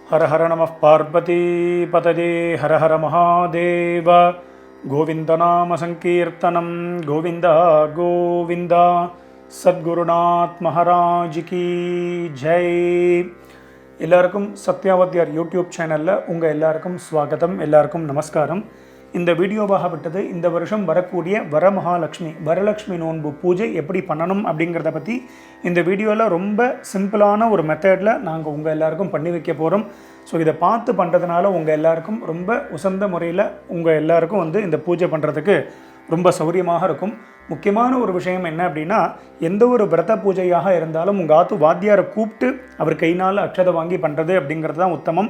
हर हर नमः पार्वती पतये हर हर महादेव गोविंद नाम संकीर्तनम गोविंद गोविंद सद्गुरुनाथ महाराज की जय। எல்லாருக்கும் சத்யாவத்யார் யூடியூப் சேனலில் உங்கள் எல்லாருக்கும் ஸ்வாகதம், எல்லாருக்கும் நமஸ்காரம். இந்த வீடியோவாக விட்டது இந்த வருஷம் வரக்கூடிய வரலக்ஷ்மி நோன்பு பூஜை எப்படி பண்ணணும் அப்படிங்கிறத பற்றி இந்த வீடியோவில் ரொம்ப சிம்பிளான ஒரு மெத்தடில் நாங்கள் உங்கள் எல்லாருக்கும் பண்ணி வைக்க போகிறோம். ஸோ இதை பார்த்து பண்ணுறதுனால உங்கள் எல்லாருக்கும் ரொம்ப உசந்த முறையில் உங்கள் எல்லாருக்கும் இந்த பூஜை பண்ணுறதுக்கு ரொம்ப சௌரியமாக இருக்கும். முக்கியமான ஒரு விஷயம் என்ன அப்படின்னா, எந்த ஒரு விரத பூஜையாக இருந்தாலும் உங்கள் ஆத்து வாத்தியாரை கூப்பிட்டு அவர் கையினால் அக்ஷதை வாங்கி பண்ணுறது அப்படிங்கிறது தான் உத்தமம்.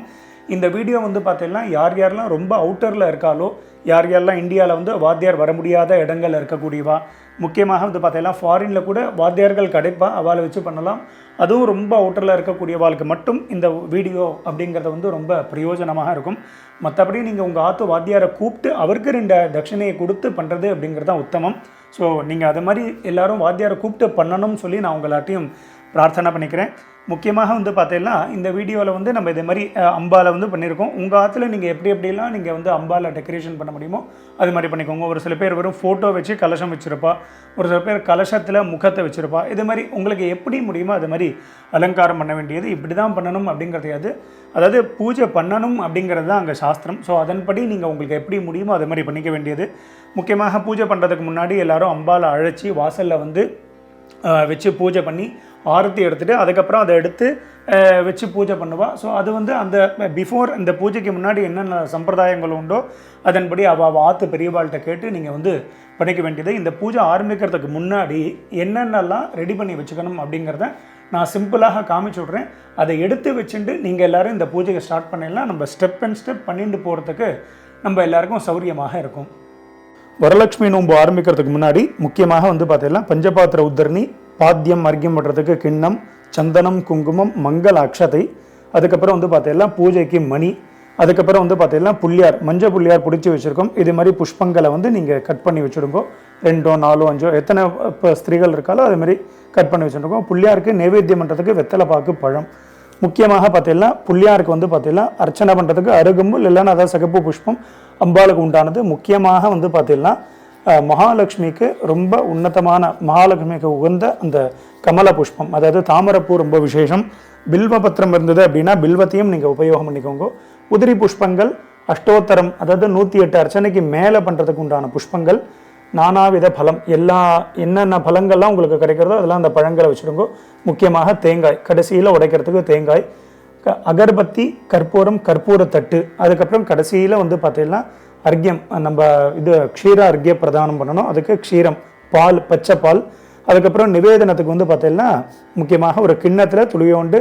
இந்த வீடியோ பார்த்தீங்கன்னா யார் யாரெல்லாம் ரொம்ப அவுட்டரில் இருக்காலோ, யார் யாரெல்லாம் இந்தியாவில் வாத்தியார் வர முடியாத இடங்கள் இருக்கக்கூடியவா, முக்கியமாக பார்த்தீங்கன்னா ஃபாரினில் கூட வாத்தியார்கள் கிடைப்பா, அவளை வச்சு பண்ணலாம். அதுவும் ரொம்ப அவுட்டரில் இருக்கக்கூடியவாளுக்கு மட்டும் இந்த வீடியோ அப்படிங்கிறது ரொம்ப பிரயோஜனமாக இருக்கும். மற்றபடி நீங்கள் உங்கள் ஆத்து வாத்தியாரை கூப்பிட்டு அவருக்கு 2 தட்சிணையை கொடுத்து பண்ணுறது அப்படிங்கிறது தான் உத்தமம். ஸோ நீங்கள் அது மாதிரி எல்லோரும் வாத்தியாரை கூப்பிட்டு பண்ணணும்னு சொல்லி நான் உங்களாட்டையும் பிரார்த்தனை பண்ணிக்கிறேன். முக்கியமாக பார்த்தீங்கன்னா இந்த வீடியோவில் நம்ம இதே மாதிரி அம்பாலை பண்ணியிருக்கோம். உங்கள் ஆற்றுல நீங்கள் எப்படிலாம் நீங்கள் அம்பாலை டெக்கரேஷன் பண்ண முடியுமோ அது மாதிரி பண்ணிக்கோங்க. ஒரு சில பேர் வெறும் ஃபோட்டோ வச்சு கலசம் வச்சுருப்பா, ஒரு சில பேர் கலசத்தில் முகத்தை வச்சுருப்பா. இது மாதிரி உங்களுக்கு எப்படி முடியுமோ அது மாதிரி அலங்காரம் பண்ண வேண்டியது. இப்படி தான் பண்ணணும் அப்படிங்கிறது அதாவது பூஜை பண்ணணும் அப்படிங்கிறது தான் அங்கே சாஸ்திரம். ஸோ அதன்படி நீங்கள் உங்களுக்கு எப்படி முடியுமோ அது மாதிரி பண்ணிக்க வேண்டியது. முக்கியமாக பூஜை பண்ணுறதுக்கு முன்னாடி எல்லோரும் அம்பாலை அழைச்சி வாசலில் வச்சு பூஜை பண்ணி ஆரத்தி எடுத்துகிட்டு அதுக்கப்புறம் அதை எடுத்து வச்சு பூஜை பண்ணுவாள். ஸோ அது அந்த பிஃபோர் இந்த பூஜைக்கு முன்னாடி என்னென்ன சம்பிரதாயங்கள் உண்டோ அதன்படி அவள் ஆற்று பெரியவாள்கிட்ட கேட்டு நீங்கள் பண்ணிக்க வேண்டியது. இந்த பூஜை ஆரம்பிக்கிறதுக்கு முன்னாடி என்னென்னலாம் ரெடி பண்ணி வச்சுக்கணும் அப்படிங்கிறத நான் சிம்பிளாக காமிச்சு விட்றேன். அதை எடுத்து வச்சுட்டு நீங்கள் எல்லோரும் இந்த பூஜையை ஸ்டார்ட் பண்ணிடலாம். நம்ம ஸ்டெப் அண்ட் ஸ்டெப் பண்ணிட்டு போகிறதுக்கு நம்ம எல்லாருக்கும் சௌரியமாக இருக்கும். வரலட்சுமி நோன்பு ஆரம்பிக்கிறதுக்கு முன்னாடி முக்கியமாக பார்த்தீங்கன்னா பஞ்சபாத்திர உத்தரணி, பாத்தியம் அர்க்கியம் பண்ணுறதுக்கு கிண்ணம், சந்தனம், குங்குமம், மங்கள அக்ஷதை, அதுக்கப்புறம் பார்த்தீங்கன்னா பூஜைக்கு மணி, அதுக்கப்புறம் பார்த்தீங்கன்னா புள்ளியார், மஞ்சள் புள்ளியார் பிடிச்சி வச்சுருக்கோம். இது மாதிரி புஷ்பங்களை நீங்கள் கட் பண்ணி வச்சுடுங்கோ. 2, 4, 5 எத்தனை இப்போ ஸ்திரீகள் இருக்காலோ அதுமாரி கட் பண்ணி வச்சுருக்கோம். புள்ளியாருக்கு நைவேத்தியம் பண்ணுறதுக்கு வெத்தலை பாக்கு, பழம். முக்கியமாக பார்த்தீங்கன்னா புள்ளியாருக்கு பார்த்தீங்கன்னா அர்ச்சனை பண்ணுறதுக்கு அருகம்புல் இல்லைன்னா அதாவது சிகப்பு புஷ்பம் அம்பாளுக்கு உண்டானது. முக்கியமாக பார்த்தீங்கன்னா மகாலட்சுமிக்கு ரொம்ப உன்னதமான, மகாலட்சுமிக்கு உகந்த அந்த கமல புஷ்பம், அதாவது தாமரப்பூ ரொம்ப விசேஷம். பில்வபத்திரம் இருந்தது அப்படின்னா பில்வத்தையும் நீங்கள் உபயோகம் பண்ணிக்கோங்க. உதிரி புஷ்பங்கள், அஷ்டோத்தரம் அதாவது 108 அர்ச்சனைக்கு மேலே பண்ணுறதுக்கு உண்டான புஷ்பங்கள், நானாவித பலம், என்னென்ன பழங்கள்லாம் உங்களுக்கு கிடைக்கிறதோ அதெல்லாம் அந்த பழங்களை வச்சுடுங்க. முக்கியமாக தேங்காய், கடைசியில் உடைக்கிறதுக்கு தேங்காய், அகர்பத்தி, கற்பூரம், கற்பூரத்தட்டு, அதுக்கப்புறம் கடைசியில் பார்த்தீங்கன்னா அர்க்கியம், நம்ம க்ஷீர அர்க்கிய பிரதானம் பண்ணணும். அதுக்கு க்ஷீரம், பால், பச்சை பால். அதுக்கப்புறம் நிவேதனத்துக்கு பார்த்தீங்கன்னா முக்கியமாக ஒரு கிண்ணத்தில் துளியோண்டு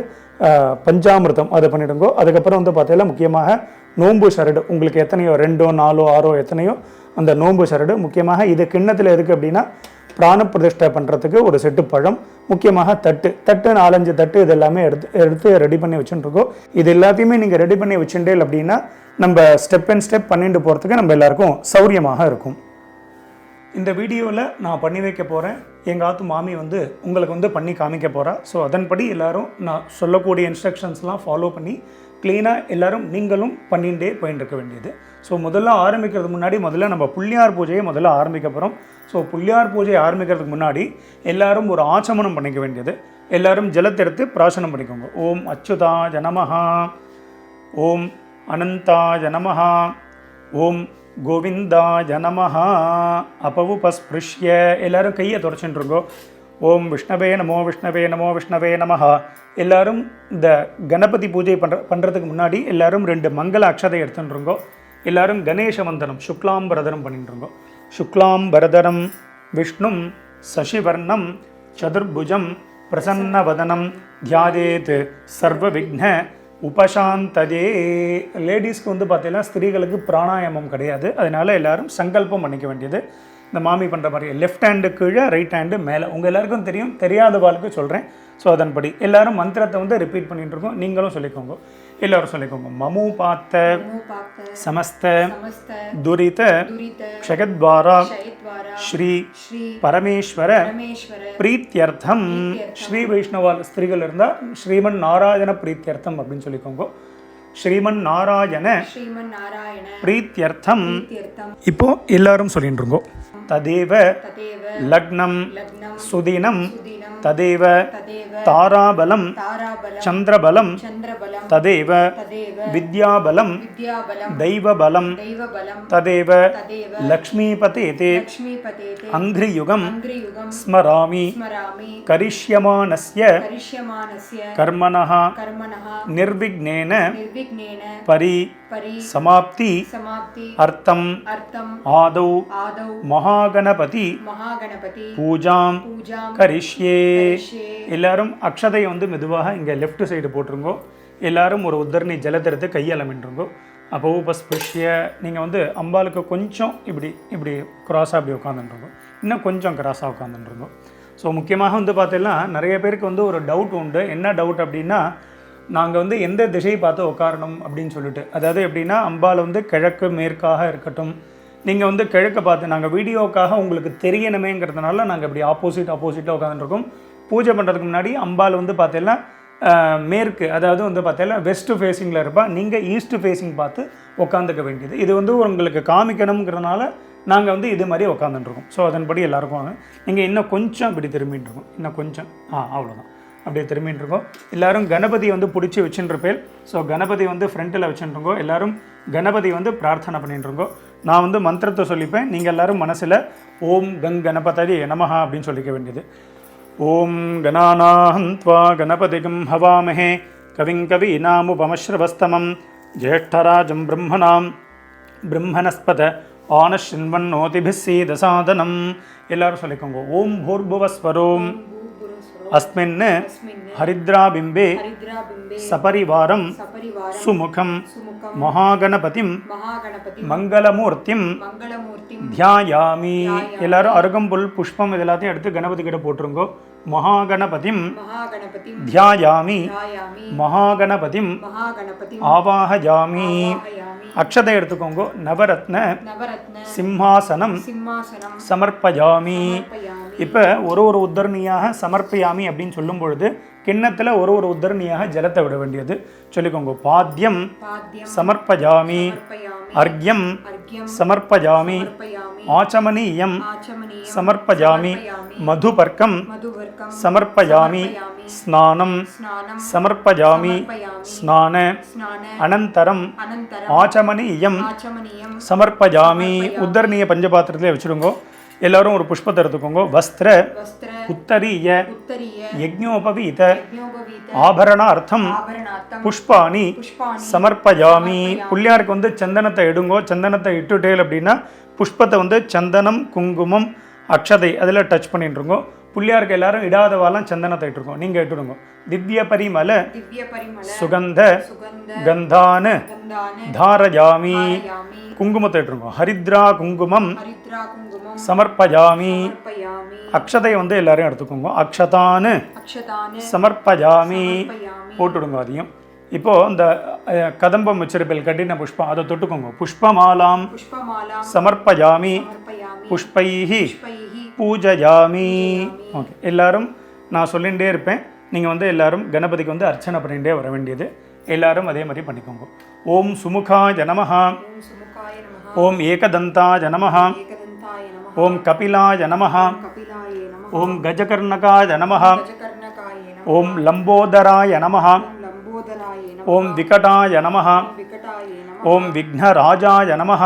பஞ்சாமிர்தம் அதை பண்ணிவிடுங்கோ. அதுக்கப்புறம் பார்த்தீங்கன்னா முக்கியமாக நோன்பு சரடு, உங்களுக்கு எத்தனையோ 2, 4, 6 எத்தனையோ அந்த நோன்பு சரடு. முக்கியமாக இது கிண்ணத்தில் இருக்குது அப்படின்னா பிராண பிரதிஷ்டை பண்ணுறதுக்கு ஒரு செட்டு பழம். முக்கியமாக தட்டு 4-5 தட்டு இது எல்லாமே எடுத்து ரெடி பண்ணி வச்சுட்டுருக்கோம். இது எல்லாத்தையுமே நீங்கள் ரெடி பண்ணி வச்சுட்டேன் அப்படின்னா நம்ம ஸ்டெப் அண்ட் ஸ்டெப் பண்ணிட்டு போகிறதுக்கு நம்ம எல்லாருக்கும் சௌரியமாக இருக்கும். இந்த வீடியோவில் நான் பண்ணி வைக்க போகிறேன். எங்கள் ஆத்து மாமி உங்களுக்கு பண்ணி காமிக்க போகிறா. ஸோ அதன்படி எல்லோரும் நான் சொல்லக்கூடிய இன்ஸ்ட்ரக்ஷன்ஸ்லாம் ஃபாலோ பண்ணி க்ளீனாக எல்லோரும் நீங்களும் பண்ணிகிட்டே போயின்னு இருக்க வேண்டியது. ஸோ முதல்ல ஆரம்பிக்கிறதுக்கு முன்னாடி நம்ம புள்ளியார் பூஜையை ஆரம்பிக்க போகிறோம். ஸோ புள்ளியார் பூஜையை ஆரம்பிக்கிறதுக்கு முன்னாடி எல்லோரும் ஒரு ஆச்சமனம் பண்ணிக்க வேண்டியது. எல்லோரும் ஜலத்தெடுத்து பிராசனம் பண்ணிக்கோங்க. ஓம் அச்சுதாய நமஹா, ஓம் அனந்தாய நமஹா, ஓம் கோவிந்தாய நமஹா. அபவுபஸ்பிருஷ்ய எல்லோரும் கையை தொடச்சுட்டுருங்கோ. ஓம் விஷ்ணவே நமோ விஷ்ணவே நமோ விஷ்ணவே நமஹா. எல்லோரும் இந்த கணபதி பூஜை பண்ணுறதுக்கு முன்னாடி எல்லோரும் 2 மங்கள அக்ஷதை எடுத்துட்டுருங்கோ. எல்லோரும் கணேச வந்தனம் சுக்லாம் பரதரம் பண்ணிட்டுருங்கோ. சுக்லாம் பரதரம் விஷ்ணும் சசிவர்ணம் சதுர்புஜம் பிரசன்னவதனம் தியாதேத் சர்வ விக்ன உபசாந்ததே. லேடிஸ்க்கு பார்த்தீங்கன்னா ஸ்திரீகளுக்கு பிராணாயாமம் கிடையாது. அதனால் எல்லோரும் சங்கல்பம் பண்ணிக்க வேண்டியது. இந்த மாமி பண்ணுற மாதிரி லெஃப்ட் ஹேண்டு கீழே, ரைட் ஹேண்டு மேலே. உங்கள் எல்லாருக்கும் தெரியும், தெரியாதவாளுக்கு சொல்கிறேன். ஸோ அதன்படி எல்லோரும் மந்திரத்தை ரிப்பீட் பண்ணிகிட்டு இருக்கோம். நீங்களும் சொல்லிக்கோங்க, எல்லோரும் சொல்லிக்கோங்க. மமு பாத்த समस्त दुरित क्षयद्वारा श्री परमेश्वर प्रीत्यर्थम श्री वैष्णव स्त्रीகள் இருந்தா ஸ்ரீமன் நாராயண பிரீத்தியர்த்தம் அப்படினு சொல்லிக்கோங்க. ஸ்ரீமன் நாராயண ஸ்ரீமன்னாராயண பிரீத்யர்த்தம். பிரீத்யர்த்தம். இப்போ எல்லாரும் சொல்லிட்டு இருக்கோம். ததேவ ததேவ லக்னம் லக்னம் சுதினம் சுதினம் ததேவ ததேவ தாராபலம் தாராபலம் சந்திரபலம் சந்திரபலம் ததேவ ததேவ வித்யாபலம் வித்யாபலம் தெய்வபலம் தெய்வபலம் ததேவ ததேவ லக்ஷ்மீபதேதே லக்ஷ்மீபதேதே அங்கிரியுகம் அங்கிரியுகம் ஸ்மராமி ஸ்மராமி கரிஷ்யமானஸ்ய கரிஷ்யமானஸ்ய கர்மணः கர்மணः நிர்விக்னேன நிர்விக்னேன பரி பரி சமாப்தி சமாப்தி அர்த்தம் அர்த்தம் ஆதௌ ஆதௌ மகாகணபதி மகாகணபதி பூஜாம் பூஜாம் கரிஷ்யே. கரிஷ்யே. எல்லாரும் அக்ஷதையை வந்து மெதுவாக இங்கே லெஃப்ட் சைடு போட்டுருங்கோ. எல்லாரும் ஒரு உத்தரணி ஜலத்தெடுத்து கையால் மின்றுங்கோ. அப்போ உபஸ்பிருஷ்ய நீங்கள் வந்து அம்பாளுக்கு கொஞ்சம் இப்படி இப்படி கிராஸாக அப்படி உட்காந்துருங்கோ, இன்னும் கொஞ்சம் கிராஸாக உட்காந்துருங்கோ. ஸோ முக்கியமாக வந்து பார்த்தீங்கன்னா நிறைய பேருக்கு வந்து ஒரு டவுட் உண்டு. என்ன டவுட் அப்படின்னா, நாங்கள் வந்து எந்த திசையை பார்த்து உட்காரணும் அப்படின்னு சொல்லிட்டு. அதாவது எப்படின்னா, அம்பாள் வந்து கிழக்கு மேற்காக இருக்கட்டும், நீங்கள் வந்து கிழக்க பார்த்து நாங்கள் வீடியோக்காக உங்களுக்கு தெரியணுமேங்கிறதுனால நாங்கள் இப்படி ஆப்போசிட்டாக உட்காந்துருக்கோம். பூஜை பண்ணுறதுக்கு முன்னாடி அம்பாள் வந்து பார்த்தீங்கன்னா மேற்கு, அதாவது வந்து பார்த்தீங்கன்னா வெஸ்ட்டு ஃபேஸிங்கில் இருப்பா. நீங்கள் ஈஸ்ட் ஃபேஸிங் பார்த்து உட்காந்துக்க வேண்டியது. இது வந்து உங்களுக்கு காமிக்கணுங்கிறதுனால நாங்கள் வந்து இது மாதிரி உட்காந்துட்டுருக்கோம். ஸோ அதன்படி எல்லாருக்கும் வாங்க. நீங்கள் இன்னும் கொஞ்சம் இப்படி திரும்பின்னு இருக்கோம், இன்னும் கொஞ்சம் அவ்வளோதான், அப்படியே திரும்பின்னு இருக்கோம். எல்லோரும் கணபதி வந்து பிடிச்சி வச்சுருப்பேன். ஸோ கணபதி வந்து ஃப்ரண்ட்டில் வச்சுருங்கோ. எல்லோரும் கணபதி வந்து பிரார்த்தனை பண்ணிட்டுருங்கோ. நான் வந்து மந்திரத்தை சொல்லிப்பேன், நீங்கள் எல்லோரும் மனசில் ஓம் கணபதி நமஹா அப்படின்னு சொல்லிக்க வேண்டியது. ஓம் கணானாஹம் த்வா கணபதிகம் ஹவாமஹே கவிங் கவீனாமுபமஸ்ரவஸ்தமம் ஜேஷ்டராஜம் பிரம்மணஸ்பத ஆனஷின்வன்னோதிபிः சீதசாதனம். எல்லாரும் சொல்லிக்கோங்க. ஓம் பூர்புவஸ்வரோம் அஸ்மின் ஹரித்ராபிம்பே சபரிவாரம் சுமுகம் மகாகணபதிம் மங்களமூர்த்திம் தியாயாமி. எல்லாரும் அருகம்புல் புஷ்பம் இது எல்லாத்தையும் எடுத்து கணபதி கிட்ட போட்டுருங்கோ. மகாகணபதிம் தியாயாமி மகாகணபதிம் ஆவாஹயாமி. அக்ஷதை எடுத்துக்கோங்க. நவரத்ன சிம்ஹாசனம் சமர்ப்பயாமி. இப்போ ஒரு உத்தரணியாக சமர்ப்பயாமி அப்படின்னு சொல்லும் பொழுது கிண்ணத்தில் ஒரு உத்தரணியாக ஜலத்தை விட வேண்டியது சொல்லிக்கோங்க. பாத்தியம் சமர்ப்பயாமி, அர்க்யம் சமர்ப்பயாமி, ஆச்சமனீயம் சமர்ப்பயாமி, மதுபர்க்கம் சமர்ப்பயாமி, ஸ்நானம் சமர்ப்பயாமி, ஸ்நான அனந்தரம் ஆச்சமனீயம் சமர்ப்பயாமி. உத்தரணிய பஞ்சபாத்திரத்திலே வச்சுருங்கோ. எல்லாரும் ஒரு புஷ்பத்தை எடுத்துக்கோங்க. வஸ்திர உத்தரிய யஜ்ஞோபவீத ஆபரணார்த்தம் புஷ்பாணி சமர்ப்பயாமி. புள்ளியாருக்கு வந்து சந்தனத்தை எடுங்கோ. சந்தனத்தை இட்டுட்டேல் அப்படின்னா புஷ்பத்தை வந்து சந்தனம் குங்குமம் அக்ஷதை அதில் டச் பண்ணிட்டுருங்கோ. புள்ளியாருக்கு எல்லாரும் இடாதவாலாம் சந்தனத்தை இட்டுருக்கோம், நீங்கள் இட்டுடுங்க. திவ்ய பரிமள சுகந்த கந்தான தாரயாமி. குங்குமத்தை இட்டுருங்க. ஹரித்ரா குங்குமம் சமர்ப்பயாமி. அக்ஷதை வந்து எல்லாரையும் எடுத்துக்கோங்க. அக்ஷதானு சமர்ப்பயாமி போட்டுடுங்க. அதையும் இப்போது இந்த கதம்பம் வச்சிருப்பேல் கட்டின புஷ்பம் அதை தொட்டுக்கோங்க. புஷ்பமாலாம் சமர்ப்பயாமி புஷ்பைஹி பூஜயாமி. ஓகே, எல்லாரும் நான் சொல்லிகிட்டே இருப்பேன், நீங்கள் வந்து எல்லாரும் கணபதிக்கு வந்து அர்ச்சனை பண்ணிகிட்டே வர வேண்டியது. எல்லாரும் அதே மாதிரி பண்ணிக்கோங்க. ஓம் சுமுகாய நமஹ, ஓம் ஏகதந்தாய நமஹ, ஓம் கபிலாய நமஹ, ஓம் கஜகர்ணகாய நமஹ, ஓம் லம்போதராய நமஹ, ஓம் விகடாய நமஹ, ஓம் விக்னராஜாய நமஹ,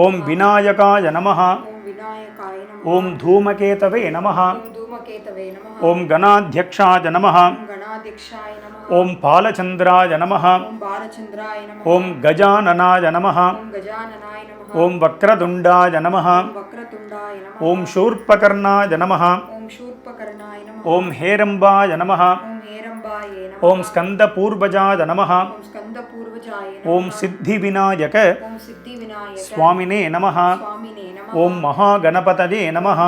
ஓம் விநாயகாய நமஹ, ஓம் தூமகேதவே நமஹ, ஓம் கணாத்யக்ஷாய நமஹ, ஓம் பாலச்சந்திராய நமஹ, ஓம் கஜானனாய நமஹ, ஓம் வக்ரதுண்டாய நமஹ, ஓம் சூர்பகர்ணாய நமஹ, ஓம் ஹேரம்பாய நமஹ, ஓம் ஸ்கந்தபூர்வஜாய நமஹ, ஓம் சித்திவிநாயக சுவாமினே நமஹ, ஓம் மகாகணபதயே நமஹ,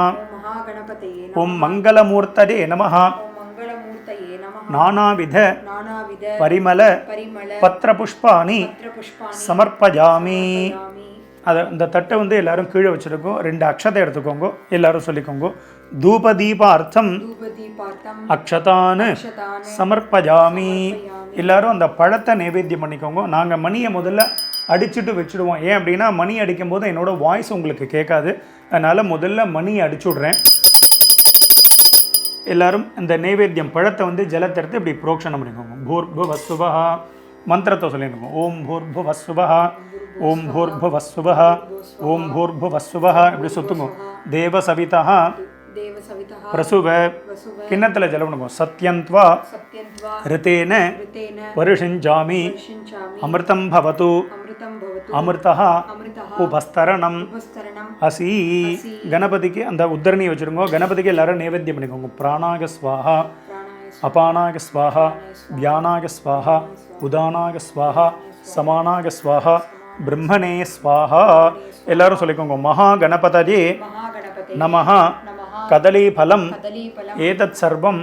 ஓம் மங்களமூர்த்ததே நமஹ, நானாவித பரிமள பத்திரபுஷ்பாணி சமர்ப்பயாமி. அதை இந்த தட்டை வந்து எல்லாரும் கீழே வச்சுருக்கோம். 2 அக்ஷதை எடுத்துக்கோங்க. எல்லாரும் சொல்லிக்கோங்க. தூபதீபார்த்தம் அக்ஷதானு சமர்ப்பயாமி. எல்லாரும் அந்த பழத்தை நைவேத்தியம் பண்ணிக்கோங்க. நாங்கள் மணியை முதல்ல அடிச்சுட்டு வச்சுடுவோம். ஏன் அப்படின்னா மணி அடிக்கும் போது என்னோட வாய்ஸ் உங்களுக்கு கேட்காது. அதனால் முதல்ல மணியை அடிச்சு விட்றேன். எல்லாரும் இந்த நைவேத்தியம் பழத்தை வந்து ஜலத்தை எடுத்து இப்படி புரோக்ஷனம் பண்ணிக்கோங்க. பூர்புவஸ்ஸுவஹ மந்திரத்தை சொல்லிடுங்க. ஓம் பூர்புவஸ்ஸுவஹ, ஓம் பூர்புவஸ்ஸுவஹ, ஓம் பூர்புவஸ்ஸுவஹ இப்படி சுத்துங்க. தேவ சவிதா பிரசுவ கிண்ணத்தில் ஜலம் பண்ணுவோம். சத்யந்த்வா ரிதேன வருஷிஞ்சாமி அமிர்தம் பவது அமிர்தா உபஸ்தரணம் அசி. கணபதிக்கு அந்த உத்தரணியை வச்சுருங்க. கணபதிக்கு எல்லாரும் நைவேத்தியம் பண்ணிக்கோங்க. பிராணாக ஸ்வாஹா, அபானாக ஸ்வாஹா, வியானாக ஸ்வாஹா, உதானாக ஸ்வாஹா, சமானாக ஸ்வாஹா, பிரம்மனே ஸ்வாஹா எல்லாரும் சொல்லிக்கோங்க. மகா கணபதயே நமஹ கதலீபலம் ஏதத் சர்வம்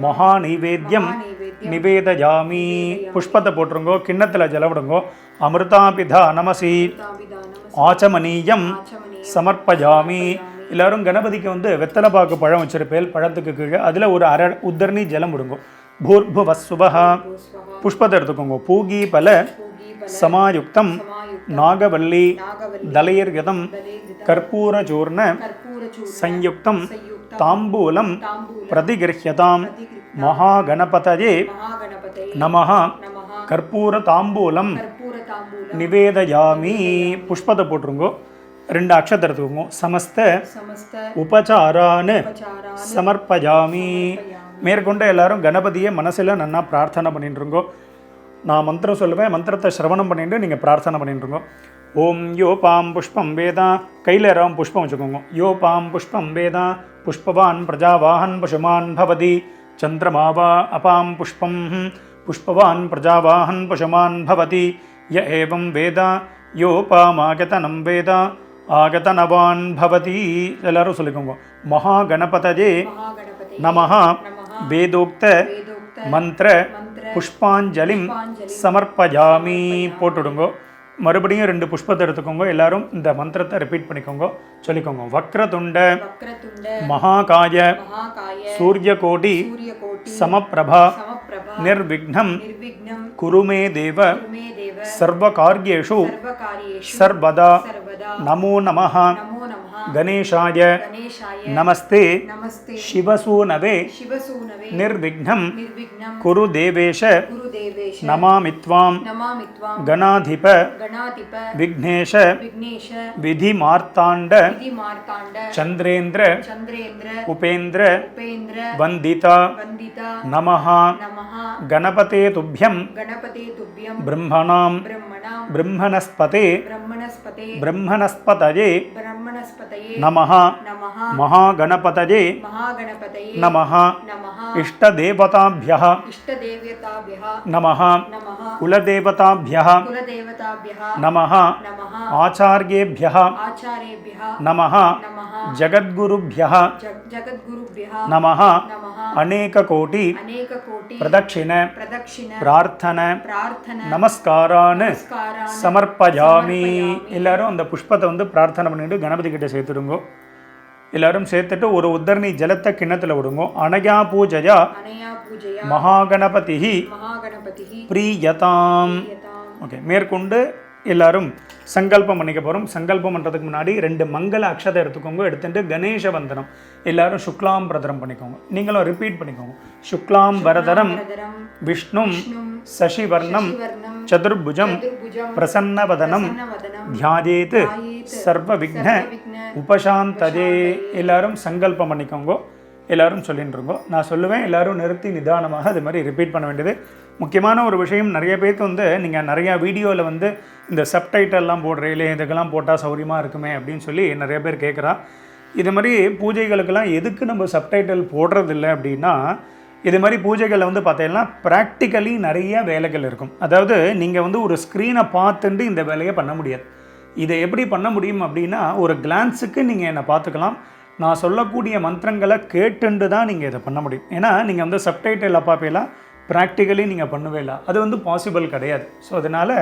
மகா நைவேத்தியம் நிவேதயாமி. புஷ்பத்தை போட்டுருங்கோ. கிண்ணத்தில் ஜலவிடுங்கோ. அமிர்தாபிதா நமசி ஆச்சமனீயம் சமர்ப்பயாமி. எல்லாரும் கணபதிக்கு வந்து வெத்தலைப்பாக்கு பழம் வச்சிருப்பேல். பழத்துக்கு கீழே அதில் ஒரு அரை உத்தரணி ஜலம் விடுங்கோ. பூர்புவஸ்ஸுவஹ புஷ்பத்தை எடுத்துக்கோங்க. பூகி பல சமாயுக்தம் நாகவல்லி தலையர்கதம் கற்பூரச்சூர்ண சயுக்தம் தாம்பூலம் பிரதிகிருஹ்யதாம். மகாகணபதயே நமஹ கற்பூர தாம்பூலம் நிவேதயாமி. புஷ்பத்தை போட்டுருங்கோ. 2 அக்ஷத்தை எடுத்துக்கோங்க. சமஸ்த உபசாரான் சமர்ப்பயாமி. மேற்கொண்டு எல்லாரும் கணபதியை மனசில் நன்னா பிரார்த்தனை பண்ணிட்டுருங்கோ. நான் மந்திரம் சொல்லுவேன். மந்திரத்தை சிரவணம் பண்ணிட்டு நீங்கள் பிரார்த்தனை பண்ணிட்டுருங்கோ. ஓம் யோ பாம் புஷ்பம் வேதா. கையில் யாரும் புஷ்பம் வச்சுக்கோங்க. யோ பாம் புஷ்பம் வேதா புஷ்பவான் பிரஜாவாஹன் பசுமான் பவதி. சந்திரமாவா அபாம் புஷ்பம் புஷ்பவான் பிரஜாவாஹன் பசுமான் பவதி. ய ஏவம் வேதா யோ பாம் ஆகதனம் வேதா ஆகதனவான் பவதி. எல்லாரும் சொல்லிக்கோங்க. மகா கணபதயே நமஹ வேதோக்த மந்திர புஷ்பாஞ்சலிம் சமர்ப்பயாமி போட்டுடுங்கோ. மறுபடியும் 2 புஷ்பத்தை எடுத்துக்கோங்க. எல்லாரும் இந்த மந்திரத்தை ரிப்பீட் பண்ணிக்கோங்க. சொல்லிக்கோங்க. வக்ரதுண்ட மகாகாய சூரியகோடி சமப்பிரபா நிர்விக்னம் குருமே தேவ சர்வகார்யேஷு சர்வதா. நமோ நமஹ கணேஷாய நமஸ்தே சிவசூனவே நிர்விக்னம் குரு தேவேஷ நமாமி த்வாம் கணாதிப விக்னேஷ விதி மார்த்தாண்ட சந்திரேந்திர உபேந்திர வந்திதா. நமஹ கணபதே துப்யம் பிரம்மணாம் பிரம்மணஸ்பதே பிரம்மணஸ்பதயே நமஹ மகாகணபதயே நமஹ இஷ்டதேவதாभ्यः நமஹ குலதேவதாभ्यः நமஹ ஆச்சார்யேभ्यः நமஹ ஜகத்குருभ्यः நமஹ அநேககோடி பிரதட்சிண பிரார்த்தன நமஸ்காரான் சமர்ப்பயாமி. எல்லாரும் அந்த புஷ்பத்தை வந்து பிரார்த்தனை பண்ணிட்டு கணபதி கிட்ட சேர்த்துடுங்கோ. எல்லாரும் சேர்த்துட்டு ஒரு உத்தரணி ஜலத்தை கிண்ணத்தில் விடுங்கோ. அனயா பூஜையா மகாகணபதி பிரியதாம். ஓகே, மேற்கொண்டு எல்லாரும் சங்கல்பம் பண்ணிக்க போகிறோம். சங்கல்பம் பண்ணுறதுக்கு முன்னாடி 2 மங்கள அக்ஷதை எடுத்துக்கோங்க. எடுத்துட்டு கணேச வந்தனம் எல்லாரும் சுக்லாம் பிரதரம் பண்ணிக்கோங்க. நீங்களும் ரிப்பீட் பண்ணிக்கோங்க. சுக்லாம் வரதரம் விஷ்ணும் சசிவர்ணம் சதுர்புஜம் பிரசன்னவதனம் தியாஜேத் சர்வ விக்ன உபசாந்ததே. எல்லாரும் சங்கல்பம் பண்ணிக்கோங்க. எல்லாரும் சொல்லிட்டு இருக்கோம். நான் சொல்லுவேன், எல்லாரும் நிறுத்தி நிதானமாக அது மாதிரி ரிப்பீட் பண்ண வேண்டியது முக்கியமான ஒரு விஷயம். நிறைய பேருக்கு வந்து நீங்கள் நிறையா வீடியோவில் வந்து இந்த சப்டைட்டல்லாம் போடுறீங்களே, இதுக்கெல்லாம் போட்டால் சௌரியமாக இருக்குமே அப்படின்னு சொல்லி நிறைய பேர் கேட்குறா. இது மாதிரி பூஜைகளுக்கெல்லாம் எதுக்கு நம்ம சப்டைட்டில் போடுறதில்லை அப்படின்னா, இது மாதிரி பூஜைகளில் வந்து பார்த்தீங்கன்னா ப்ராக்டிக்கலி நிறைய வேலைகள் இருக்கும். அதாவது நீங்கள் வந்து ஒரு ஸ்க்ரீனை பார்த்துட்டு இந்த வேலையை பண்ண முடியாது. இதை எப்படி பண்ண முடியும் அப்படின்னா, ஒரு கிளான்ஸுக்கு நீங்கள் என்னை பார்த்துக்கலாம். நான் சொல்லக்கூடிய மந்திரங்களை கேட்டுண்டு தான் நீங்கள் இதை பண்ண முடியும். ஏன்னா நீங்கள் வந்து சப்டைட்டில் பார்ப்பீங்களா, ப்ராக்டிக்கலி நீங்கள் பண்ணவே இல்லை, அது வந்து பாசிபிள் கிடையாது. ஸோ அதனால்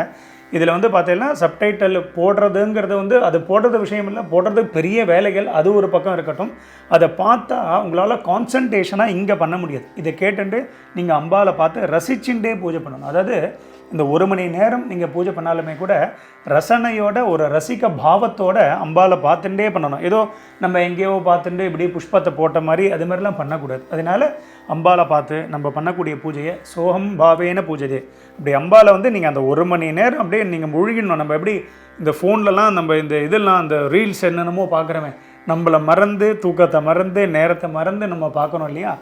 இதில் வந்து பார்த்தீங்கன்னா சப்டைட்டில் போடுறதுங்கிறது வந்து அது போடுறது விஷயம் இல்லை, போடுறது பெரிய வேலைகள், அது ஒரு பக்கம் இருக்கட்டும். அதை பார்த்தா உங்களால் கான்சன்ட்ரேஷனாக இங்கே பண்ண முடியாது. இதை கேட்டுட்டு நீங்கள் அம்பாவை பார்த்து ரசிச்சுட்டே பூஜை பண்ணணும். அதாவது இந்த 1 மணி நேரம் நீங்கள் பூஜை பண்ணாலுமே கூட ரசனையோட ஒரு ரசிக்க பாவத்தோட அம்பாவை பார்த்துட்டே பண்ணணும். ஏதோ நம்ம எங்கேயோ பார்த்துட்டு இப்படி புஷ்பத்தை போட்ட மாதிரி அது மாதிரிலாம் பண்ணக்கூடாது. அதனால அம்பாவை பார்த்து நம்ம பண்ணக்கூடிய பூஜையை சோகம் பாவேன பூஜைதே. அப்படி அம்பாவை வந்து நீங்கள் அந்த 1 மணி நேரம் அப்படியே நீங்கள் முழுகிடணும். நம்ம எப்படி இந்த ஃபோன்லலாம் நம்ம இந்த இதெல்லாம் அந்த ரீல்ஸ் என்னென்னமோ பார்க்குறவன் நம்மளை மறந்து தூக்கத்தை மறந்து நேரத்தை மறந்து நம்ம பார்க்கணும் இல்லையா?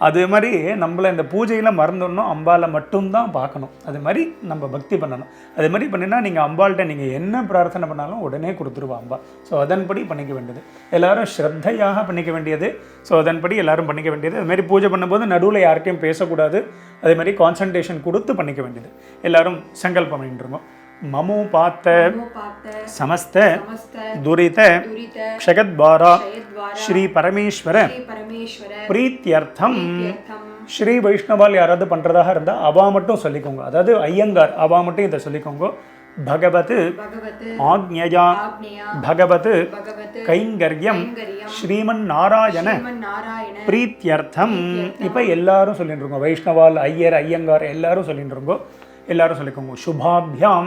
அது மாதிரி நம்மளை இந்த பூஜையில் மறந்துடணும், அம்பாவை மட்டும்தான் பார்க்கணும். அது மாதிரி நம்ம பக்தி பண்ணணும். அது மாதிரி பண்ணினா நீங்கள் அம்பாள்கிட்ட நீங்கள் என்ன பிரார்த்தனை பண்ணாலும் உடனே கொடுத்துருவா அம்பா. ஸோ அதன்படி பண்ணிக்க வேண்டியது, எல்லோரும் ஸ்ரத்தையாக பண்ணிக்க வேண்டியது. ஸோ அதன்படி எல்லோரும் பண்ணிக்க வேண்டியது. அதுமாதிரி பூஜை பண்ணும்போது நடுவில் யார்கிட்டையும் பேசக்கூடாது. அதே மாதிரி கான்சன்ட்ரேஷன் கொடுத்து பண்ணிக்க வேண்டியது. எல்லோரும் சங்கல்பம் பண்ணிட்டுருங்க. மமோ பார்த்த சமஸ்த துரித க்ஷகத்வாரா ஸ்ரீ பரமேஸ்வர பிரீத்தியர்த்தம். ஸ்ரீ வைஷ்ணவால் யாராவது பண்ணுறதாக இருந்தால் அவா மட்டும் சொல்லிக்கோங்க. அதாவது ஐயங்கார் அவா மட்டும் இதை சொல்லிக்கோங்க. பகவத் ஆக்ஞயா பகவத் கைங்கர்யம் ஸ்ரீமன் நாராயண பிரீத்தியர்த்தம். இப்போ எல்லாரும் சொல்லிட்டு இருக்கோம். வைஷ்ணவால் ஐயர் ஐயங்கார் எல்லாரும் சொல்லிட்டு இருக்கோம். எல்லாரும் சொல்லிக்கோங்க. சுபாபியாம்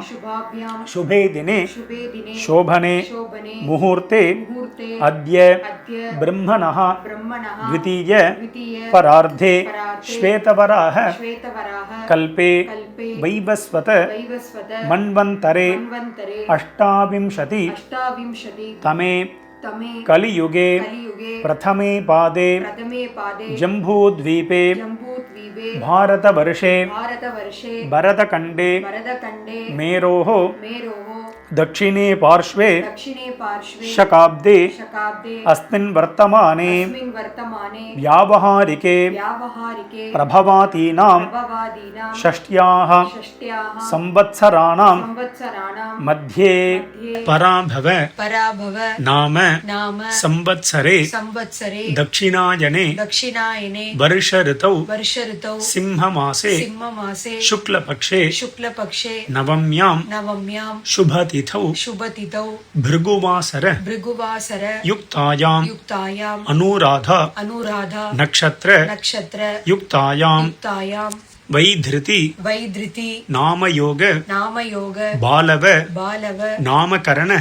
சுபே தினே சோபனே முகூர்த்தே அத்ய பிரம்மணः த்விதீய பரார்த்தே ஸ்வேதவராஹ கல்பே வைவஸ்வத மன்வந்தரே அஷ்டாவிம்சதி தமே कलियुगे प्रथमे पादे जम्बूद्वीपे भारतवर्षे भरतखण्डे मेरोः दक्षिणे पार्श्वे शकाब्दे अस्मिन् वर्तमाने व्यावहारिके प्रभवातीनां षष्ट्याः संवत्सराणां मध्ये पराभव नाम संवत्सरे दक्षिणायने वर्ष ऋतौ सिंहमासे शुक्लपक्षे नवम्यां शुभतिथौ भृगुवासर युक्तायां अनुराधा नक्षत्र युक्तायां वैधृति नामयोग बालव नामकरण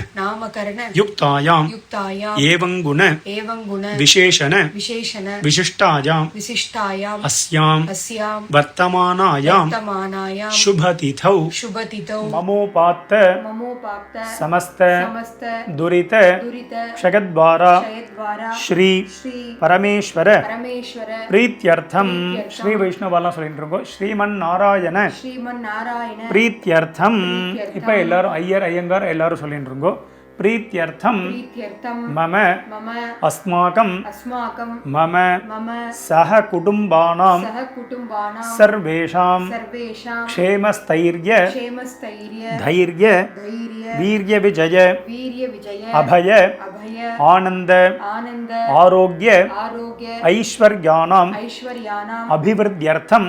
युक्तायां एवं गुण विशेषण विशिष्टायां अस्यां वर्तमानायां शुभतिथौ ममोपात्त समस्त दुरित क्षगद्वारा श्री परमेश्वर प्रीत्यर्थम. श्री वैष्णवाला சொல்லிட்டு ஸ்ரீமன் நாராயண பிரீத்தியர்த்தம். இப்போ எல்லாரும் ஐயர் ஐயங்கார் எல்லாரும் சொல்லிட்டு இருக்கோம். प्रीत्यर्थम मम अस्माकं मम सह कुटुम्बानां सर्वेषां क्षेमस्थैर्य धैर्य वीर्य विजय अभय आनंद आरोग्य ऐश्वर्याणां अभिवृद्ध्यर्थं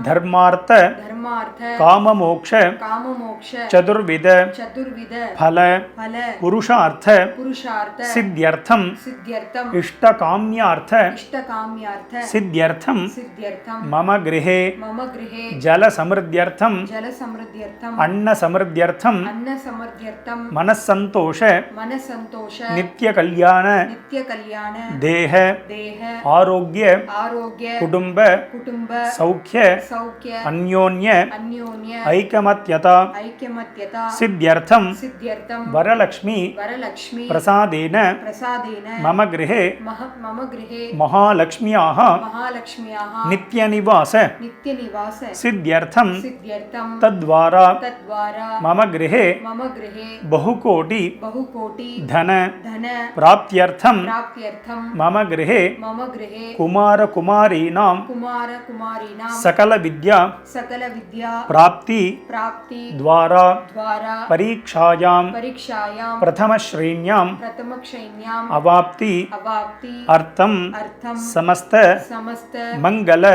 धर्मार्थ काममोक्ष चतुर्विध फल पुरुषार्थ सिद्ध्यर्थम इष्टकाम्यार्थ सिद्ध्यर्थम मम गृहे जल समृद्ध्यर्थम अन्न समृद्ध्यर्थम मनस्संतोष नित्य कल्याण देह आरोग्य कुटुंब सौख्य अन्योन्य ऐकमत्यता सिद्ध्यर्थम वरलक्ष्मी प्रसादेन मम गृहे महालक्ष्म्याः नित्यनिवास सिद्ध्यर्थम तद्वारा मम गृहे मम गृहे बहुकोटि बहुकोटि धन धन प्राप्त्यर्थं प्राप्त्यर्थं मम गृहे कुमार कुमारीणां कुमारीणां सकलविद्या प्राप्ति द्वारा परीक्षायां प्रथमश्रेण्याम् अवाप्ति अर्थं समस्त मंगल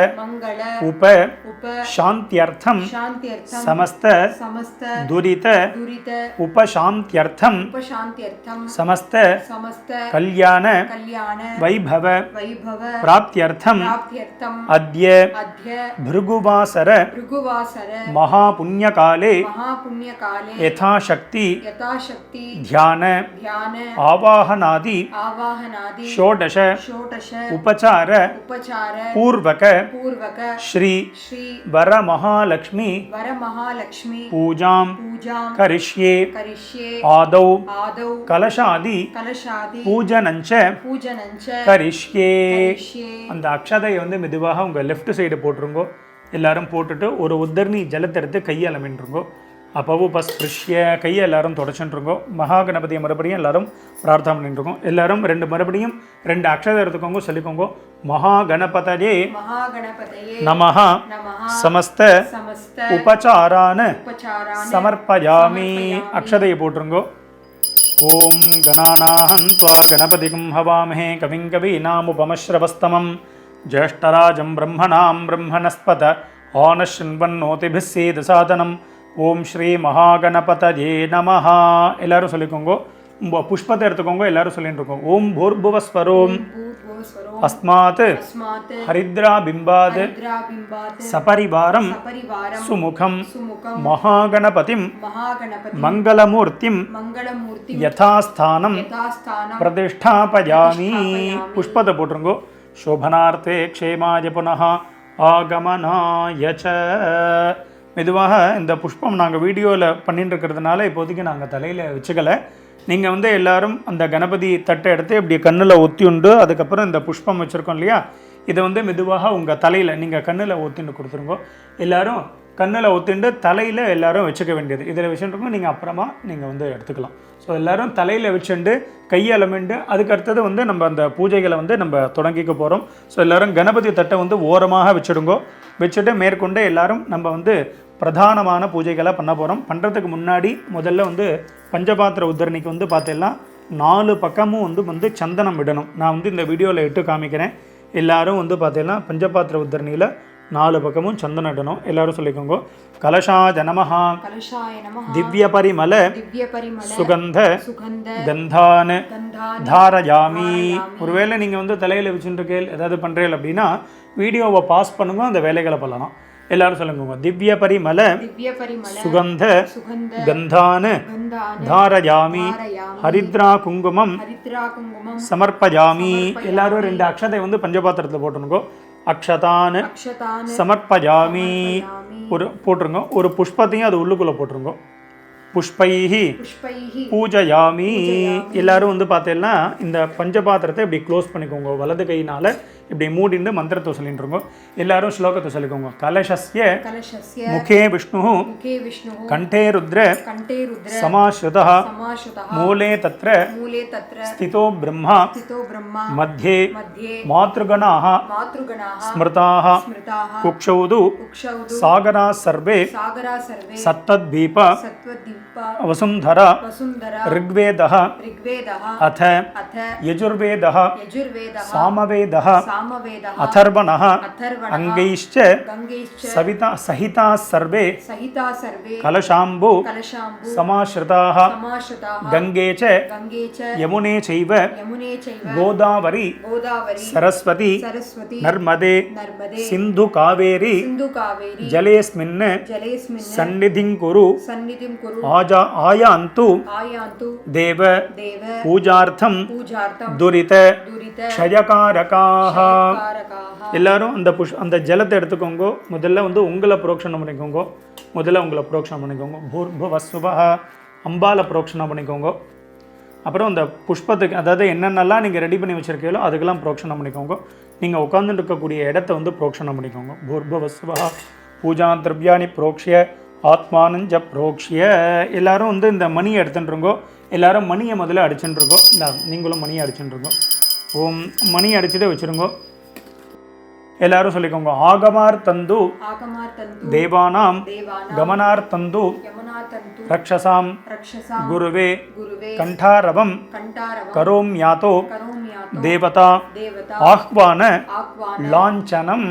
उप शान्त्यर्थं समस्त दुरित उपशान्त्यर्थं समस्त कल्याण वैभव प्राप्त्यर्थं अद्य भृगुवासर महापुण्यकाले यथाशक्ति ध्यान आवाहनादि षोडश उपचार पूर्वक श्री वरमहालक्ष्मी पूजां करिष्ये आदौ कलशादि पूजनञ्च करिष्ये அந்த அக்ஷதையை வந்து மெதுவாக உங்கள் லெஃப்ட் சைடு போட்டுருங்கோ. எல்லாரும் போட்டுட்டு ஒரு உத்தரணி ஜலத்தை எடுத்து கையால் மின்றுங்கோ. அப்போவும் ஸ்பிருஷ்ய கையை எல்லாரும் தொடச்சுருங்கோ. மகா கணபதியை மறுபடியும் எல்லாரும் பிரார்த்தனை பண்ணிட்டுருக்கோம். எல்லாரும் மறுபடியும் 2 அக்ஷதை எடுத்துக்கோங்க, சொல்லிக்கோங்க. மகா கணபதயே நமஹ சமஸ்த உபசாரான சமர்ப்பயாமி. அக்ஷதையை போட்டுருங்கோ. ஓம் கணானாஹம் த்வா கணபதிகும் ஹவாமஹே கவிம் கவீனாமுபமஸ்ரவஸ்தமம் ஜேஷ்டராஜம் பிரம்மணாம் பிரம்மணஸ்பத ஆனஸ்ருண்வன்னோதிபிः சேதசாதனம். ஓம் ஸ்ரீ மகாகணபதயே நமஹ. எல்லாரும் சொல்லிக்கோங்க. புஷ்பத்தை எடுத்துக்கோங்க. எல்லாரும் சொல்லிட்டு இருக்கோம். ஓம் பூர்புவஸ்வரோம் अस्मात् हरिद्राबिम्बात् सपरिवारं सुमुखं महागणपतिं मङ्गलमूर्तिं यथास्थानं प्रतिष्ठापयामि. पुष्पத்தை போட்டுருங்கோ. शोभनार्थे क्षेमाय पुनः आगमनाय च. மெதுவாக இந்த புஷ்பம் நாங்கள் வீடியோவில் பண்ணிட்டு இருக்கிறதுனால இப்போதைக்கு நாங்கள் தலையில் வச்சுக்கலை. நீங்கள் வந்து எல்லோரும் அந்த கணபதி தட்டை எடுத்து இப்படி கண்ணில் ஒத்தி உண்டு, அதுக்கப்புறம் இந்த புஷ்பம் வச்சுருக்கோம் இல்லையா, இதை வந்து மெதுவாக உங்கள் தலையில் நீங்கள் கண்ணில் ஒத்திண்டு கொடுத்துருங்கோ. எல்லோரும் கண்ணில் ஒத்திண்டு தலையில் எல்லோரும் வச்சுக்க வேண்டியது. இதில் வச்சுருக்கோம். நீங்கள் அப்புறமா நீங்கள் வந்து எடுத்துக்கலாம். ஸோ எல்லோரும் தலையில் வச்சுண்டு கையளமிண்டு அதுக்கடுத்தது வந்து நம்ம அந்த பூஜைகளை வந்து நம்ம தொடங்கிக்க போகிறோம். ஸோ எல்லோரும் கணபதி தட்டை வந்து ஓரமாக வச்சுடுங்கோ. வச்சுட்டு மேற்கொண்டு எல்லோரும் நம்ம வந்து பிரதானமான பூஜைகளை பண்ண போகிறோம். பண்ணுறதுக்கு முன்னாடி முதல்ல வந்து பஞ்சபாத்திர உத்தரணிக்கு வந்து பார்த்தீங்கன்னா 4 பக்கமும் வந்து சந்தனம் விடணும். நான் வந்து இந்த வீடியோவில் இட்டு காமிக்கிறேன். எல்லோரும் வந்து பார்த்தீங்கன்னா பஞ்சபாத்திர உத்தரணியில் 4 பக்கமும் சந்தனம் இடணும். எல்லாரும் சொல்லிக்கோங்க. கலஷாய நமஹ திவ்ய பரிமள சுகந்த கந்தான தாரயாமி. ஒருவேளை நீங்கள் வந்து தலையில் வச்சுருக்கேன் ஏதாவது பண்ணுறீங்க அப்படின்னா வீடியோவை பாஸ் பண்ணுங்க, அந்த வேலைகளை பண்ணலாம். எல்லாரும் சொல்லுங்க. திவ்ய பரிமள சுகந்த கந்தான தாரயாமி ஹரித்ரா குங்குமம் சமர்ப்பயாமி. எல்லாரும் 2 அக்ஷதை வந்து பஞ்சபாத்திரத்தில் போட்டுருங்கோ. அக்ஷதான சமர்ப்பயாமி ஒரு போட்டுருங்க. ஒரு புஷ்பத்தையும் அது உள்ளுக்குள்ளே போட்டுருங்க. புஷ்பைஹி பூஜயாமி. எல்லாரும் வந்து பார்த்தீங்கன்னா இந்த பஞ்சபாத்திரத்தை இப்படி க்ளோஸ் பண்ணிக்கோங்க. வலது கையினால் இப்படி மூடிண்டு மந்திரத்தை சொல்லிட்டுருங்க. எல்லாரும் ஸ்லோகத்தை சொல்லிக்கோங்க. கலசஸ்ய முகே விஷ்ணு கண்டே ருத்ர சமாஸ்ருதः மூலே தத்ர ஸ்திதோ பிரம்மா மத்யே மாத்ருகணாः ஸ்மிருதாः குக்ஷௌது சாகராः சர்வே சத்தத்வீப வசுந்தரா ऋग्वेदः अथ यजुर्वेदः सामवेदः अथर्वणः अंगैश्च सहिताः सर्वे कलशाम्बु समाश्रिताः गंगे च यमुने चैव गोदावरी सरस्वती नर्मदे सिंधु कावेरी जलेस्मिन् सन्निधिं कुरु आयान्तु देव पूजार्थं दुरित क्षयकारकाः. எல்லாரும் அந்த ஜலத்தை எடுத்துக்கோங்க. முதல்ல வந்து உங்களை புரோக்ஷனம் பண்ணிக்கோங்க. பூர்புவஸ்வஹ அம்பால புரோக்ஷனம் பண்ணிக்கோங்க. அப்புறம் அந்த புஷ்பத்துக்கு அதாவது என்னென்னலாம் நீங்கள் ரெடி பண்ணி வச்சுருக்கீங்களோ அதுக்கெல்லாம் புரோக்ஷனம் பண்ணிக்கோங்க. நீங்கள் உட்காந்துட்டு இருக்கக்கூடிய இடத்த வந்து புரோக்ஷனம் பண்ணிக்கோங்க. பூர்புவஸ்வஹ பூஜா திரவியாணி புரோக்ஷ்ய ஆத்மானஞ்ச புரோக்ஷிய. எல்லாரும் வந்து இந்த மணியை எடுத்துட்டுருங்கோ. எல்லாரும் மணியை முதல்ல அடிச்சுட்டுருக்கோ. இந்த நீங்களும் மணியை அடிச்சுட்டுருக்கோ. ஓம் மணி அடிச்சுட்டு வச்சுருங்கோ. எல்லாரும் சொல்லிக்கோங்க. ஆகமார் தந்து தேவானாம் கமனார் தந்து ரக்ஷசாம் குருவே கண்டாரவம் கரோம்யாதோ தேவதா ஆஹ்வான லாஞ்சனம்.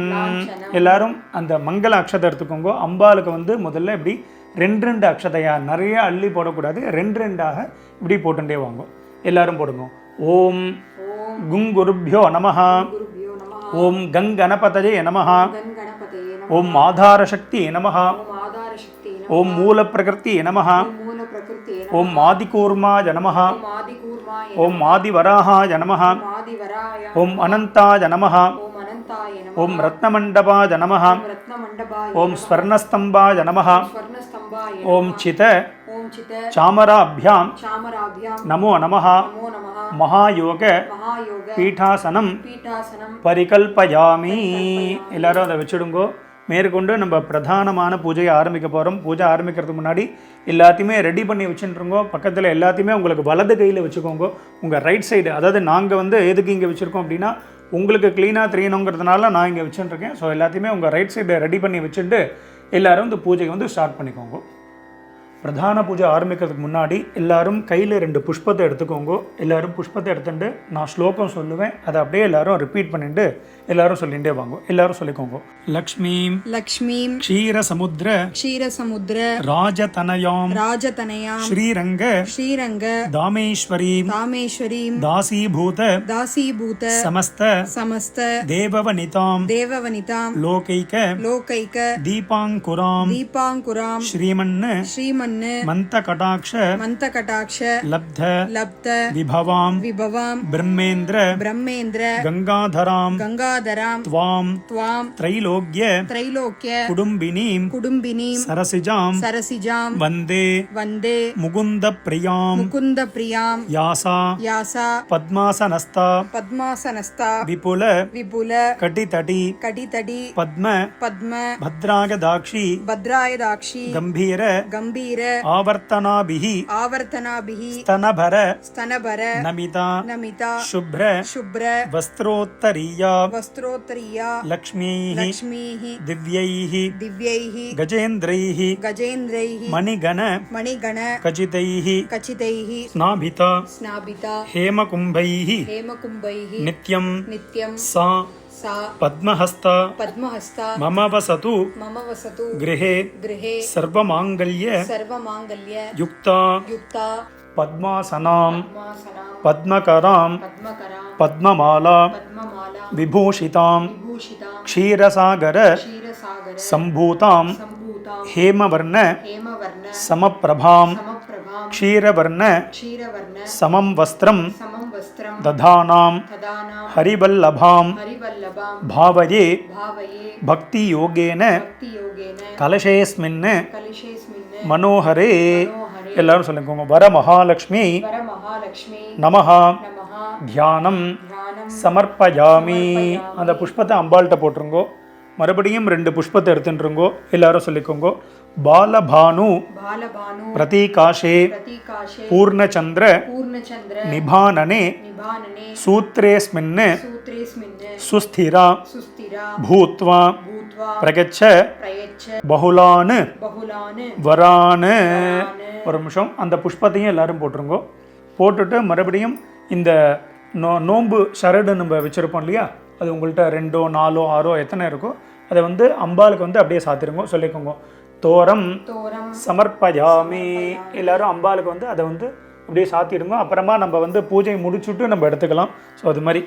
எல்லாரும் அந்த மங்கள அக்ஷதை எடுத்துக்கோங்க. அம்பாளுக்கு வந்து முதல்ல இப்படி 2 அக்ஷதையா, நிறைய அள்ளி போடக்கூடாது, 2 இப்படி போட்டுட்டே வாங்க. எல்லாரும் போடுங்க. ஓம் குங்குருப்யோ நமஹ. ஓம் கங்கணபதயே நமஹ. ஓம் ஆதாரசக்தி நமஹ. ஓம் மூல பிரகிருதி நமஹ. ஓம் ஆதிகூர்மாய நமஹ. ஓம் ஆதிவராகாய நமஹ. ஓம் அனந்தாய நமஹ. ஓம் ரத்னமண்டபாய நமஹ. ஓம் ஸ்வர்ணஸ்தம்பாய நமஹ. ஓம் சித சாமராபியாம் நமோ நமஹ. மகாயோக பீட்டாசனம் பரிகல்பயாமி. எல்லாரும் அதை வச்சுடுங்கோ. மேற்கொண்டு நம்ம பிரதானமான பூஜையை ஆரம்பிக்க போகிறோம். பூஜை ஆரம்பிக்கிறதுக்கு முன்னாடி எல்லாத்தையுமே ரெடி பண்ணி வச்சுட்டுருங்கோ. பக்கத்தில் எல்லாத்தையுமே உங்களுக்கு வலது கையில் வச்சுக்கோங்க. உங்கள் ரைட் சைடு, அதாவது நாங்கள் வந்து எதுக்கு இங்கே வச்சுருக்கோம் அப்படின்னா உங்களுக்கு க்ளீனாக தெரியணுங்கிறதுனால நான் இங்கே வச்சுட்டுருக்கேன். ஸோ எல்லாத்தையுமே உங்கள் ரைட் சைடை ரெடி பண்ணி வச்சுட்டு எல்லாரும் இந்த பூஜையை வந்து ஸ்டார்ட் பண்ணிக்கோங்க. பிரதான பூஜை ஆரம்பிக்கிறதுக்கு முன்னாடி எல்லாரும் கையில் 2 புஷ்பத்தை எடுத்துக்கோங்க. எல்லாரும் புஷ்பத்தை எடுத்துட்டு நான் ஸ்லோகம் சொல்லுவேன், அதை அப்படியே எல்லாரும் ரிப்பீட் பண்ணிட்டு எல்லாரும் சொல்லிகிட்டே வாங்க. எல்லாரும் சொல்லிக்கோங்க. லக்ஷ்மீம் லக்ஷ்மீம் க்ஷீரசமுத்ர க்ஷீரசமுத்ர ராஜதனயாம் ராஜதனயாம் ஸ்ரீரங்க ஸ்ரீரங்க தாமேஸ்வரீம் தாமேஸ்வரீம் தாசீபூத தாசீபூத சமஸ்த சமஸ்த தேவவனிதாம் தேவவனிதாம் லோகைக லோகைக தீபாங்குராம் தீபாங்குராம் ஸ்ரீமன் ஸ்ரீமன் மந்தகடாக்ஷ மந்தகடாக்ஷ லப்த லப்த விபவாம் விபவாம் பிரம்மேந்திர பிரம்மேந்திர கங்காதராம் கங்காதராம் த்வாம் த்வாம் த்ரைலோக்ய த்ரைலோக்ய குடும்பினீம் குடும்பினீம் சரசிஜாம் சரசிஜாம் வந்தே வந்தே முகுந்த பிரியாம் முகுந்த பிரியாம் யாசா யாசா பத்மாசனஸ்தா பத்மாசனஸ்தா விபுல விபுல கடிதடி கடிதடி பத்ம பத்ம பத்ராயதாக்ஷி பத்ராயதாக்ஷி கம்பீர கம்பீர ஆவர்த்தனாபிஹி ஆவர்த்தனாபிஹி ஸ்தனபர ஸ்தனபர நமிதா நமிதா சுப்ர சுப்ர வஸ்த்ரோத்தரியா வஸ்த்ரோத்தரியா லக்ஷ்மீஹி லக்ஷ்மீஹி திவ்யைஹி திவ்யைஹி கஜேந்திரைஹி கஜேந்திரைஹி மணிகண மணிகண கஜிதைஹி கஜிதைஹி ஸ்நாபிதா ஸ்நாபிதா ஹேமகும்பைஹி ஹேமகும்பைஹி நித்யம் நித்யம் சா பத்மஹஸ்தா பத்மஹஸ்தா மம வசது கிரஹே கிரஹே சர்வமாங்கல்ய சர்வமாங்கல்ய யுக்தா யுக்தா பத்மாசனாம் பத்மகராம் பத்மமாலா விபூஷிதாம் க்ஷீரசாகர சம்பூதாம் ஹேமவர்ண சமப்பிரபாம் க்ஷீரவர்ண சமம் வஸ்திரம் ததானாம் ஹரிவல்லபாம் பாவயே பக்தி யோகேன கலசேஸ்மின் மனோஹரே. எல்லாரும் சொல்லிக்கோங்க. வர மகாலட்சுமி நமஹ தியானம் சமர்ப்பயாமி. அந்த புஷ்பத்தை அம்பாள்கிட்ட போட்டுருங்கோ. மறுபடியும் 2 புஷ்பத்தை எடுத்துட்டுருங்கோ. எல்லாரும் சொல்லிக்கோங்க. பாலபானு பிரதீகாஷே பூர்ணச்சந்திர நிபானனே சூத்ரேஸ்மின் சுஸ்திரா பூத்வா பிரகச்ச பகுலான் வரான். ஒரு நிமிஷம் அந்த புஷ்பத்தையும் எல்லாரும் போட்டுருங்கோ. போட்டுட்டு மறுபடியும் இந்த நோம்பு சரடு நம்ம வச்சுருப்போம் இல்லையா, அது உங்கள்கிட்ட 2 4 6 எத்தனை இருக்கோ அதை வந்து அம்பாளுக்கு வந்து அப்படியே சாத்திருங்கோ. சொல்லிக்கோங்க. தோரம் சமர்ப்பயாமி. எல்லாரும் அம்பாளுக்கு வந்து அதை வந்து அப்படியே சாத்திடுங்க. அப்புறமா நம்ம வந்து பூஜை முடிச்சுட்டு நம்ம எடுத்துக்கலாம். ஸோ அது மாதிரி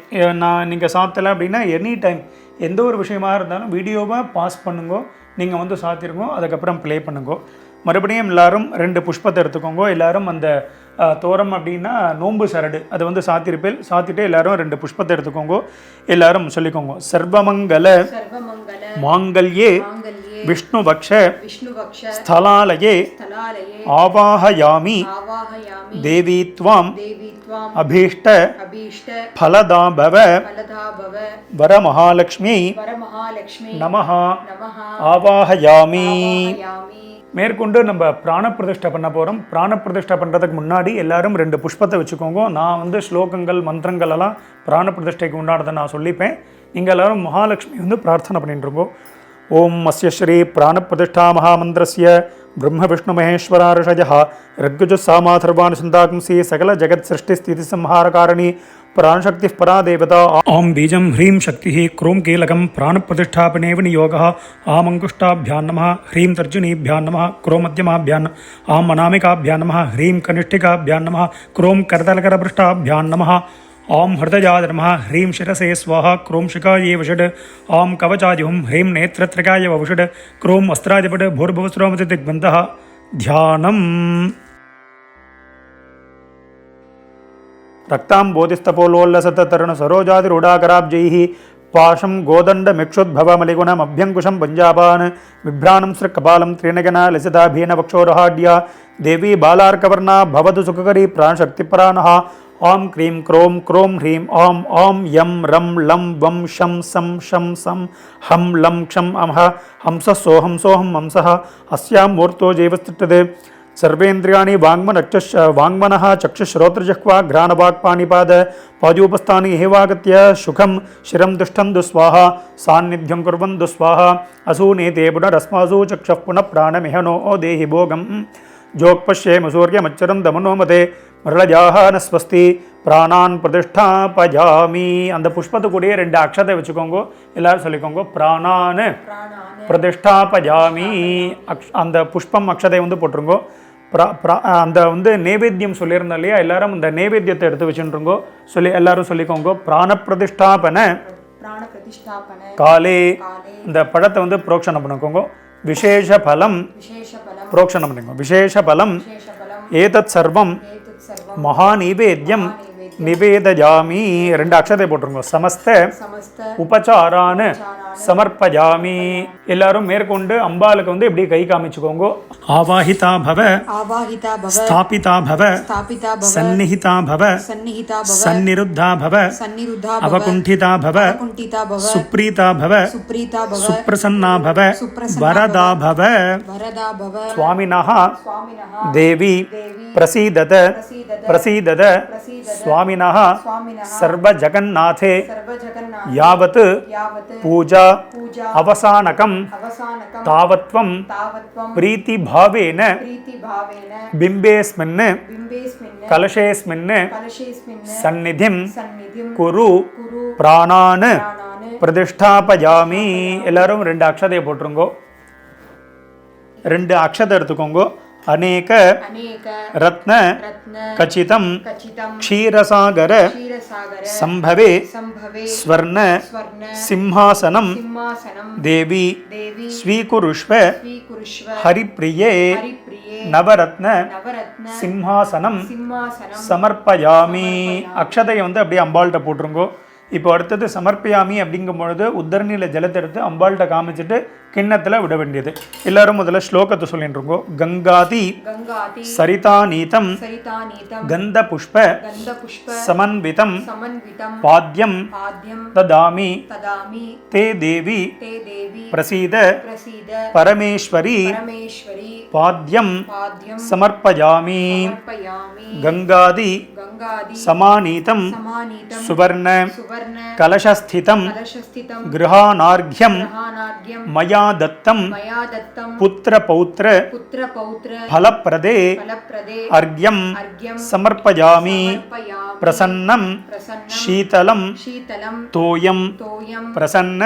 நீங்கள் சாத்தலை அப்படின்னா எனி டைம் எந்த ஒரு விஷயமாக இருந்தாலும் வீடியோவை பாஸ் பண்ணுங்க, நீங்கள் வந்து சாத்திருங்கோ, அதுக்கப்புறம் ப்ளே பண்ணுங்க. மறுபடியும் எல்லாரும் 2 புஷ்பத்தை எடுத்துக்கோங்க. எல்லாரும் அந்த தோரம் அப்படின்னா நோம்பு சரடு அதை வந்து சாத்திருப்பேன். சாத்திட்டு எல்லாரும் 2 புஷ்பத்தை எடுத்துக்கோங்க. எல்லாரும் சொல்லிக்கோங்க. சர்வமங்கல மாங்கல்யே விஷ்ணுவக்ஷ ஸ்தலாலயே ஆவாஹயாமி தேவி த்வாம் அபீஷ்ட ஃபலதாபவ வரமகாலக்ஷ்மி நமஹ ஆவாஹயாமி. மேற்கொண்டு நம்ம பிராண பிரதிஷ்டை பண்ண போகிறோம். பிராண பிரதிஷ்டை பண்ணுறதுக்கு முன்னாடி எல்லாரும் 2 புஷ்பத்தை வச்சுக்கோங்க. நான் வந்து ஸ்லோகங்கள் மந்திரங்கள் எல்லாம் பிராண பிரதிஷ்டைக்கு உண்டானதை நான் சொல்லிப்பேன். நீங்கள் எல்லாரும் மகாலட்சுமி வந்து பிரார்த்தனை பண்ணிட்டு இருக்கோம். ஓம் அஸ்ய ஸ்ரீ பிராண பிரதிஷ்டா மகாமந்திரஸ்ய பிரம்ம விஷ்ணு மகேஸ்வர ऋषयः ऋग्यजुः सामाथर्वानुसन्धागंसी सकल जगत् सृष्टि स्थिति संहारकारिणी प्राणशक्ति परा देवता ओम बीजं ह्रीं शक्ति क्रों कीलकं प्राणप्रतिष्ठापने विनियोगः आम अंकुष्टाभ्यां नमः ह्रीं तर्जनीभ्यां नमः क्रों मध्यमाभ्यां आम अनामिकाभ्यां नमः ह्रीं कनिष्ठिकाभ्यां नमः क्रों करतलकरपृष्ठाभ्यां नमः ओम हृदयाय नमः ह्रीं शिरसे स्वाहा क्रों शिखायै वषट् ओम कवचायुं ह्रीं नेत्रत्रकाय वषट् क्रों अस्त्राय वट् भूर्भुवस्रोमति दिग्बन्धः ध्यानम् रक्ताम्बोधिस्तपोलोल्लसततरुण सरोजादिरूढाकराब्जैः पाशं गोदण्डमिक्षुद्भवमलिगुणमभ्यङ्कुशं पञ्जाबान् बिभ्राणं सृक्कपालं त्रिनगना लसिताभीनवक्षोरहाढ्या देवी बालार्कवर्णा भवतु सुखकरी प्राणशक्तिपरा नः ओं क्रीं क्रों क्रों ह्रीं ओं ओं यं रं लं वं शं सं शं सं हं लं क्षं अमः हंसः सोऽहं सोऽहं हंसः अस्यां मूर्तो जैवस्तिष्ठते सर्वेन्द्रियाणि वाङ्मनः चक्षुश्रोत्रजिह्वा घ्राणवाक्पाणिपाद पादोपस्थानि हेवागत्य सुखं शिरं तिष्ठं दुस्वाहा सान्निध्यं कुर्वन् दुस्वाहा असूनेते पुनरस्मासु चक्षुः पुनः प्राणमिह नो देहि भोगं जोक्पश्येम सूर्यमच्चरं दमनो मते मरळजाः न स्वस्ति प्राणान् प्रतिष्ठापयामि அந்த புஷ்பத்துக்குடைய 2 அக்ஷதை வச்சுக்கோங்க. எல்லாரும் சொல்லிக்கோங்க. பிராணான் பிரதிஷ்டாபயாமி. அந்த புஷ்பம் அக்ஷதை வந்து போட்டுருங்கோ. அந்த வந்து நைவேத்தியம் சொல்லியிருந்தோம் இல்லையா, எல்லாரும் இந்த நைவேத்தியத்தை எடுத்து வச்சுருங்கோ. எல்லாரும் சொல்லிக்கோங்க. பிராண பிரதிஷ்டாபன காலே இந்த பழத்தை வந்து புரோக்ஷணம் பண்ணிக்கோங்க. விசேஷ பலம் புரோக்ஷணம் பண்ணிக்கோங்க. விசேஷ பலம் ஏதத் சர்வம் மகாநீவேத்யம் நிவேதயாமி. 2 அக்ஷதை போட்டுருங்க. சமஸ்த உபசாரான் சமர்ப்பயாமி. எல்லாரும் மேற்கொண்டு அம்பாளுக்கு வந்து இப்படி கை காமிச்சுக்கோங்க. ஆவாஹிதா பவ ஸ்தாபிதா பவ சந்நிஹிதா பவ சந்நிருத்தா பவ அவகுண்டிதா பவ சுப்ரீதா பவ சுப்ரசன்னா பவ வரதா பவ. சுவாமினः தேவி பிரசீதத பிரசீதத स्वामिनः सर्वजगन्नाथे यावत् पूजा अवसानकं तावत्वं प्रीतिभावेन बिम्बेस्मिन् कलशेस्मिन् सन्निधिं कुरु प्राणान् प्रतिष्ठापयामि. எல்லாரும் 2 அக்ஷதையை போட்டுருங்கோ. 2 அக்ஷதை எடுத்துக்கோங்க. अनेक रत्न कचितं क्षीरसागर संभवे स्वर्ण सिंहासनं देवी स्वीकुरुष्व हरिप्रिये नवरत्न सिंहासனம் சமர்ப்பயாமி. அக்ஷதையை வந்து அப்படியே அம்பாள்கிட்ட போட்டுருங்கோ. இப்போ அடுத்தது சமர்ப்பயாமி அப்படிங்கும் பொழுது உத்தரணியில் ஜலத்தை எடுத்து அம்பாள்கிட்ட காமிச்சிட்டு கிண்ணத்தில் விட வேண்டியது. எல்லாரும் முதல்ல ஸ்லோகத்தை சொல்லிட்டு இருக்கோம். கங்காதி சரிதாநீதம் கந்த புஷ்ப சமன்விதம் பாத்யம் ததாமி தே தேவி பிரசீத பரமேஸ்வரி பாத்யம் சமர்ப்பயாமி. கங்காதி சமாநீதம் சுவர்ண கலசஸ்திதம் கிருஹானார்க்யம் மயா दत्तम पुत्र पौत्र फलप्रदे अर्घ्यं समर्पयामि. प्रसन्नं शीतलं तोयं प्रसन्न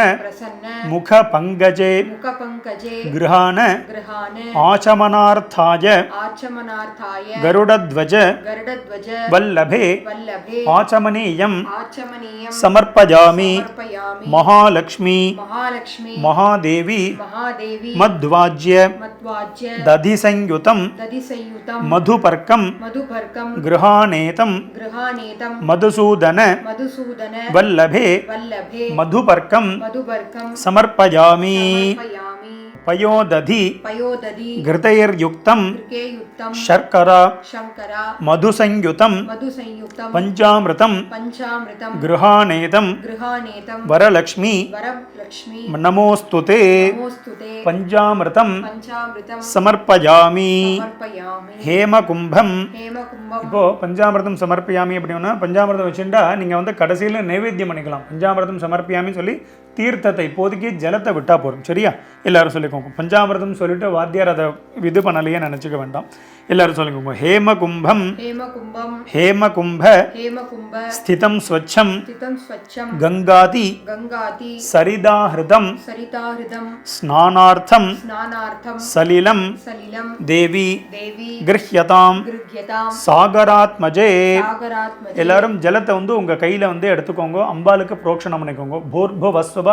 मुख पंकजे गृहाण आचमनार्थाय गरुडध्वज वल्लभे आचमनीयं समर्पयामि. महालक्ष्मी महादेवी मध्वाज्य दधि संयुतं मधुपर्कं गृहाणेतं मधुसूदन वल्लभे मधुपर्कं समर्पयामि. பயோததி பயோததி கிருதைர்யுக்தம் கிருகேயுக்தம் சர்க்கரா சங்கரா மதுசஞ்யுதம் மதுசயுக்தம் பஞ்சாமிருதம் பஞ்சாமிருதம் கிருஹாநேதம் கிருஹாநேதம் வரலக்ஷ்மி வரலக்ஷ்மி நமோஸ்துதே நமோஸ்துதே பஞ்சாமிருதம் பஞ்சாமிருதம் சமர்ப்பயாமி சமர்ப்பயாமி ஹேமகும்பம். ஹேமகும்பம் இப்போ பஞ்சாமிர்தம் சமர்ப்பியாமி அப்படின்னா பஞ்சாமிர்தம் வச்சுட்டா நீங்கள் வந்து கடைசியில் நைவேத்தியம் பண்ணிக்கலாம். பஞ்சாமிர்தம் சமர்ப்பியாமின்னு சொல்லி தீர்த்தத்தை இப்போதைக்கு ஜலத்தை விட்டா போதும். சரியா? எல்லாரும் சொல்லிக்கோங்க. பஞ்சாமிர்தம் சொல்லிட்டு வாத்தியார் அதை இது பண்ணலையே நினச்சிக்க வேண்டாம். எல்லாரும் சொல்லிக்கோங்க. ஹேமகும்பம் ஹேமகும்பம் ஹேமகும்ப ஹேமகும்ப ஸ்திதம் ஸ்வச்சம் ஸ்திதம் ஸ்வச்சம் கங்காதி கங்காதி சரிதாஹிருதம் சரிதாஹிருதம் ஸ்நானார்த்தம் ஸ்நானார்த்தம் சலிலம் சலிலம் தேவி தேவி கிருஹ்யதாம் கிருஹ்யதாம் சாகராத்மஜே. சாகராத்மஜே. எல்லாரும் ஜலத்தை வந்து உங்கள் கையில் வந்து எடுத்துக்கோங்க. அம்பாளுக்கு புரோக்ஷணம் பண்ணிக்கோங்க. பூர்புவஸ்வபஹ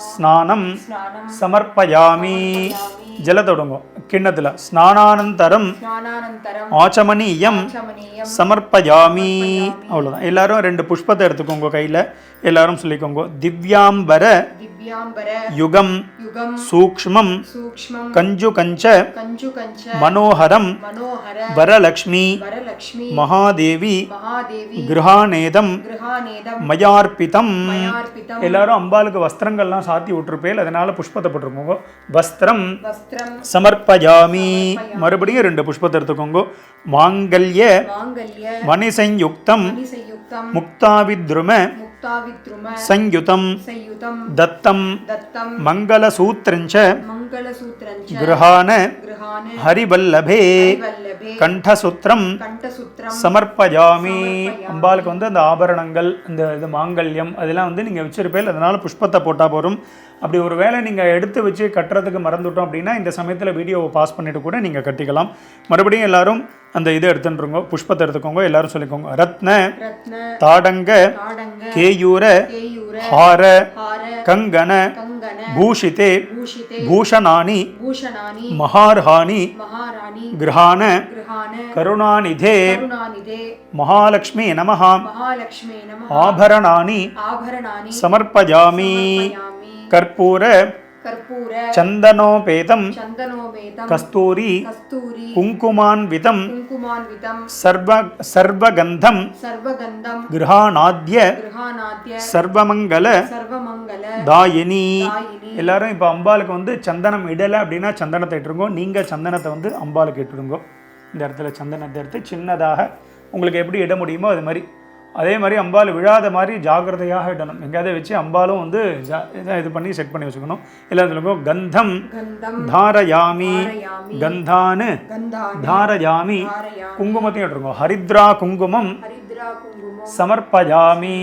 ஸ்நானம் ஸ்நானம் சமர்ப்பயாமி. ஜலத்தை விடுங்க கிண்ணத்தில். ஸ்நானானந்தரம் ஸ்நானானந்தரம் ஆச்சமனீயம் ஆச்சமனீயம் சமர்ப்பயாமி. அவ்வளோதான். எல்லாரும் 2 புஷ்பத்தை எடுத்துக்கோங்க கையில். எல்லாரும் சொல்லிக்கோங்க. திவ்யாம்பர திவ்யாம்பர யுகம் யுகம் சூக்ஷ்மம் சூக்ஷ்மம் கஞ்சு கஞ்ச கஞ்சு கஞ்ச மனோஹரம் மனோஹர வரலக்ஷ்மி வரலக்ஷ்மி மகாதேவி மகாதேவி கிருஹாநேதம் கிருஹாநேதம் மயார்ப்பிதம். மயார்ப்பிதம். எல்லாரும் அம்பாளுக்கு வஸ்திரங்கள்லாம் சாத்தி விட்டுருப்பேல். அதனால புஷ்பத்தை போட்டிருக்கோங்க. வஸ்திரம் வஸ்திரம் சமர்ப்பயாமி. மறுபடியும் 2 புஷ்பத்தை எடுத்துக்கோங்க. மாங்கல்ய மாங்கல்ய வனிசயுக்தம் மணிசயுக்தம் முக்தாவித்ரும முக்தாவித்ரும சயுதம் சயுதம் தத்தம் தத்தம் மங்களசூத்ரஞ்ச மங்களசூத்ரஞ்ச கிருஹான கிருஹான ஹரிவல்லபே வல்லபே கண்டசுத்ரம் கண்டசுத்ரம் சமர்ப்பயாமி. அம்பாளுக்கு வந்து அந்த ஆபரணங்கள் இந்த இது மாங்கல்யம் அதெல்லாம் வந்து நீங்கள் வச்சிருப்பேல். அதனால புஷ்பத்தை போட்டால் போதும். அப்படி ஒரு வேளை நீங்கள் எடுத்து வச்சு கட்டுறதுக்கு மறந்துட்டோம் அப்படின்னா இந்த சமயத்தில் வீடியோவை பாஸ் பண்ணிட்டு கூட நீங்கள் கட்டிக்கலாம். மறுபடியும் எல்லாரும் அந்த இதை எடுத்துட்டுருங்க. புஷ்பத்தை எடுத்துக்கோங்க. எல்லாரும் சொல்லிக்கோங்க. ரத்ன ரத்ன தாடங்க தாடங்க கேயூர கேயூர ஹார ஹார கங்கன கங்கன பூஷிதே பூஷிதே பூஷணானி பூஷணானி மகார்ஹானி மகாராணி கிருஹான கிருஹான கருணாநிதே கருணாநிதே மகாலக்ஷ்மி நமஹ மகாலக்ஷ்மே நமः ஆபரணானி ஆபரணானி சமர்ப்பயாமி. சமர்ப்பயாமி. கற்பூர கற்பூர சந்தனோபேதம் சந்தனோபேதம் கஸ்தூரி கஸ்தூரி குங்குமான்விதம் குங்குமான்விதம் சர்வகந்தம் சர்வகந்தம் கிருஹாநாத்ய கிருஹாநாத்ய சர்வமங்கல சர்வமங்கல தாயினி. தாயினி. எல்லாரும் இப்போ அம்பாளுக்கு வந்து சந்தனம் இடலை அப்படின்னா சந்தனத்தை இட்டுருங்கோ. நீங்கள் சந்தனத்தை வந்து அம்பாளுக்கு இட்டுடுங்கோ. இந்த இடத்துல சந்தனத்தை எடுத்து சின்னதாக உங்களுக்கு எப்படி இட முடியுமோ அது மாதிரி. அதே மாதிரி அம்பாள் விழாத மாதிரி ஜாகிரதையாக இடணும். எங்கேயாவது வச்சு அம்பாலும் வந்து இது பண்ணி செட் பண்ணி வச்சுக்கணும். எல்லாத்துக்கும் கந்தம் கந்தம் தாரயாமி தாரயாமி. கந்தானு கந்தானி தாரயாமி. தாரயாமி. குங்குமத்தையும் எடுத்துருங்க. ஹரித்ரா குங்குமம் ஹரித்ரா குங்குமம் சமர்ப்பயாமி.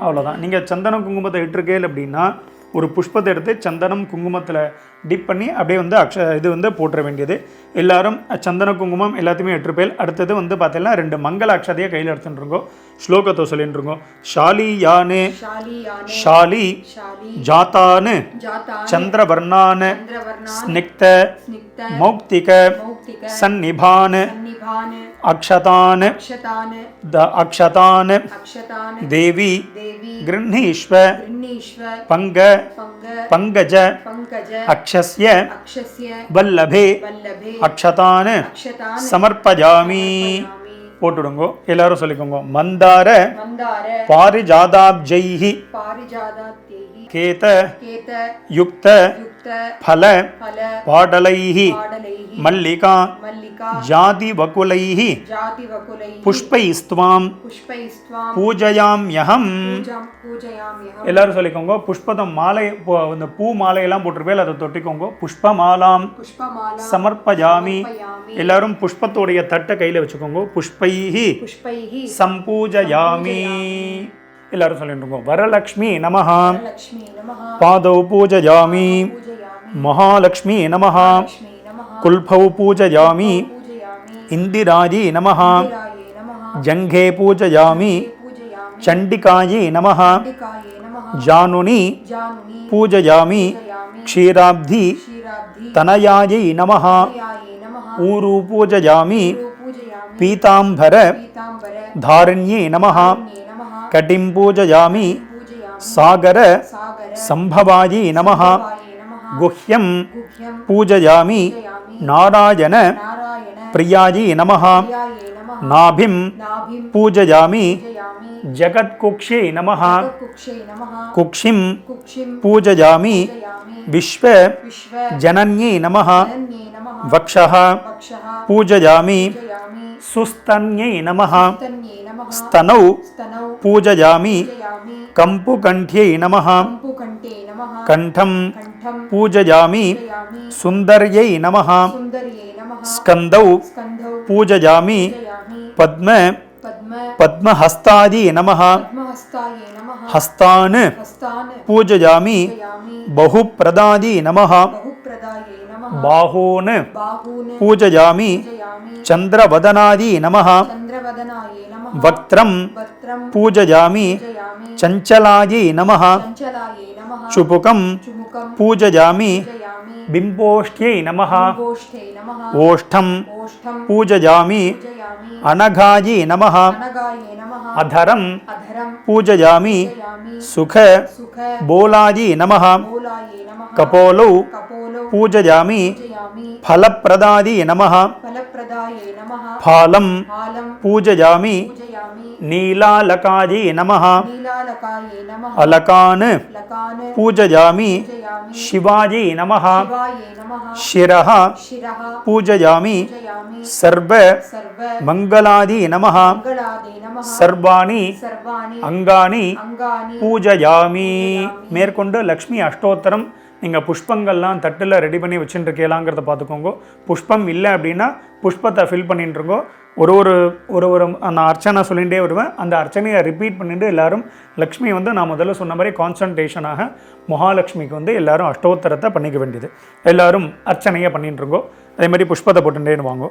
அவ்வளோதான். நீங்கள் சந்தனம் குங்குமத்தை இட்டிருக்கேல் அப்படின்னா ஒரு புஷ்பத்தை எடுத்து சந்தனம் குங்குமத்தில் டிப் பண்ணி அப்படியே வந்து இது வந்து போட்டுற வேண்டியது. எல்லாரும் சந்தன குங்குமம் எல்லாத்தையுமே எட்டுருப்பேல். அடுத்தது வந்து பார்த்தீங்கன்னா 2 மங்கள அக்ஷதையை கையில் எடுத்துட்டுருங்கோ. ஸ்லோகத்தை சொல்லிட்டுருங்கோ. ஷாலி யானு ஷாலியானே ஷாலி ஷாலி ஜாத்தானு ஜாதானே சந்திரவர்ணானு சந்திரவர்ணானே ஸ்னிக்த ஸ்னிக்த மௌக்திக மௌக்திக சந்நிபானு சன்னிபானே அக்ஷதானு அக்ஷதானே அக்ஷதானு அக்ஷதானே தேவி தேவி கிருண்ணீஸ்வ கிருண்ணீஸ்வர் பங்க பங்க பங்கஜ பங்கஜ அக்ஷஸ்ய அக்ஷஸ்ய வல்லபே வல்லபே அக்ஷதானு அக்ஷதானே சமர்ப்பயாமி. சமர்ப்பயாமி. போட்டுடுங்கோ. எல்லாரும் சொல்லிக்கோங்க. மந்தார மந்தார பாரிஜாதாப்ஜைஹி பாரிஜாதாத்யைஹி கேத கேத யுக்த யுக்த ஃபல ஃபல பாடலைஹி பாடலைஹி மல்லிகா மல்லிகா ஜாதி வகுலைஹி ஜாதி வகுலைஹி புஷ்பைஸ்த்வாம் புஷ்பைஸ்த்வாம் பூஜயாம்யஹம். பூஜயாம்யஹம். எல்லாரும் சொல்லிக்கோங்க. புஷ்பதம் மாலை இந்த பூ மாலையெல்லாம் போட்டிருப்பேன். அதை தொட்டிக்கோங்க. புஷ்பமாலாம் புஷ்பமாலா சமர்ப்பயாமி. சமர்ப்பயாமி. எல்லாரும் புஷ்பத்தோடைய தட்டை கையில் வச்சுக்கோங்க. புஷ்பைஹி புஷ்பைஹி சம்பூஜயாமி. எல்லாரும் சொல்லிட்டுருக்கோம். வரலக்ஷ்மி நமஹ லக்ஷ்மி நமः பாதௌ பூஜயாமி. பூஜயாமி மகாலக்ஷ்மி நமஹ லக்ஷ்மி நமः குல்பௌ பூஜயாமி. பூஜயாமி இந்திராஜி நமஹ இந்திராயே நமः ஜங்கே பூஜயாமி. பூஜயாமி சண்டிகாயை நமஹ சண்டிகாயே நமः ஜானுனி ஜானுனி பூஜயாமி. பூஜயாமி க்ஷீராப்தி க்ஷீராப்தி தனயாயை நமஹ தனயாயே நமः ஊரு பூஜயாமி. பூஜயாமி பீதாம்பர பீதாம்பர தாரண்யே நமஹ யே நமः கட்டிம் பூஜயாமி. பூஜயாமி சாகர சாகர சம்பவாயை நமஹ வாயே நமः गुह्यं गुह्यं पूजयामि पूजयामि नारायण नारायण प्रियायै नमः प्रियायै नमः नाभिं नाभिं पूजयामि पूजयामि जगत्कुक्षे नमः कुक्षे नमः कुक्षिं कुक्षिं पूजयामि पूजयामि विश्व विश्व जनन्यै नमः जनन्ये नमः वक्षः वक्षः पूजयामि पूजयामि सुस्तन्यै नमः तन्ये नमः स्तनौ स्तनौ पूजयामि पूजयामि कंपुकण्ठ्यै नमः कंपुकण्ठे नमः कंठं कंठं पूजयामि पूजयामि सुन्दर्यै नमः सुन्दर्ये नमः स्कन्दौ स्कन्धौ पूजयामि पूजयामि पद्म पद्म पद्महस्तायै नमः पद्महस्ताये नमः हस्तान् हस्तान् पूजयामि पूजयामि बहुप्रदायै नमः बहुप्रदाये नमः बाहून् बाहून् पूजयामि पूजयामि चन्द्रवदनायै नमः चन्द्रवदनाये नमः वक्त्रं वक्त्रं पूजयामि पूजयामि चञ्चलायै नमः चञ्चलाये नमः चुपुकं चुमुकं पूजयामि पूजयामि बिम्बोष्ट्यै नमः गोष्ठे नमः ओष्ठं ओष्ठं पूजयामि पूजयामि अनघायै नमः अनगाये नमः अधरं अधरं पूजयामि पूजयामि सुख सुख बोलायै नमः मूलाये नमः कपोलौ कपोलौ पूजयामि पूजयामि फलप्रदायै नमः फलप्रदाये नमः फालं फालं पूजयामि पूजयामि नीलालकायै नमः नीलालकाये नमः अलकान् लकान् पूजयामि पूजयामि शिवायै नमः शिवाये नमः शिरः शिरः पूजयामि पूजयामि सर्व सर्व मङ्गलादि नमः मङ्गलादे नमः सर्वाणि सर्वाणि அங்காணி अङ्गानि பூஜயாமி. மேற்கொண்டு லக்ஷ்மி அஷ்டோத்தரம் நீங்கள் புஷ்பங்கள்லாம் தட்டில் ரெடி பண்ணி வச்சுட்டு இருக்கலாங்கிறத பார்த்துக்கோங்க. புஷ்பம் இல்லை அப்படின்னா புஷ்பத்தை ஃபில் பண்ணிட்டுருங்கோ. ஒரு ஒரு ஒரு ஒரு அந்த அர்ச்சனை சொல்லிகிட்டே வருவேன். அந்த அர்ச்சனையை ரிப்பீட் பண்ணிட்டு எல்லாரும் லக்ஷ்மி வந்து நான் முதல்ல சொன்ன மாதிரி கான்சன்ட்ரேஷனாக மகாலட்சுமிக்கு வந்து எல்லாரும் அஷ்டோத்தரத்தை பண்ணிக்க வேண்டியது. எல்லாரும் அர்ச்சனையை பண்ணிட்டுருங்கோ. அதே மாதிரி புஷ்பத்தை போட்டுட்டேன்னு வாங்கோ.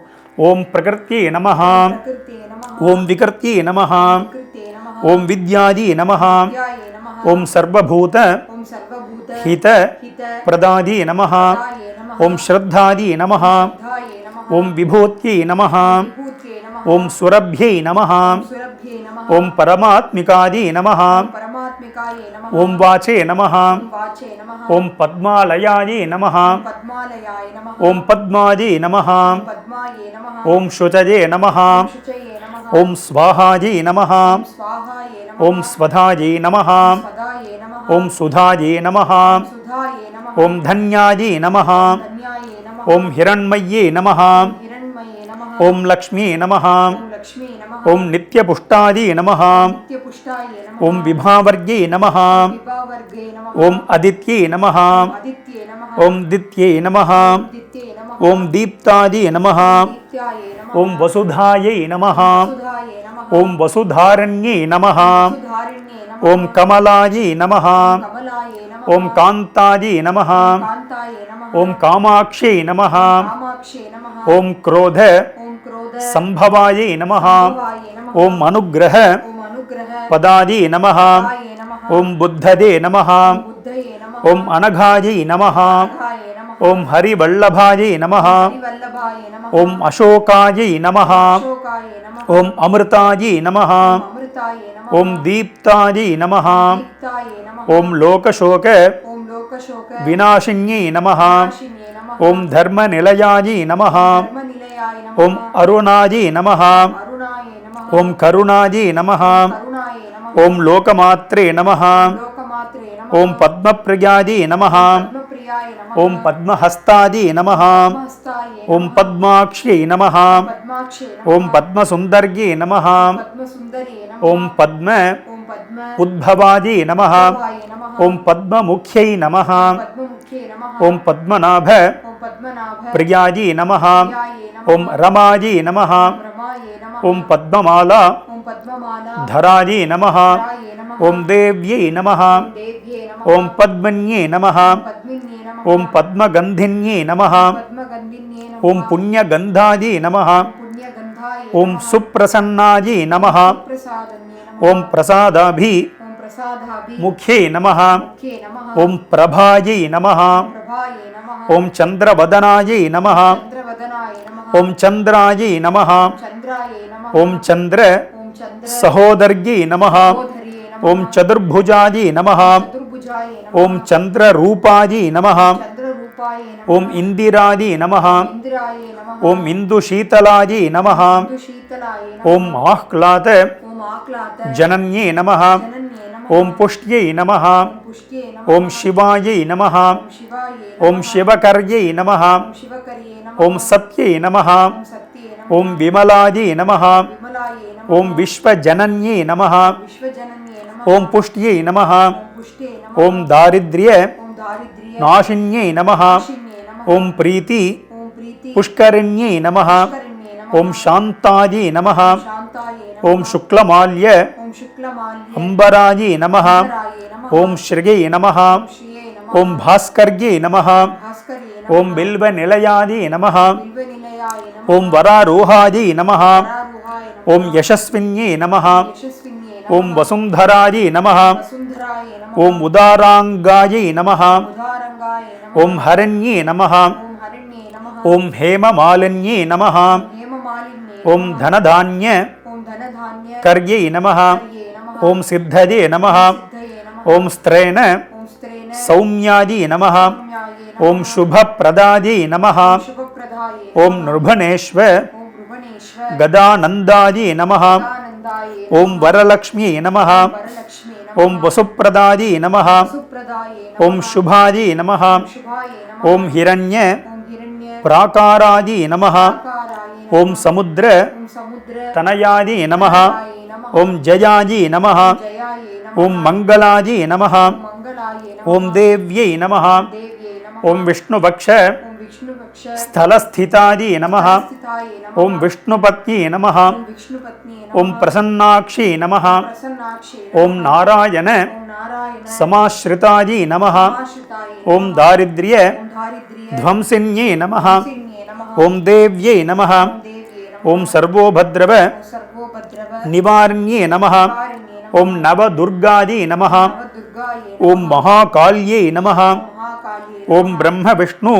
ஓம் பிரகிருத்தியே நமஹ, प्रकृते नमः ஓம் விகர்த்தியே நமஹ, कृते नमः ஓம் வித்யாதி நமஹ, याये नमः ஓம் சர்வபூத ॐ सर्वभूत ஹித हित பிரதாதி நமஹ, याये नमः ஓம் ஸ்ரத்தாதி நமஹ, धाये नमः ஓம் விபூத்யை நமஹ, भूत्ये नमः ஓம் சுரப்யை நமஹ, सुरभ्ये नमः ஓம் பரமாத்மிகாதி நமஹ, परमात्मिकाये नमः ஓம் வாச்சே நமஹ, ॐ वाचे नमः ஓம் பத்மாலயாயை நமஹ, पद्मालयाय नमः ஓம் பத்மாஜி நமஹ, पद्माये नमः ஓம் சுச்சஜே நமஹ, शुचये नमः ஓம் ஸ்வாஹாஜி நமஹ, स्वाहाये नमः ஓம் ஸ்வதாஜி நமஹ, सदाये नमः ஓம் சுதாஜி நமஹ, सुधाये नमः ஓம் தன்யாஜி நமஹ, धन्याये नमः ஓம் ஹிரண்மய்யே நமஹ, हिरण्मये नमः ஓம் லக்ஷ்மீ நமஹ, ॐ लक्ष्मी नमः ஓம் நித்யபுஷ்டாதி நமஹ, नित्यपुष्टाये नमः ஓம் விபாவர்யே நமஹ, विभावर्गे नमः ஓம் அதித்யே நமஹ, आदित्ये नमः ஓம் தித்யே நமஹ, दित्ये नमः ஓம் தீப்தாதி நமஹ, नित्याये नमः ஓம் வசுதாயை நமஹ, सुधाये नमः ஓம் வசுதாரண்யே நமஹ, सुधारिण्ये नमः ஓம் கமலாயை நமஹ, कमलाये नमः ஓம் காந்தாதி நமஹ, कान्ताये नमः ஓம் காமாக்ஷே நமஹ, कामाक्षे नमः ஓம் क्रोध ॐ क्रोध சம்பவாயை நமஹ, भवाये नमः ஓம் அனுக்கிரக ॐ अनुग्रह பதாதி நமஹ, पाये नमः ஓம் புத்ததே நமஹ, बुद्धये नमः ஓம் அனகாயை நமஹ, अघाये नमः ஓம் ஹரிவல்லபாயை நமஹ, हरिवल्लभाये नमः ஓம் அசோகாயை நமஹ, अशोकाये नमः ஓம் அமிர்தாயை நமஹ, अमृताये नमः ஓம் தீப்தாயை நமஹ, दीप्ताये नमः ஓம் லோகசோக ॐ लोकशोक விநாசின்யை நமஹ, नाशिन्ये नमः ஓம் தர்மநிலையாயை நமஹ, धर्मनिलयाय ஓம் नमः அருணாயை நமஹ, अरुणाये नमः ஓம் கருணாயை நமஹ, करुणाये नमः ஓம் லோகமாத்ரே நமஹ, लोकमात्रे नमः ஓம் பத்மப்ரியாதி நமஹ, पद्मप्रियाय नमः ஓம் பத்மஹஸ்தாதி நமஹ, पद्महस्ताये ஓம் பத்மாக்ஷ்யை நமஹ, पद्माक्षे ஓம் नमः பத்மசுந்தர்யே நமஹ, पद्मसुन्दर्ये नमः ஓம் பத்ம ॐ पद्म உத்பவாதி நமஹ, भवाय नमः ஓம் பத்மமுக்யை நமஹ, पद्ममुख्ये नमः ஓம் பத்மநாப ॐ पद्मनाभ பிரியாஜி நமஹ, प्रियाये नमः ஓம் ரமாஜி நமஹ, रमाये नमः ஓம் பத்மமாலா ॐ पद्ममाला धराजी नमः, धराये नमः ओम देव्यै नमः, देव्ये नमः ओम पद्मन्ये नमः, पद्मिन्ये नमः ओम पद्मगन्धिन्ये नमः, पद्मगन्धिन्ये नमः ओम पुण्यगन्धाजी नमः, पुण्यगन्धाये ओम नमः सुप्रसन्नाजी नमः, प्रसादन्ये नमः ओम प्रसादाभि ॐ प्रसादाभि मुख्ये नमः, मुख्ये नमः ओम प्रभायै नमः, प्रभाये नमः ओम चन्द्रवदनायै नमः, चन्द्रवदनाय नमः ओम चन्द्रायै नमः, चन्द्राये नमः ओम चन्द्र ॐ चन्द्र सहोदर्यै नमः, सहोदर्ये नमः ओम चतुर्भुजायै नमः, चतुर्भुजाये नमः ओम चन्द्ररूपायै नमः, चन्द्र ரூபாயே நமः ஓம் இந்திராதி நமः இந்திராயே நமः ஓம் இந்து சீதலாதி நமः சீதலாயே ஓம் ஆஹ்லாத ஓம் ஆக்லாத ஜனன்யே நமः ஜனன்யே நமः ஓம் புஷ்ட்யை நமः புஷ்டியே நமः ஓம் சிவாயை நமः சிவாயே ஓம் சிவகர்யை நமः சிவகரியே நமः ஓம் சத்யை நமः சத்யே நமः ஓம் விமலாதி நமः விமலாயே நமः ஓம் விஸ்வஜனன்யே நமः விஸ்வஜனன்யே நமः ஓம் புஷ்ட்யை நமः புஷ்டியே நமः ஓம் தாரித்ர்ய ஓம் தாரித்ரிய நாசின்யை நமः சின்யே நமः ஓம் பிரீத்தி ஓம் பிரீத்தி புஷ்கரண்யை நமः கரண்யே நமः ஓம் சாந்தாஜி நமः சாந்தாயே நமः ஓம் சுக்லமால்ய ஓம் சுக்லமால்யே அம்பராஜி நமः ராயே நமः ஓம் ஸ்ருகை நமः ஸ்ரீயே நமः ஓம் பாஸ்கர்யை நமः பாஸ்கரியே ஓம் பில்வ நிலையாதி நமः வில்வநிலையாயே நமः ஓம் வராரோஹாஜி நமः வராருஹாய நமः ஓம் யசஸ்வின்யை நமः யசஸ்வின்யே ஓம் வசுந்தராஜி நமः வசுந்தராயே நமः ஓம் உதாராங்காயை நமः உதாரங்காயே நமः ஓம் ஹரண்யே நமः ஓம் ஹரண்யே நமः ஓம் ஹேமமாலின்யே நமः ஹேமமாலின்யே ஓம் தனதான்ய ஓம் தனதான்ய கர்யை நமः கர்யே நமः ஓம் சித்தஜே நமः சித்தயே நமः ஓம் ஸ்திரேன ஓம் ஸ்திரேன சௌம்யாஜி நமः சௌம்யாயே நமः ஓம் சுபப்பிரதாஜி நமः சுபப்பிரதாயே ஓம் நிருபணேஸ்வ ஓம் ருபணேஸ்வர் கதானந்தாஜி நமः ஆனந்தாயே ஓம் வரலக்ஷ்மி நமः வரலக்ஷ்மி நமः ஓம் வசுப்பிரதாஜி நமः சுப்ரதாயே ஓம் சுபாஜி நமः சுபாயே நமः ஓம் ஹிரண்ய ஓம் ஹிரண்ய பிராகாராஜி நமः ஆகாராயே ஓம் சமுத்திர ஓம் சமுத்திர தனயாஜி நமः தாயே நமः ஓம் ஜயாஜி நமः ஜயாயே நமः ஓம் மங்களாஜி நமः மங்களாயே நமः ஓம் தேவ்யை நமः தேவ்யே நமः ஓம் விஷ்ணுபக்ஷ ஓம் விஷ்ணுபக்ஷ ஸ்தலஸ்திதாஜி நமः ஸ்திதாயே நமः ஓம் விஷ்ணுபத்னி நமः ஓம் விஷ்ணுபத்னியே நமः ஓம் பிரசன்னாக்ஷி நமः பிரசன்னாக்ஷே ஓம் நாராயண ஓம் நாராயண சமாஸ்ருதாஜி நமः ஆசிரிதாயே ஓம் தாரித்ர்ய ஓம் தாரித்ரிய ध्वंसिन्ये नमः சின்யே நமः ஓம் தேவ்யை நமः ஓம் தேவ்யே நமः ஓம் சர்வோபத்ரவ ஓம் சர்வோபத்ரவ நிவாரண்யே நமः காரிண்யே நமः ஓம் நவதுர்காஜி நமः நவதுர்காயே ஓம் மகாகால்யை நமः மகாகாளியே ஓம் பிரம்ம விஷ்ணு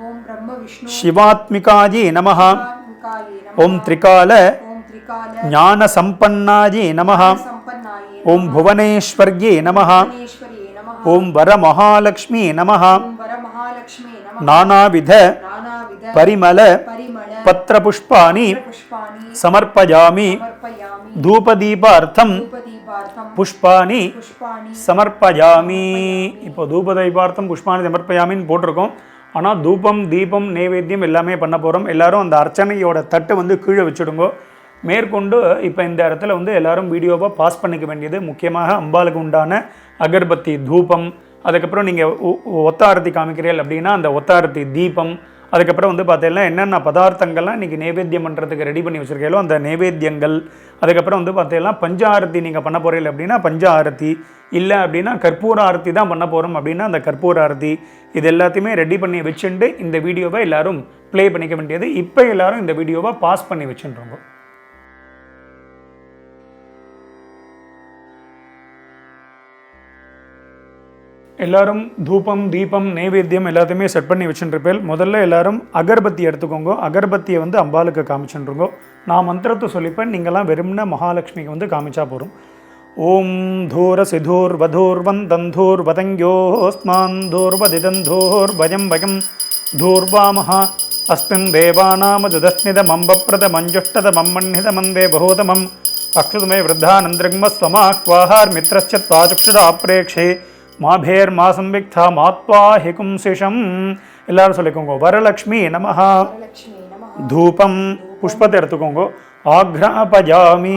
ஓம் பிரம்ம விஷ்ணு சிவாத்மிகாஜி நமः காளியே நமः ஓம் திரிகால ஓம் திரிகால ஞான சம்பன்னாஜி நமः சம்பன்னாயே ஓம் புவனேஸ்வர்யே நமः புவனேஸ்வரியே நமः ஓம் வரமகாலக்ஷ்மி நமः ஓம் வரமகாலக்ஷ்மி நமः நானாவித நானாவித பரிமள பரிமள பத்ரபுஷ்பாணி புஷ்பாணி சமர்ப்பயாமி சமர்ப்பயாமி தூபதீபார்த்தம் தூபதீபார்த்தம் புஷ்பாணி புஷ்பாணி சமர்ப்பயாமி. இப்போ தூபதீபார்த்தம் புஷ்பாணி சமர்ப்பயாமின்னு போட்டிருக்கோம். ஆனால் தூபம் தீபம் நைவேத்தியம் எல்லாமே பண்ண போகிறோம். எல்லாரும் அந்த அர்ச்சனையோட தட்டை வந்து கீழே வச்சுடுங்கோ. மேற்கொண்டு இப்போ இந்த இடத்துல வந்து எல்லாரும் வீடியோவை பாஸ் பண்ணிக்க வேண்டியது முக்கியமாக அம்பாளுக்கு உண்டான அகர்பத்தி தூபம், அதுக்கப்புறம் நீங்கள் ஒத்தாரத்தி காமிக்கிறீர்கள் அப்படின்னா அந்த ஒத்தாரத்தி தீபம், அதுக்கப்புறம் வந்து பார்த்தீங்கன்னா என்னென்ன பதார்த்தங்கள்லாம் இன்றைக்கி நைவேத்தியம் பண்ணுறதுக்கு ரெடி பண்ணி வச்சுருக்கீங்களோ அந்த நைவேத்தியங்கள், அதுக்கப்புறம் வந்து பார்த்தீங்கன்னா பஞ்சாரத்தி நீங்கள் பண்ண போகிறீங்க அப்படின்னா பஞ்சாரத்தி, இல்லை அப்படின்னா கற்பூர ஆரத்தி தான் பண்ண போகிறோம் அப்படின்னா அந்த கற்பூர ஆரத்தி, இது எல்லாத்தையுமே ரெடி பண்ணி வச்சுட்டு இந்த வீடியோவை எல்லோரும் ப்ளே பண்ணிக்க வேண்டியது. இப்போ எல்லோரும் இந்த வீடியோவை பாஸ் பண்ணி வச்சுருங்க. எல்லாரும் தூபம் தீபம் நைவேத்தியம் எல்லாத்தையுமே செட் பண்ணி வச்சுருப்பேன். முதல்ல எல்லாரும் அகர்பத்தி எடுத்துக்கோங்க. அகர்பத்தியை வந்து அம்பாளுக்கு காமிச்சுருங்கோ. நான் மந்திரத்தை சொல்லிப்பேன், நீங்கள்லாம் வெறும்னா மகாலட்சுமிக்கு வந்து காமிச்சா போகிறோம். ஓம் தூர சிதூர் வதூர் வந்தந்தூர் வதங்கியோஸ்மான் தூர் வதிதந்தூர் பயம் பயம் தூர்வாமஹா அஸ்மின் தேவானாமதுதஸ்மித மம்பப்ரத மஞ்சுஷ்டத மம்மன்னித மந்தே பகோதமம் அக்ஷுதுமே விருத்தானந்திரக்மஸ்வமாஹ்வாஹார் மித்ரஸ்ய த்வாச்சுக்ஷுத ஆப்ரேக்ஷே மாபேர் மாசம்பிக்தா மாத்வா ஹிகும்சிஷம். எல்லாரும் சொல்லிக்கோங்க. வரலக்ஷ்மி நமஹா. தூபம் புஷ்பத்தை எடுத்துக்கோங்க. ஆக்ராபஜாமி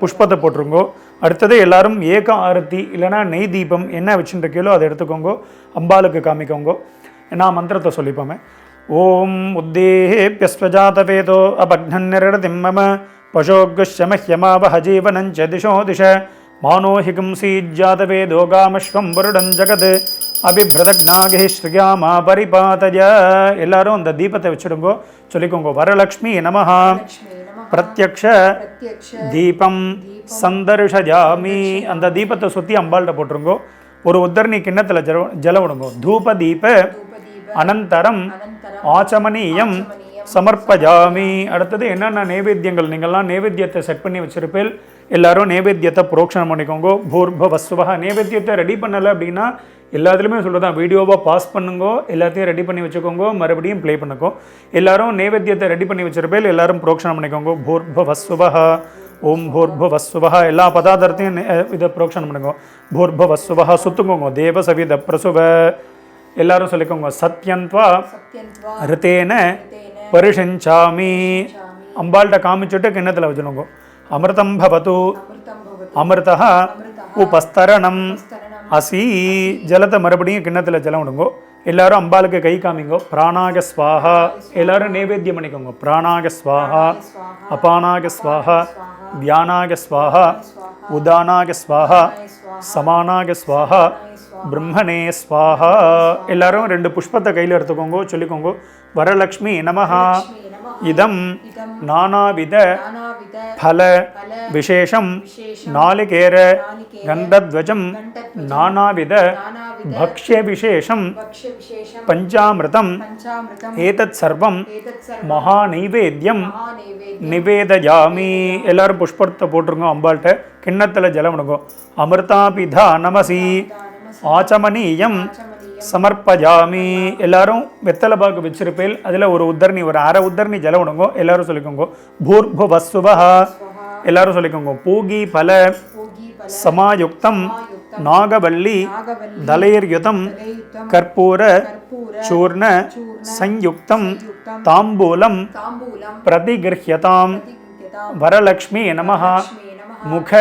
புஷ்பத்தை போட்டுருங்கோ. அடுத்தது எல்லாரும் ஏக ஆரத்தி இல்லைனா நெய் தீபம் என்ன வச்சுருக்கீங்களோ அதை எடுத்துக்கோங்க, அம்பாளுக்கு காமிக்கோங்க. நான் மந்திரத்தை சொல்லிப்போமே. ஓம் உத்தேஹேப்யஸ்வஜாதவேதோ அபக்னன்னிரதிம் மம பசோகுஷ்யமஹ்யமாவஹ ஜீவனஞ்ச திசோ திஷ மானோஹிகும் சீஜாதவேதோ காமஸ்வம் வருடம் ஜகத் அபிப்ரதக்னாகி ஸ்ரீயாமா பரிபாதய. எல்லாரும் அந்த தீபத்தை வச்சுடுங்கோ. சொல்லிக்கோங்க. வரலக்ஷ்மி நமஹா. பிரத்யக்ஷ தீபம் சந்தர்ஷஜாமி. அந்த தீபத்தை சுற்றி அம்பாள்கிட்ட போட்டுருங்கோ. ஒரு உத்தரணி கிண்ணத்தில் ஜல விடுங்கோ. தூப தீப அனந்தரம் ஆச்சமனீயம் சமர்ப்பஜாமி. அடுத்தது என்னென்ன நைவேத்தியங்கள் நீங்கள்லாம் நைவேத்தியத்தை செட் பண்ணி வச்சுருப்பேன். எல்லாரும் நைவேத்தியத்தை புரோக்ஷனம் பண்ணிக்கோங்க. பூர்பவஸ்வஹ. நைவேத்தியத்தை ரெடி பண்ணலை அப்படின்னா எல்லாத்துலேயுமே சொல்கிறதான், வீடியோவாக பாஸ் பண்ணுங்கோ, எல்லாத்தையும் ரெடி பண்ணி வச்சுக்கோங்க, மறுபடியும் ப்ளே பண்ணுங்கோ. எல்லாரும் நைவேத்தியத்தை ரெடி பண்ணி வச்சிருப்பேல் எல்லாரும் புரோக்ஷனம் பண்ணிக்கோங்க. பூர்பவஸ்வஹ, ஓம் பூர்பவஸ்வஹ, எல்லா பதார்த்தத்தையும் இதை புரோக்ஷனம் பண்ணுங்க. பூர்பவஸ்வஹ சுத்துங்கோங்க. தேவ சவித பிரசுவ எல்லாரும் சொல்லிக்கோங்க. சத்யந்த்வா சத்யந்த்வா ரித்தேன ரித்தேன பரிஷஞ்சாமி, அம்பாள்கிட்ட காமிச்சுட்டு கிண்ணத்தில் வச்சுடுங்க. அமிர்தம் பவது அமிர்தம் பவது அமிர்தः உபஸ்தரணம் அசி, ஜலத்தை மறுபடியும் கிண்ணத்தில் ஜலம் விடுங்கோ. எல்லாரும் அம்பாளுக்கு கை காமிங்கோ. பிராணாக ஸ்வாஹா, எல்லாரும் நைவேத்தியம் பண்ணிக்கோங்க. பிராணாக ஸ்வாஹா, அபானாக ஸ்வாஹா, வியானாக ஸ்வாஹா, உதானாக ஸ்வாஹா, சமானாக ஸ்வாஹா, பிரம்மனே ஸ்வாஹா. எல்லாரும் 2 புஷ்பத்தை கையில் எடுத்துக்கோங்க. சொல்லிக்கோங்க. வரலக்ஷ்மி நமஹா இதம் நானாவித ஃபல விசேஷம் நாளிகேர கந்தத்வஜம் நானாவித பக்ஷ்ய விசேஷம் பஞ்சாமிருதம் ஏதத் சர்வம் மகாநைவேத்யம் நிவேதயாமி. எல்லாரும் புஷ்பத்தை போட்டுருங்க. அம்பாள்கிட்ட கிண்ணத்தில் ஜலம் விடுங்க. அமிர்தாபிதா நமசி ஆச்சமனீயம் சமர்ப்பஜாமி. எல்லாரும் வெத்தலை பாக்கு வச்சிருப்பேல், அதில் ஒரு உத்தரணி, ஒரு அரை உத்தரணி ஜலம் விடுங்க. எல்லாரும் சொல்லிக்கோங்க. பூர்பவஸ்வஹ, எல்லாரும் சொல்லிக்கோங்க. பூகி பல சமாயுக்தம் நாகவல்லி தலைர்யுதம் கற்பூர சூர்ண சயுக்தம் தாம்பூலம் பிரதிகிருஹ்யதாம். வரலக்ஷ்மி நமஹ முக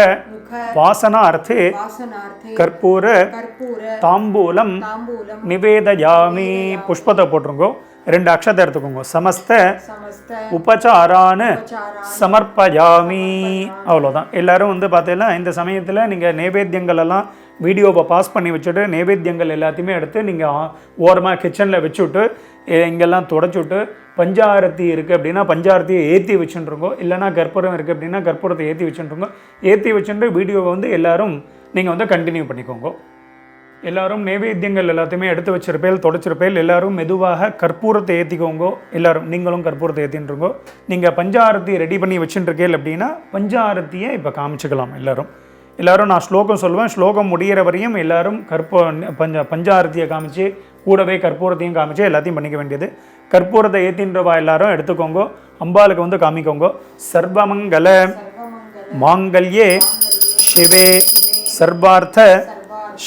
வாசனார்த்தே கற்பூர தாம்பூலம் நிவேதயாமி. புஷ்பத்தை போட்டுருங்கோ. 2 அக்ஷத்தை எடுத்துக்கோங்க. சமஸ்த உபச்சாரான்னு சமர்ப்பயாமி. அவ்வளோதான். எல்லாரும் வந்து பார்த்தீங்கன்னா இந்த சமயத்தில் நீங்கள் நைவேத்தியங்கள் எல்லாம் வீடியோவை பாஸ் பண்ணி வச்சுட்டு நைவேத்தியங்கள் எல்லாத்தையுமே எடுத்து நீங்கள் ஓரமாக கிச்சனில் வச்சுட்டு இங்கெல்லாம் தொடச்சுட்டு, பஞ்சாரத்தி இருக்குது அப்படின்னா பஞ்சாரத்தியை ஏற்றி வச்சுருங்கோ. இல்லைனா கற்பூரம் இருக்குது அப்படின்னா கற்பூரத்தை ஏற்றி வச்சுருங்கோ. ஏற்றி வச்சுட்டு வீடியோவை வந்து எல்லோரும் நீங்கள் வந்து கண்டினியூ பண்ணிக்கோங்க. எல்லோரும் நைவேத்தியங்கள் எல்லாத்தையுமே எடுத்து வச்சிருப்பேல், தொடச்சிருப்பேல், எல்லோரும் மெதுவாக கற்பூரத்தை ஏற்றிக்கோங்க. எல்லோரும் நீங்களும் கற்பூரத்தை ஏற்றின்றிருங்கோ. நீங்கள் பஞ்சாரத்தி ரெடி பண்ணி வச்சுட்டுருக்கேல் அப்படின்னா பஞ்சாரத்தியை இப்போ காமிச்சிக்கலாம். எல்லோரும் நான் ஸ்லோகம் சொல்லுவேன். ஸ்லோகம் முடிகிற வரையும் எல்லோரும் பஞ்சாரத்தியை காமிச்சு கூடவே கற்பூரத்தையும் காமிச்சு எல்லாத்தையும் பண்ணிக்க வேண்டியது. கற்பூரத்தை ஏற்றின்றவா எல்லாரும் எடுத்துக்கோங்க. அம்பாளுக்கு வந்து காமிக்கோங்க. சர்வமங்கல மாங்கல்யே சிவே சர்வார்த்த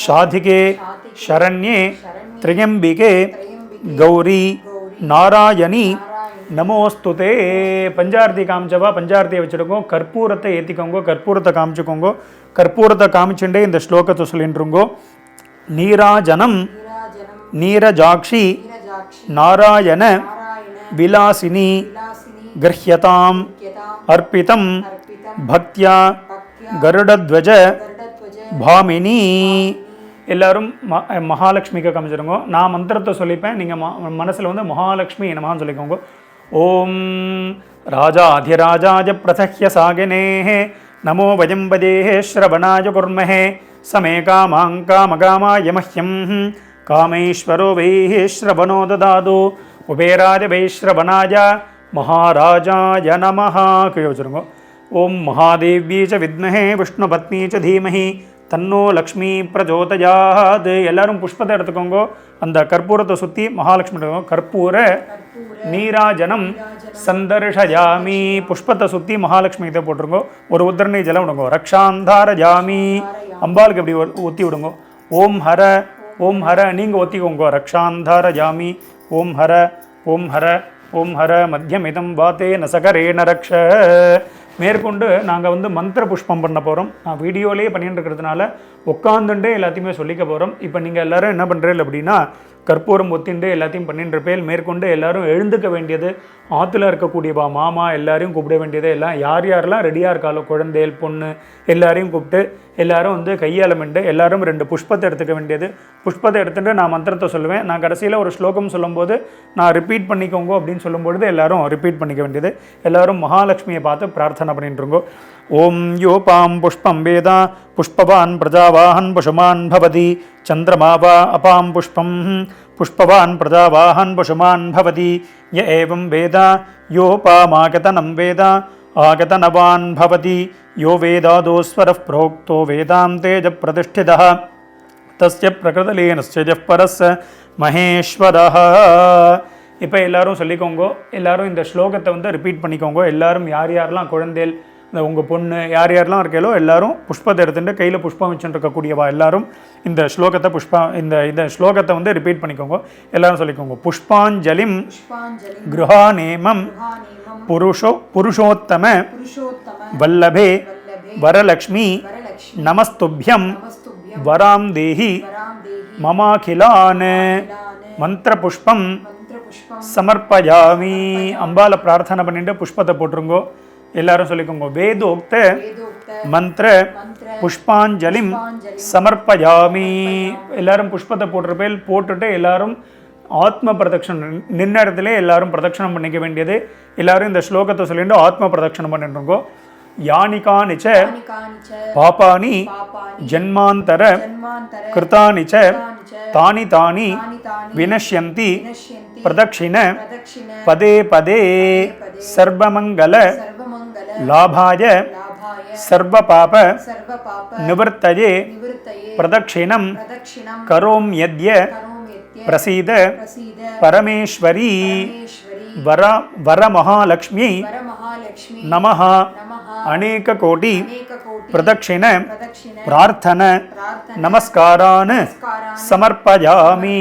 சாதிகே சரண்யே திரியம்பிகே கௌரி நாராயணி நமோஸ்துதே. பஞ்சாரத்தி காமிச்சவா பஞ்சாரத்தியை வச்சுடுங்க. கற்பூரத்தை ஏற்றிக்கோங்க. கற்பூரத்தை காமிச்சுக்கோங்க. கற்பூரத்தை காமிச்சுட்டே இந்த ஸ்லோகத்தை சொல்லிட்டுருங்கோ. நீராஜனம் நீரஜாக்ஷி நாராயண விலாசினி கிருஹ்யதாம் அர்ப்பிதம் பக்தியா கருடத்வஜ பாமினி. எல்லாரும் மகாலட்சுமிக்கு காமிச்சிருங்க. நான் மந்திரத்தை சொல்லிப்பேன், நீங்கள் மனசில் வந்து மகாலட்சுமி நமகான்னு சொல்லிக்கோங்க. ஓம் ராஜாதிராஜாய பிரசஹ்ய சாகினே நமோ வயம் வதேஹே ஸ்ரவணாய குர்மஹே சமே காமாங்காமகாமாய மஹ்யம் காமேஸ்வரோ வைஹ ஸ்ரவணோ ததாது குபேராய வைஸ்ரவணாய மகாராஜாய நமஹ கீழே வச்சுருங்க. ஓம் மகாதேவி ச வித்மஹே விஷ்ணுபத்னி ச தீமஹி தன்னோ லக்ஷ்மி பிரஜோதயாத். எல்லாரும் புஷ்பத்தை எடுத்துக்கோங்க. அந்த கற்பூரத்தை சுற்றி மகாலட்சுமி எடுத்துக்கோங்க. கற்பூர நீராஜனம் சந்தர்ஷயாமி. புஷ்பத்தை சுற்றி மகாலட்சுமி இதை போட்டுருங்க. ஒரு உத்தரணி ஜலம் விடுங்க. ரக்ஷாந்தாரஜாமி. அம்பாளுக்கு எப்படி ஊற்றி விடுங்க. ஓம் ஹர ஓம் ஹர நீங்கள் ஒத்திக்கோங்க. ரக்ஷாந்தாரஜாமி. ஓம் ஹர ஓம் ஹர ஓம் ஹர மத்தியமிதம் வாத்தே நசகரேன ரக்ஷ. மேற்கொண்டு நாங்கள் வந்து மந்திர புஷ்பம் பண்ண போகிறோம். நான் வீடியோலேயே பண்ணிட்டு இருக்கிறதுனால உட்காந்துட்டே எல்லாத்தையுமே சொல்லிக்க போகிறோம். இப்போ நீங்கள் எல்லோரும் என்ன பண்ணுறீங்க அப்படின்னா கற்பூரம் ஒத்திண்டு எல்லாத்தையும் பண்ணிட்டு இருப்பேன். மேற்கொண்டு எல்லோரும் எழுந்துக்க வேண்டியது. ஆற்றுல இருக்கக்கூடியவா மாமா எல்லாரையும் கூப்பிட வேண்டியது. எல்லாம் யார் யாரெல்லாம் ரெடியாக இருக்காளோ குழந்தைகள் பொண்ணு எல்லாரையும் கூப்பிட்டு எல்லாரும் வந்து கையாளமெண்டு எல்லாரும் 2 புஷ்பத்தை எடுத்துக்க வேண்டியது. புஷ்பத்தை எடுத்துகிட்டு நான் மந்திரத்தை சொல்லுவேன். நான் கடைசியில் ஒரு ஸ்லோகம் சொல்லும்போது நான் ரிப்பீட் பண்ணிக்கோங்க அப்படின்னு சொல்லும்பொழுது எல்லாரும் ரிப்பீட் பண்ணிக்க வேண்டியது. எல்லாரும் மகாலட்சுமியை பார்த்து பிரார்த்தனை பண்ணிட்டுருங்கோ. ஓம் யோபாம் புஷ்பம் வேதா புஷ்பவான் பிரஜாவாஹன் புஷமான் பவதி சந்திரமாவா அபாம் புஷ்பம் புஷ்பவான் பிரஜாவாஹன் புஷமான் பவதி ய ஏவம் வேதா யோபாமாகதனம் வேதா ஆகதனவான் பவதி யோ வேதாதோஸ்வரः ப்ரோக்தோ வேதாந்தேஜ பிரதிஷ்டிதः தஸ்ய பிரகிருதலீனஸ்ய பரஸ்ஸ மகேஸ்வரஹ. இப்போ எல்லாரும் சொல்லிக்கோங்க, எல்லாரும் இந்த ஸ்லோகத்தை வந்து ரிப்பீட் பண்ணிக்கோங்க. எல்லாரும் யார் யாரெல்லாம் குழந்தைகள், இந்த உங்கள் பொண்ணு யார் யாரெல்லாம் இருக்கீங்களோ எல்லாரும் புஷ்பத்தை எடுத்துட்டு கையில் புஷ்பம் வச்சுட்டு இருக்கக்கூடியவா எல்லாரும் இந்த ஸ்லோகத்தை இந்த ஸ்லோகத்தை வந்து ரிப்பீட் பண்ணிக்கோங்க. எல்லாரும் சொல்லிக்கோங்க. புஷ்பாஞ்சலிம் புஷ்பாஞ்சலிம் கிருஹாநேமம் குஹாநேமம் புருஷோத்தம புருஷோத்தம வல்லபே வல்லபே வரலக்ஷ்மி வரலக்ஷ்மி நமஸ்துभ्यं நமஸ்துभ्यம் வராம் தேஹி வராம் தேஹி மமாகிலான் கிலான மந்திரபுஷ்பம் மந்திரபுஷ்பம் சமர்ப்பயாமி. அம்பால பிரார்த்தனை பண்ணிட்டு புஷ்பத்தை போட்டுருங்கோ. எல்லாரும் சொல்லிக்கோங்க. வேதோக்த வேதோக்த மந்திர மந்திர புஷ்பாஞ்சலிம் புஷ்பாஞ்சலிம் சமர்ப்பயாமி. எல்லாரும் புஷ்பத்தை போட்டுட்டு எல்லாரும் ஆத்ம பிரதட்சணம் நின்ன இடத்துல எல்லாரும் பிரதட்சணம் பண்ணிக்க வேண்டியது. எல்லாரும் இந்த ஸ்லோகத்தை சொல்லிட்டு ஆத்ம பிரதட்சணம் பண்ணிட்டுருங்கோ. யானிகானிச்ச காணிகானிச்ச பாபானி பாபானி ஜன்மாந்தர ஜன்மாந்தர கிருதானிச்ச காணிச்ச தானி தானி தானி தானி வினஷ்யந்தி வினஷ்யந்தி பிரதக்ஷிண பிரதக்ஷிண பதே பதே பதே சர்வமங்கல சர்வமங்கல லாபாய லாபாய சர்வபாப சர்வபாப நிவர்த்தயே நிவர்த்தயே பிரதக்ஷிணம் பிரதக்ஷிணம் கரோம்யத்ய கரோம்யத்ய பிரசீத பிரசீத பரமேஸ்வரி பரமேஸ்வரி வரமகாலக்ஷ்மியை வரமகாலக்ஷ்மி நமஹ. நமஹ அநேக கோடி அநேக கோடி பிரதக்ஷிண பிரதக்ஷிண பிரார்த்தன பிரார்த்தன நமஸ்காரான் நமஸ்காரான் சமர்ப்பயாமி.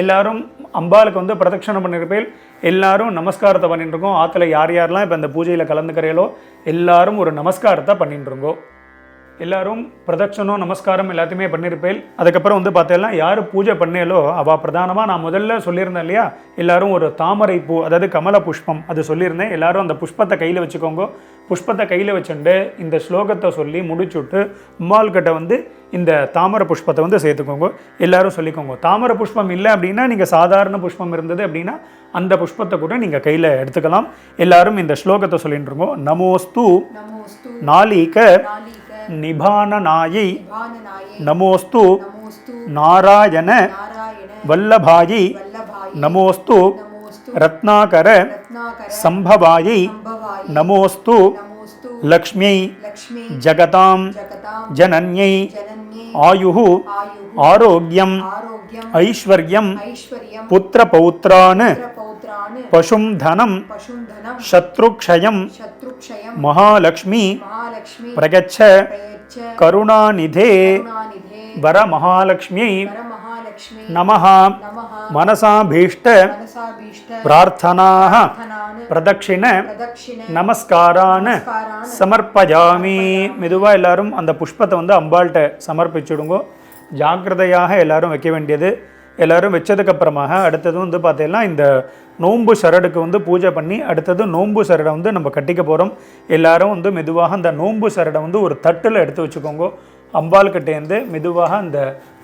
எல்லாரும் அம்பாளுக்கு வந்து பிரதட்சணம் பண்ணிருப்பேன். எல்லாரும் நமஸ்காரத்தை பண்ணிட்டு இருக்கோம். ஆற்றுல யார் யாரெல்லாம் இப்போ இந்த பூஜையில் கலந்துக்கிறீங்களோ எல்லாரும் ஒரு நமஸ்காரத்தை பண்ணிட்டு இருக்கோ. எல்லாரும் பிரதட்சணம் நமஸ்காரம் எல்லாத்தையுமே பண்ணியிருப்பேன். அதுக்கப்புறம் வந்து பார்த்தீங்கன்னா யார் பூஜை பண்ணேலோ அவள் பிரதானமாக நான் முதல்ல சொல்லியிருந்தேன் இல்லையா, எல்லாரும் ஒரு தாமரை பூ, அதாவது கமல புஷ்பம் அது சொல்லியிருந்தேன். எல்லாரும் அந்த புஷ்பத்தை கையில் வச்சுக்கோங்க. புஷ்பத்தை கையில் வச்சுட்டு இந்த ஸ்லோகத்தை சொல்லி முடிச்சுட்டு அம்மாள்கிட்ட வந்து இந்த தாமரை புஷ்பத்தை வந்து சேர்த்துக்கோங்க. எல்லாரும் சொல்லிக்கோங்க. தாமரை புஷ்பம் இல்லை அப்படின்னா நீங்கள் சாதாரண புஷ்பம் இருந்தது அப்படின்னா அந்த புஷ்பத்தை கூட நீங்கள் கையில் எடுத்துக்கலாம். எல்லாரும் இந்த ஸ்லோகத்தை சொல்லிட்டு இருக்கோம். நமோஸ்து நமோஸ்து நாளிக நாளிக நிபானநாயை நிபானநாயே நமோஸ்து நமோஸ்து நாராயண நாராயண வல்லபாயை வல்லபாயே நமோஸ்து நமோஸ்து ரத்னாகர ரத்னாகர சம்பவாயை சம்பவாயே நமோஸ்து நமோஸ்து லக்ஷ்மியை லக்ஷ்மி ஜகதாம் ஜகதாம் ஜனன்யை ஜனன்யே ஆயுஹு ஆயுः ஆரோக்கியம் ஆரோக்கியம் ஐஸ்வர்யம் ஐஸ்வர்யம் புத்திரபௌத்ரான் பௌத்ரான் பசும் தனம் பசும் தனம் சத்ருக்ஷயம் சத்ருக்ஷயம் மகாலக்ஷ்மி மகாலக்ஷ்மி பிரகச்ச பிரயச்ச கருணாநிதே கருணாநிதே வரமகாலக்ஷ்மியை வரமகாலக்ஷ்மி நமஹ. நமः மனசாபீஷ்ட மனசாபீஷ்ட பிரார்த்தனாः பிரார்த்தனான் பிரதக்ஷிண பிரதக்ஷிண நமஸ்காரான் நமஸ்காரான் சமர்ப்பயாமி. மெதுவாக எல்லாரும் அந்த புஷ்பத்தை வந்து அம்பாள்கிட்ட சமர்ப்பிச்சுடுங்கோ. ஜாக்கிரதையாக எல்லாரும் வைக்க வேண்டியது. எல்லாரும் வச்சதுக்கப்புறமாக அடுத்தது வந்து பார்த்தீங்கன்னா இந்த நோன்பு சரடுக்கு வந்து பூஜை பண்ணி அடுத்தது நோன்பு சரடை வந்து நம்ம கட்டிக்க போகிறோம். எல்லாரும் வந்து மெதுவாக அந்த நோன்பு சரடை வந்து ஒரு தட்டில் எடுத்து வச்சுக்கோங்க. அம்பாள்கிட்டேருந்து மெதுவாக அந்த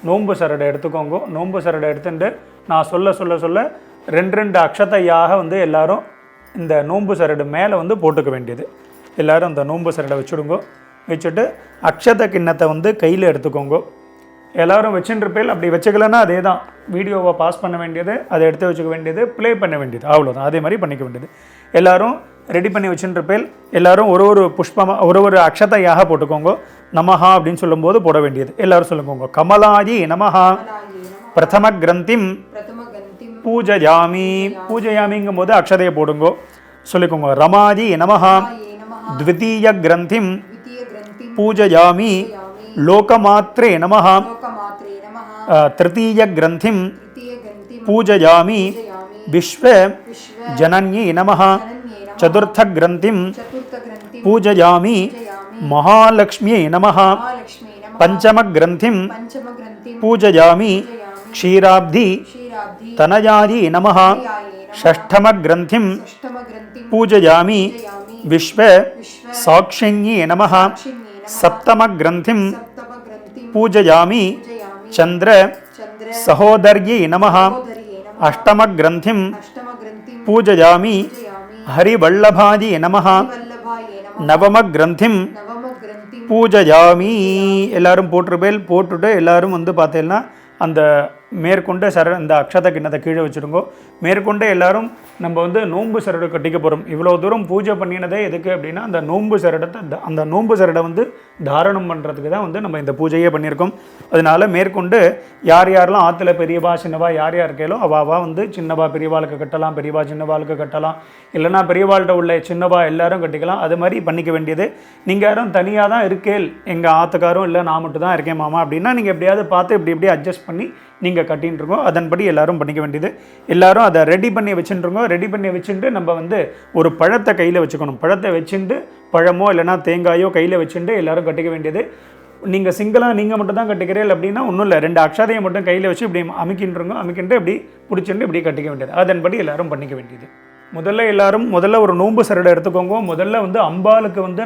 நோன்பு சரடை எடுத்துக்கோங்க. நோன்பு சரடை எடுத்துட்டு நான் சொல்ல சொல்ல சொல்ல ரெண்டு அக்ஷதையாக வந்து எல்லாரும் இந்த நோன்பு சரடு மேலே வந்து போட்டுக்க வேண்டியது. எல்லாரும் அந்த நோன்பு சரடை வச்சுடுங்கோ. வச்சுட்டு அக்ஷத கிண்ணத்தை வந்து கையில் எடுத்துக்கோங்க. எல்லோரும் வச்சுருப்பேன். அப்படி வச்சுக்கலன்னா அதே தான், வீடியோவை பாஸ் பண்ண வேண்டியது, அதை எடுத்து வச்சுக்க வேண்டியது, ப்ளே பண்ண வேண்டியது, அவ்வளோதான். அதே மாதிரி பண்ணிக்க வேண்டியது. எல்லோரும் ரெடி பண்ணி வச்சுருப்பேன். எல்லோரும் ஒரு புஷ்பமாக ஒரு அக்ஷதையாக போட்டுக்கோங்க. நமஹா அப்படின்னு சொல்லும்போது போட வேண்டியது. எல்லோரும் சொல்லுங்க. கமலாயி நமஹா பிரதம கிரந்திம் பூஜயாமி. பூஜயாமிங்கும் போது அக்ஷதையை போடுங்கோ. சொல்லிக்கோங்க. ரமாஜி நமஹா த்விதீய கிரந்திம் பூஜயாமி. லோகமாத்ரே நமஹ திருத்தீய கிரந்திம் பூஜயாமி. விஸ்வ ஜனன்யை நமஹ சதுர்த்த கிரந்திம் பூஜயாமி. மகாலக்ஷ்மியை நமஹ பஞ்சம கிரந்திம் பூஜயாமி. க்ஷீராப்தி தனயாயை நமஹ षष्ठम ग्रंथिं पूजयामि. विश्व साक्षिण्ये नमः सप्तम ग्रंथिं पूजयामि. चंद्र सहोदर्ये नमः अष्टम ग्रंथिं पूजयामि. हरिवल्लभाये नमः नवम ग्रंथिं பூஜயாமி. எல்லாரும் போட்டுட்டு எல்லாரும் வந்து பார்த்தீங்கன்னா அந்த மேற்கொண்டு இந்த அக்ஷத கிண்ணத்தை கீழே வச்சுருங்கோ. மேற்கொண்டு எல்லாரும் நம்ம வந்து நோன்பு சரடு கட்டிக்க போகிறோம். இவ்வளோ தூரம் பூஜை பண்ணினதே எதுக்கு அப்படின்னா அந்த நோன்பு சரடத்தை அந்த நோன்பு சரடை வந்து தாரணம் பண்ணுறதுக்கு தான் வந்து நம்ம இந்த பூஜையே பண்ணியிருக்கோம். அதனால மேற்கொண்டு யார் யாரெல்லாம் ஆற்றுல பெரியவா சின்னவா யார் யார் இருக்கேலோ அவாவா வந்து சின்னவா பெரியவாளுக்கு கட்டலாம், பெரியவா சின்னவாளுக்கு கட்டலாம், இல்லைனா பெரியவாள்கிட்ட உள்ள சின்னவா எல்லாரும் கட்டிக்கலாம். அது மாதிரி பண்ணிக்க வேண்டியது. நீங்கள் யாரும் தனியாக தான் இருக்கேல், எங்கள் ஆத்துக்காரும் இல்லை நான் மட்டும் தான் இருக்கேன் மாமா அப்படின்னா நீங்கள் எப்படியாவது பார்த்து இப்படி அட்ஜஸ்ட் பண்ணி நீங்கள் கட்டின்னு இருக்கோம். அதன்படி எல்லாரும் பண்ணிக்க வேண்டியது. எல்லாரும் அதை ரெடி பண்ணி வச்சுட்டுருக்கோம். ரெடி பண்ணி வச்சுட்டு நம்ம வந்து ஒரு பழத்தை கையில் வச்சுக்கணும். பழத்தை வச்சுட்டு பழமோ இல்லைனா தேங்காயோ கையில் வச்சுட்டு எல்லாரும் கட்டிக்க வேண்டியது. நீங்கள் சிங்கிளாக நீங்கள் மட்டும் தான் கட்டிக்கிறீர்கள் அப்படின்னா ஒன்றும் இல்லை, 2 அக்ஷதையை மட்டும் கையில் வச்சு இப்படி அமுக்கின்றோங்க. அமுக்கிட்டு இப்படி பிடிச்சிட்டு இப்படி கட்டிக்க வேண்டியது. அதன்படி எல்லாரும் பண்ணிக்க வேண்டியது. முதல்ல ஒரு நோன்பு சரடை எடுத்துக்கோங்க. முதல்ல வந்து அம்பாளுக்கு வந்து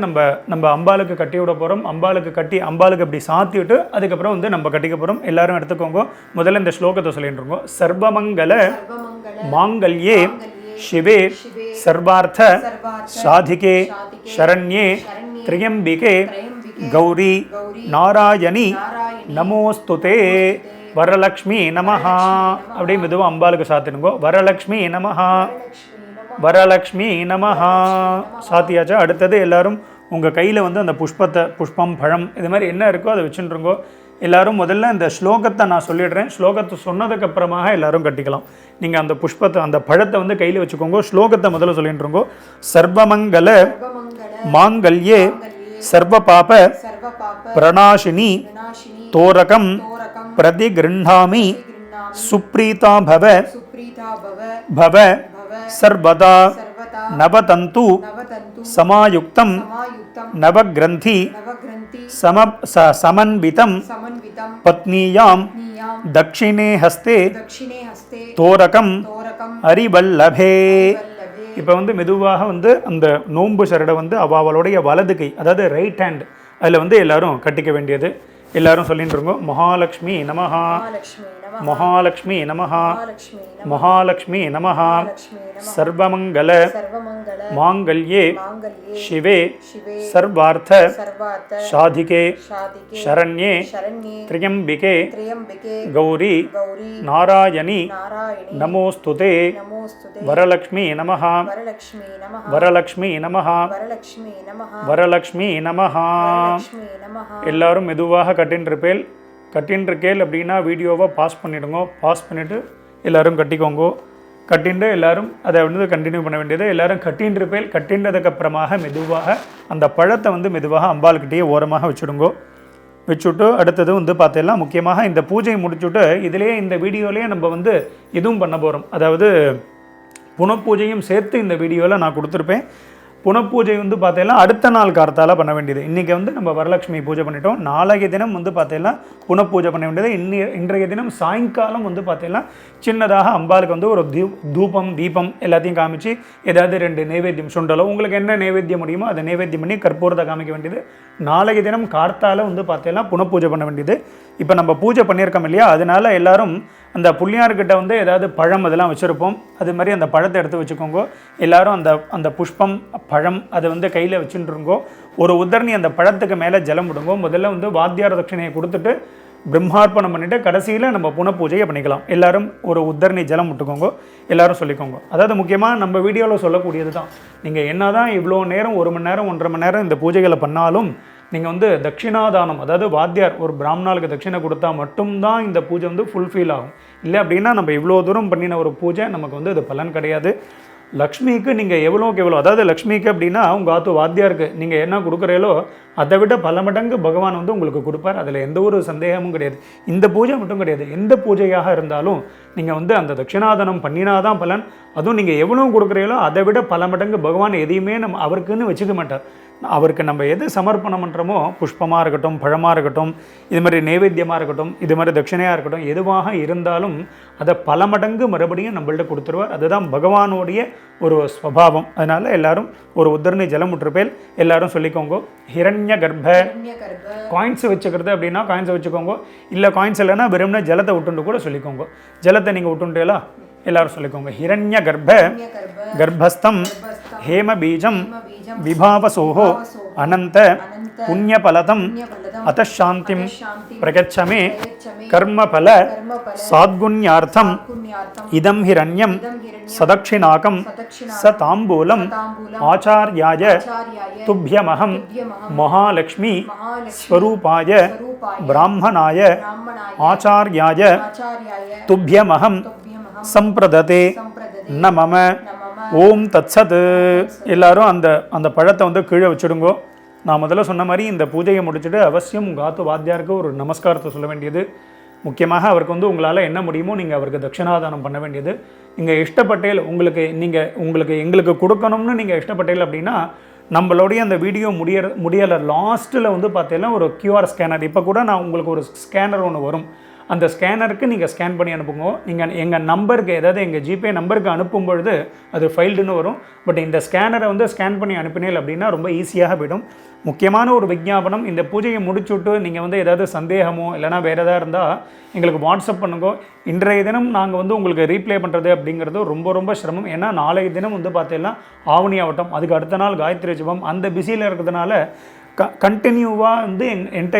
நம்ம அம்பாளுக்கு கட்டி விட போகிறோம். அம்பாளுக்கு கட்டி அம்பாளுக்கு இப்படி சாத்திவிட்டு அதுக்கப்புறம் வந்து நம்ம கட்டிக்க போகிறோம். எல்லாரும் எடுத்துக்கோங்க. முதல்ல இந்த ஸ்லோகத்தை சொல்லிட்டுருக்கோம். சர்வமங்கல மாங்கல்யே சிவே சர்வார்த்த சாதிகே சரண்யே திரியம்பிகே கௌரி நாராயணி நமோஸ்துதே வரலக்ஷ்மி நமஹா. அப்படியே மெதுவாக அம்பாளுக்கு சாத்தினுங்கோ. வரலக்ஷ்மி நமஹா, வரலக்ஷ்மி நமஹா சாத்தியாச்சா. அடுத்தது எல்லாரும் உங்கள் கையில் வந்து அந்த புஷ்பம் பழம் இது மாதிரி என்ன இருக்கோ அதை வச்சுருங்கோ. எல்லாரும் முதல்ல இந்த ஸ்லோகத்தை நான் சொல்லிடுறேன். ஸ்லோகத்தை சொன்னதுக்கு அப்புறமாக எல்லாரும் கட்டிக்கலாம். நீங்கள் அந்த புஷ்பத்தை அந்த பழத்தை வந்து கையில் வச்சுக்கோங்க. ஸ்லோகத்தை முதல்ல சொல்லிட்டுருங்கோ. சர்வமங்கல மாங்கல்யே சர்வ பாப பிரணாசினி தோரகம் பிரதிகிருண்ணாமி சுப்ரீதா பவ பவ சர்வதா நவதந்து சமாயுக்தம் நவக்ரந்தி சமன்விதம் பத்னியாம் தக்ஷிணே ஹஸ்தே தோரகம் அரிவல்லபே. இப்போ வந்து மெதுவாக வந்து அந்த நோன்பு சரடை வந்து அவளுடைய வலது கை, அதாவது ரைட் ஹேண்ட், அதில் வந்து எல்லாரும் கட்டிக்க வேண்டியது. எல்லாரும் சொல்லிட்டு இருக்கோம். மகாலட்சுமி நமஹா, மகாலட்சுமி நமஹா, மகாலட்சுமி நமஹா. சர்வமங்கல மாங்கல்யே சிவே சர்வார்த்த சாதிகே சரண்யே திரியம்பிகே கௌரி நாராயணி நமோஸ்துதே வரலக்ஷ்மி நமஹா, வரலக்ஷ்மி நமஹா, வரலக்ஷ்மி நமஹா. எல்லாரும் மெதுவாக கட்டின்றிருக்கேல் அப்படின்னா வீடியோவை பாஸ் பண்ணிவிடுங்க. பாஸ் பண்ணிவிட்டு எல்லோரும் கட்டிக்கோங்க. கட்டிண்டு எல்லோரும் அதை வந்து கண்டினியூ பண்ண வேண்டியது. எல்லோரும் கட்டின்றதுக்கப்புறமாக மெதுவாக அந்த பழத்தை வந்து மெதுவாக அம்பாள்கிட்டயே ஓரமாக வச்சுடுங்கோ. வச்சுட்டு அடுத்தது வந்து பார்த்தீங்கன்னா முக்கியமாக இந்த பூஜையை முடிச்சுட்டு இதிலேயே இந்த வீடியோலேயே நம்ம வந்து இதுவும் பண்ண போகிறோம். அதாவது புனப்பூஜையும் சேர்த்து இந்த வீடியோவில் நான் கொடுத்துருப்பேன். புனப்பூஜை வந்து பார்த்தீங்கன்னா அடுத்த நாள் கார்த்தால பண்ண வேண்டியது. இன்றைக்கி வந்து நம்ம வரலட்சுமி பூஜை பண்ணிட்டோம். நாளைய தினம் வந்து பார்த்தீங்கன்னா புனப்பூஜை பண்ண வேண்டியது. இன்றைய தினம் சாயங்காலம் வந்து பார்த்தீங்கன்னா சின்னதாக அம்பாளுக்கு வந்து ஒரு தீபம் எல்லாத்தையும் காமிச்சு ஏதாவது 2 நைவேத்தியம் சுண்டலோ உங்களுக்கு என்ன நைவேத்தியம் முடியுமோ அதை நைவேத்தியம் பண்ணி கற்பூரத்தை காமிக்க வேண்டியது. நாளைய தினம் கார்த்தால வந்து பார்த்தீங்கன்னா புனப்பூஜை பண்ண வேண்டியது. இப்போ நம்ம பூஜை பண்ணியிருக்கோம் இல்லையா, அதனால எல்லாரும் அந்த புள்ளியார்கிட்ட வந்து ஏதாவது பழம் அதெல்லாம் வச்சுருப்போம். அது மாதிரி அந்த பழத்தை எடுத்து வச்சுக்கோங்க. எல்லாரும் அந்த புஷ்பம் பழம் அதை வந்து கையில் வச்சுட்டுருங்கோ. ஒரு உதரணி அந்த பழத்துக்கு மேலே ஜலம் விடுங்கோ. முதல்ல வந்து வாத்தியார தட்சிணையை கொடுத்துட்டு பிரம்மார்ப்பணம் பண்ணிவிட்டு கடைசியில் நம்ம புனப்பூஜையை பண்ணிக்கலாம். எல்லோரும் ஒரு உத்தரணி ஜலம் விட்டுக்கோங்க. எல்லோரும் சொல்லிக்கோங்க. அதாவது முக்கியமாக நம்ம வீடியோவில் சொல்லக்கூடியது தான். நீங்கள் என்ன தான் இவ்வளோ நேரம் 1 மணி நேரம் 1.5 மணி நேரம் இந்த பூஜைகளை பண்ணாலும் நீங்கள் வந்து தட்சிணாதானம், அதாவது வாத்தியார் ஒரு பிராமணாளுக்கு தட்சிணை கொடுத்தா மட்டும்தான் இந்த பூஜை வந்து ஃபுல்ஃபில் ஆகும். இல்லை அப்படின்னா நம்ம இவ்வளோ தூரம் பண்ணின ஒரு பூஜை நமக்கு வந்து அது பலன் கிடையாது. லக்ஷ்மிக்கு நீங்கள் எவ்வளோக்கு எவ்வளோ, அதாவது லக்ஷ்மிக்கு அப்படின்னா உங்கள் ஆத்து வாத்தியாருக்கு நீங்கள் என்ன கொடுக்குறீங்களோ அதை விட பல மடங்கு பகவான் வந்து உங்களுக்கு கொடுப்பார். அதில் எந்த ஒரு சந்தேகமும் கிடையாது. இந்த பூஜை மட்டும் கிடையாது, எந்த பூஜையாக இருந்தாலும் நீங்கள் வந்து அந்த தட்சிணாதனம் பண்ணினாதான் பலன். அதுவும் நீங்கள் எவ்வளோ கொடுக்குறீங்களோ அதை விட பல மடங்கு பகவான் எதையுமே அவருக்குன்னு வச்சுக்க மாட்டார். அவருக்கு நம்ம எது சமர்ப்பணம் பண்ணுறோமோ, புஷ்பமாக இருக்கட்டும், பழமாக இருக்கட்டும், இது மாதிரி நைவேத்தியமாக இருக்கட்டும், இது மாதிரி தட்சிணையாக இருக்கட்டும், எதுவாக இருந்தாலும் அதை பல மடங்கு மறுபடியும் நம்மள்ட்ட கொடுத்துருவார். அதுதான் பகவானுடைய ஒரு ஸ்வபாவம். அதனால் எல்லாரும் ஒரு உத்தரணி ஜலம் விட்டுருப்பேல் எல்லாரும் சொல்லிக்கோங்க. ஹிரண்ய கர்ப்ப காயின்ஸ் வச்சுக்கிறது அப்படின்னா காயின்ஸை வச்சுக்கோங்க. இல்லை காயின்ஸ் இல்லைன்னா வெறும்னா ஜலத்தை விட்டுண்டு கூட சொல்லிக்கோங்க. ஜலத்தை நீங்கள் விட்டுண்டேலா எல்லாரும் சொல்லிக்கோங்க. ஹிரண்ய கர்ப்ப கர்ப்பஸ்தம் ஹேம பீஜம் விபாவசோஹோ அனந்த புண்ணியபலதம் புண்ணியபலதம் அதசாந்திம் அதசாந்திம் பிரகச்சமே பிரயச்சமே கர்மபல கர்மபல சாத்குண்யார்த்தம் புண்ணியார்த்தம் இதம் ஹிரண்யம் இதம் ஹிரண்யம் சதக்ஷிணாகம் சதக்ஷிணாகம் ச தாம்பூலம் தாம்பூலம் ஆச்சார்யாய ஆச்சார்யாய துப்யமகம் துப்யமகம் மகாலக்ஷ்மி மகாலக்ஷ்மி ஸ்வரூபாய ஸ்வரூபாய பிராமணாய பிராமணாய ஆச்சார்யாய ஆச்சார்யாய துப்யமகம் துப்யமகம் சம்பிரததே சம்பிரததே ந மம நமம ஓம் தத்சத். எல்லாரும் அந்த அந்த பழத்தை வந்து கீழே வச்சுடுங்கோ. நான் முதல்ல சொன்ன மாதிரி இந்த பூஜையை முடிச்சுட்டு அவசியம் உங்கள் ஆத்து வாத்தியாருக்கு ஒரு நமஸ்காரத்தை சொல்ல வேண்டியது. முக்கியமாக அவருக்கு வந்து உங்களால் என்ன முடியுமோ நீங்கள் அவருக்கு தட்சிணாதானம் பண்ண வேண்டியது. நீங்கள் இஷ்டப்பட்டேல் உங்களுக்கு எங்களுக்கு கொடுக்கணும்னு நீங்கள் இஷ்டப்பட்டேல் அப்படின்னா நம்மளுடைய அந்த வீடியோ முடியலை லாஸ்ட்டில் வந்து பார்த்தீங்கன்னா ஒரு கியூஆர் ஸ்கேனர், இப்போ கூட நான் உங்களுக்கு ஒரு ஸ்கேனர் ஒன்று வரும், அந்த ஸ்கேனருக்கு நீங்கள் ஸ்கேன் பண்ணி அனுப்புங்க. நீங்கள் எங்கள் நம்பருக்கு, ஏதாவது எங்கள் ஜிபே நம்பருக்கு அனுப்பும் பொழுது அது ஃபைல்டுன்னு வரும். பட் இந்த ஸ்கேனரை வந்து ஸ்கேன் பண்ணி அனுப்பினேன் அப்படின்னா ரொம்ப ஈஸியாக போயிடும். முக்கியமான ஒரு விஞ்ஞாபனம், இந்த பூஜையை முடிச்சுட்டு நீங்கள் வந்து ஏதாவது சந்தேகமோ இல்லைனா வேறு எதாவது இருந்தால் எங்களுக்கு வாட்ஸ்அப் பண்ணுங்க. இன்றைய தினம் நாங்கள் வந்து உங்களுக்கு ரீப்ளே பண்ணுறது அப்படிங்கிறது ரொம்ப ரொம்ப சிரமம். ஏன்னா நாளைய தினம் வந்து பார்த்தீங்கன்னா ஆவணி ஆவட்டம், அதுக்கு அடுத்த நாள் காயத்ரி ஜபம், அந்த பிஸியில் இருக்கிறதுனால கண்டினியூவாக வந்து என்கிட்ட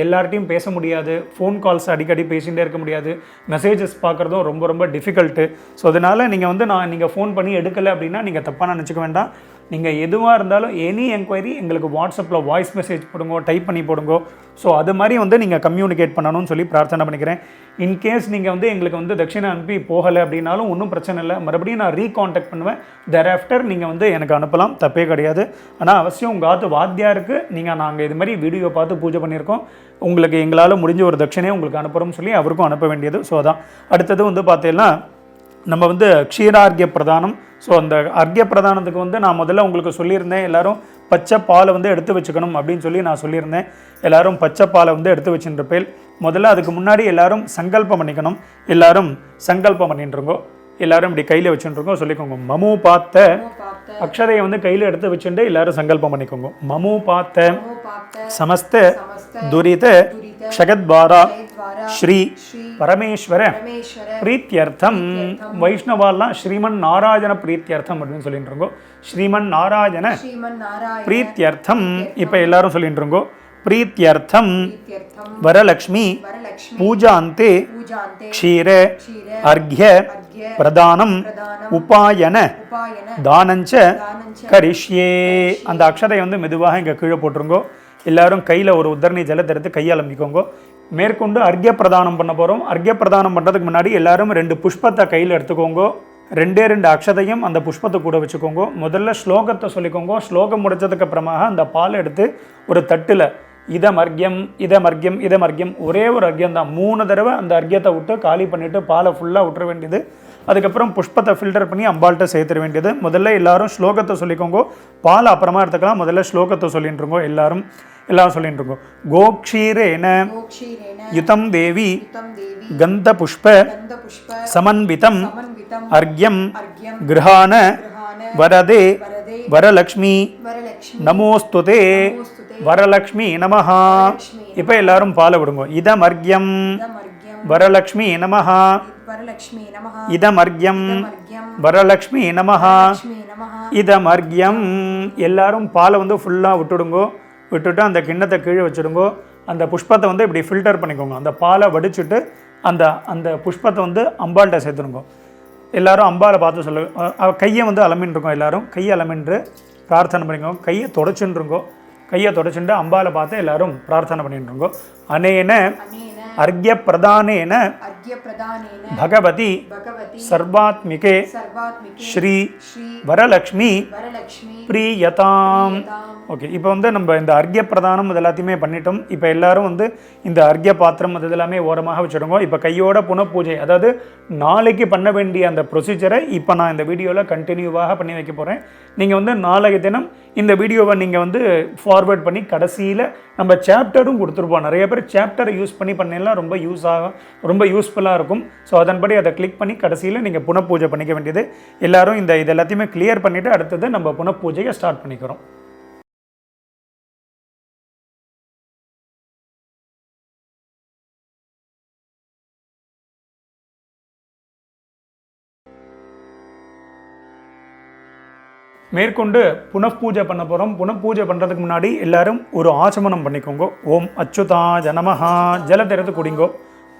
எல்லார்ட்டையும் பேச முடியாது. ஃபோன் கால்ஸ் அடிக்கடி பேசிகிட்டே இருக்க முடியாது. மெசேஜஸ் பார்க்குறதும் ரொம்ப ரொம்ப டிஃபிகல்ட்டு. ஸோ அதனால் நீங்கள் வந்து நீங்கள் ஃபோன் பண்ணி எடுக்கலை அப்படின்னா நீங்கள் தப்பாக நினச்சிக்க வேண்டாம். நீங்கள் எதுவாக இருந்தாலும் எனி என்கொயரி எங்களுக்கு வாட்ஸ்அப்பில் வாய்ஸ் மெசேஜ் போடுங்க, டைப் பண்ணி போடுங்க. ஸோ அது மாதிரி வந்து நீங்கள் கம்யூனிகேட் பண்ணணும்னு சொல்லி பிரார்த்தனை பண்ணிக்கிறேன். இன்கேஸ் நீங்கள் வந்து எங்களுக்கு வந்து தட்சிணை அனுப்பி போகலை அப்படின்னாலும் ஒன்றும் பிரச்சனை இல்லை, மறுபடியும் நான் ரீகான்டாக்ட் பண்ணுவேன். தேர்ஆஃப்டர் நீங்கள் வந்து எனக்கு அனுப்பலாம், தப்பே கிடையாது. ஆனால் அவசியம் உங்கள் ஆத்து வாத்தியாருக்கு நாங்கள் இது மாதிரி வீடியோ பார்த்து பூஜை பண்ணியிருக்கோம், உங்களுக்கு எங்களால் முடிஞ்ச ஒரு தட்சிணையை உங்களுக்கு அனுப்புகிறோம்னு சொல்லி அவருக்கும் அனுப்ப வேண்டியது. ஸோ அதான் அடுத்தது வந்து பார்த்தீங்கன்னா நம்ம வந்து க்ஷீரார்க்கிய பிரதானம். ஸோ அந்த அர்க்கிய பிரதானத்துக்கு வந்து நான் முதல்ல உங்களுக்கு சொல்லியிருந்தேன், எல்லோரும் பச்சை பாலை வந்து எடுத்து வச்சுக்கணும் அப்படின்னு சொல்லி நான் சொல்லியிருந்தேன். எல்லோரும் பச்சை பாலை வந்து எடுத்து வச்சுருப்பேன். முதல்ல அதுக்கு முன்னாடி எல்லோரும் சங்கல்பம் பண்ணிக்கணும். எல்லோரும் சங்கல்பம் பண்ணிட்டுருங்கோ. எல்லோரும் இப்படி கையில் வச்சுட்டுருக்கோம், சொல்லிக்கோங்க. மமு பார்த்த அக்ஷதையை வந்து கையில் எடுத்து வச்சுட்டு எல்லோரும் சங்கல்பம் பண்ணிக்கோங்க. மமு பார்த்த சமஸ்த துரித ஷகத்வாரா ஸ்ரீ பரமேஸ்வர பிரீத்தியர்த்தம். வைஷ்ணவாலாம் ஸ்ரீமன் நாராயண பிரீத்தியர்த்தம் அப்படின்னு சொல்லிட்டு இருக்கோம். ஸ்ரீமன் நாராயண பிரீத்தியர்த்தம். இப்போ எல்லாரும் சொல்லிட்டு இருக்கோம். பிரீத்தியர்த்தம் வரலக்ஷ்மி பூஜாந்தே க்ஷீர அர்க்ய பிரதானம் உபாயன தானஞ்ச கரிஷ்யே. அந்த அக்ஷதை வந்து மெதுவாக இங்கே கீழே போட்டுருங்கோ. எல்லாரும் கையில் ஒரு உத்தரணி ஜலத்தை எடுத்து கையால் அம்பிக்கோங்க. மேற்கொண்டு அர்க்ய பிரதானம் பண்ண போகிறோம். அர்க்ய பிரதானம் பண்ணுறதுக்கு முன்னாடி எல்லாரும் 2 புஷ்பத்தை கையில் எடுத்துக்கோங்க. 2 அக்ஷதையும் அந்த புஷ்பத்தை கூட வச்சுக்கோங்க. முதல்ல ஸ்லோகத்தை சொல்லிக்கோங்க. ஸ்லோகம் முடிச்சதுக்கு அப்புறமாக அந்த பால் எடுத்து ஒரு தட்டில் இதமர்க்கியம் ஒரே ஒரு அர்க்கியம் தான், 3 தடவை அந்த அர்க்கியத்தை விட்டு காலி பண்ணிவிட்டு பாலை ஃபுல்லாக விட்டுற வேண்டியது. அதுக்கப்புறம் புஷ்பத்தை ஃபில்டர் பண்ணி அம்பாள்கிட்ட சேர்த்துட வேண்டியது. முதல்ல எல்லாரும் ஸ்லோகத்தை சொல்லிக்கோங்க, பால் அப்புறமா எடுத்துக்கலாம். முதல்ல ஸ்லோகத்தை சொல்லிட்டுருங்கோ. எல்லாரும் சொல்லிட்டு இருக்கோம். கோக்ஷீரேன யுதம் தேவி கந்த புஷ்ப சமன்விதம் அர்க்யம் கிருஹான வரதே வரலக்ஷ்மி நமோஸ்துதே வரலக்ஷ்மி நமஹா. இப்போ எல்லாரும் பாலை விடுங்க. இதமர்க்யம் வரலக்ஷ்மி நமஹா. இதமர்க்யம் வரலக்ஷ்மி நமஹா. இதமர்க்யம். எல்லாரும் பாலை வந்து ஃபுல்லாக விட்டுடுங்கோ. விட்டுட்டு அந்த கிண்ணத்தை கீழே வச்சுடுங்கோ. அந்த புஷ்பத்தை வந்து இப்படி ஃபில்டர் பண்ணிக்கோங்க. அந்த பாலை வடிச்சுட்டு அந்த புஷ்பத்தை வந்து அம்பாள்கிட்ட சேர்த்துருங்கோ. எல்லோரும் அம்பாலை பார்த்து கையை வந்து அலமின்ருக்கோம். எல்லோரும் கையை அலமின்று பிரார்த்தனை பண்ணிக்கோங்க. கையை தொடச்சுருங்கோ. கையை தொடச்சுட்டு அம்பாலை பார்த்து எல்லாரும் பிரார்த்தனை பண்ணிட்டுருங்கோ. அனேன அர்க்ய பிரதானேன பகவதி சர்வாத்மிகே ஸ்ரீ வரலக்ஷ்மி பிரியதாம். ஓகே, இப்போ வந்து நம்ம இந்த அர்க்ய பிரதானம் இது எல்லாத்தையுமே பண்ணிட்டோம். இப்போ எல்லாரும் வந்து இந்த அர்க்ய பாத்திரம் அது எல்லாமே ஓரமாக வச்சுடுங்க. இப்போ கையோட புனப்பூஜை, அதாவது நாளைக்கு பண்ண வேண்டிய அந்த ப்ரொசீஜரை இப்போ நான் இந்த வீடியோவில் கண்டினியூவாக பண்ணி வைக்க போகிறேன். நீங்கள் வந்து நாளைய தினம் இந்த வீடியோவை நீங்கள் வந்து ஃபார்வேர்ட் பண்ணி கடைசியில் நம்ம சாப்டரும் கொடுத்துருப்போம். நிறைய பேர் சாப்டரை யூஸ் பண்ணலாம், ரொம்ப யூஸ்ஃபுல்லாக இருக்கும். ஸோ அதன்படி அதை கிளிக் பண்ணி கடைசியில் நீங்கள் புனப்பூஜை பண்ணிக்க வேண்டியது. எல்லாரும் இது எல்லாத்தையுமே கிளியர் பண்ணிவிட்டு அடுத்தது நம்ம புனப்பூஜையை ஸ்டார்ட் பண்ணிக்கிறோம். மேற்கொண்டு புனப்பூஜை பண்ண போகிறோம். புனப்பூஜை பண்ணுறதுக்கு முன்னாடி எல்லாரும் ஒரு ஆச்சமனம் பண்ணிக்கோங்க. ஓம் அச்சுதாய நமஹா, ஜலத்தை எடுத்து குடிங்கோ.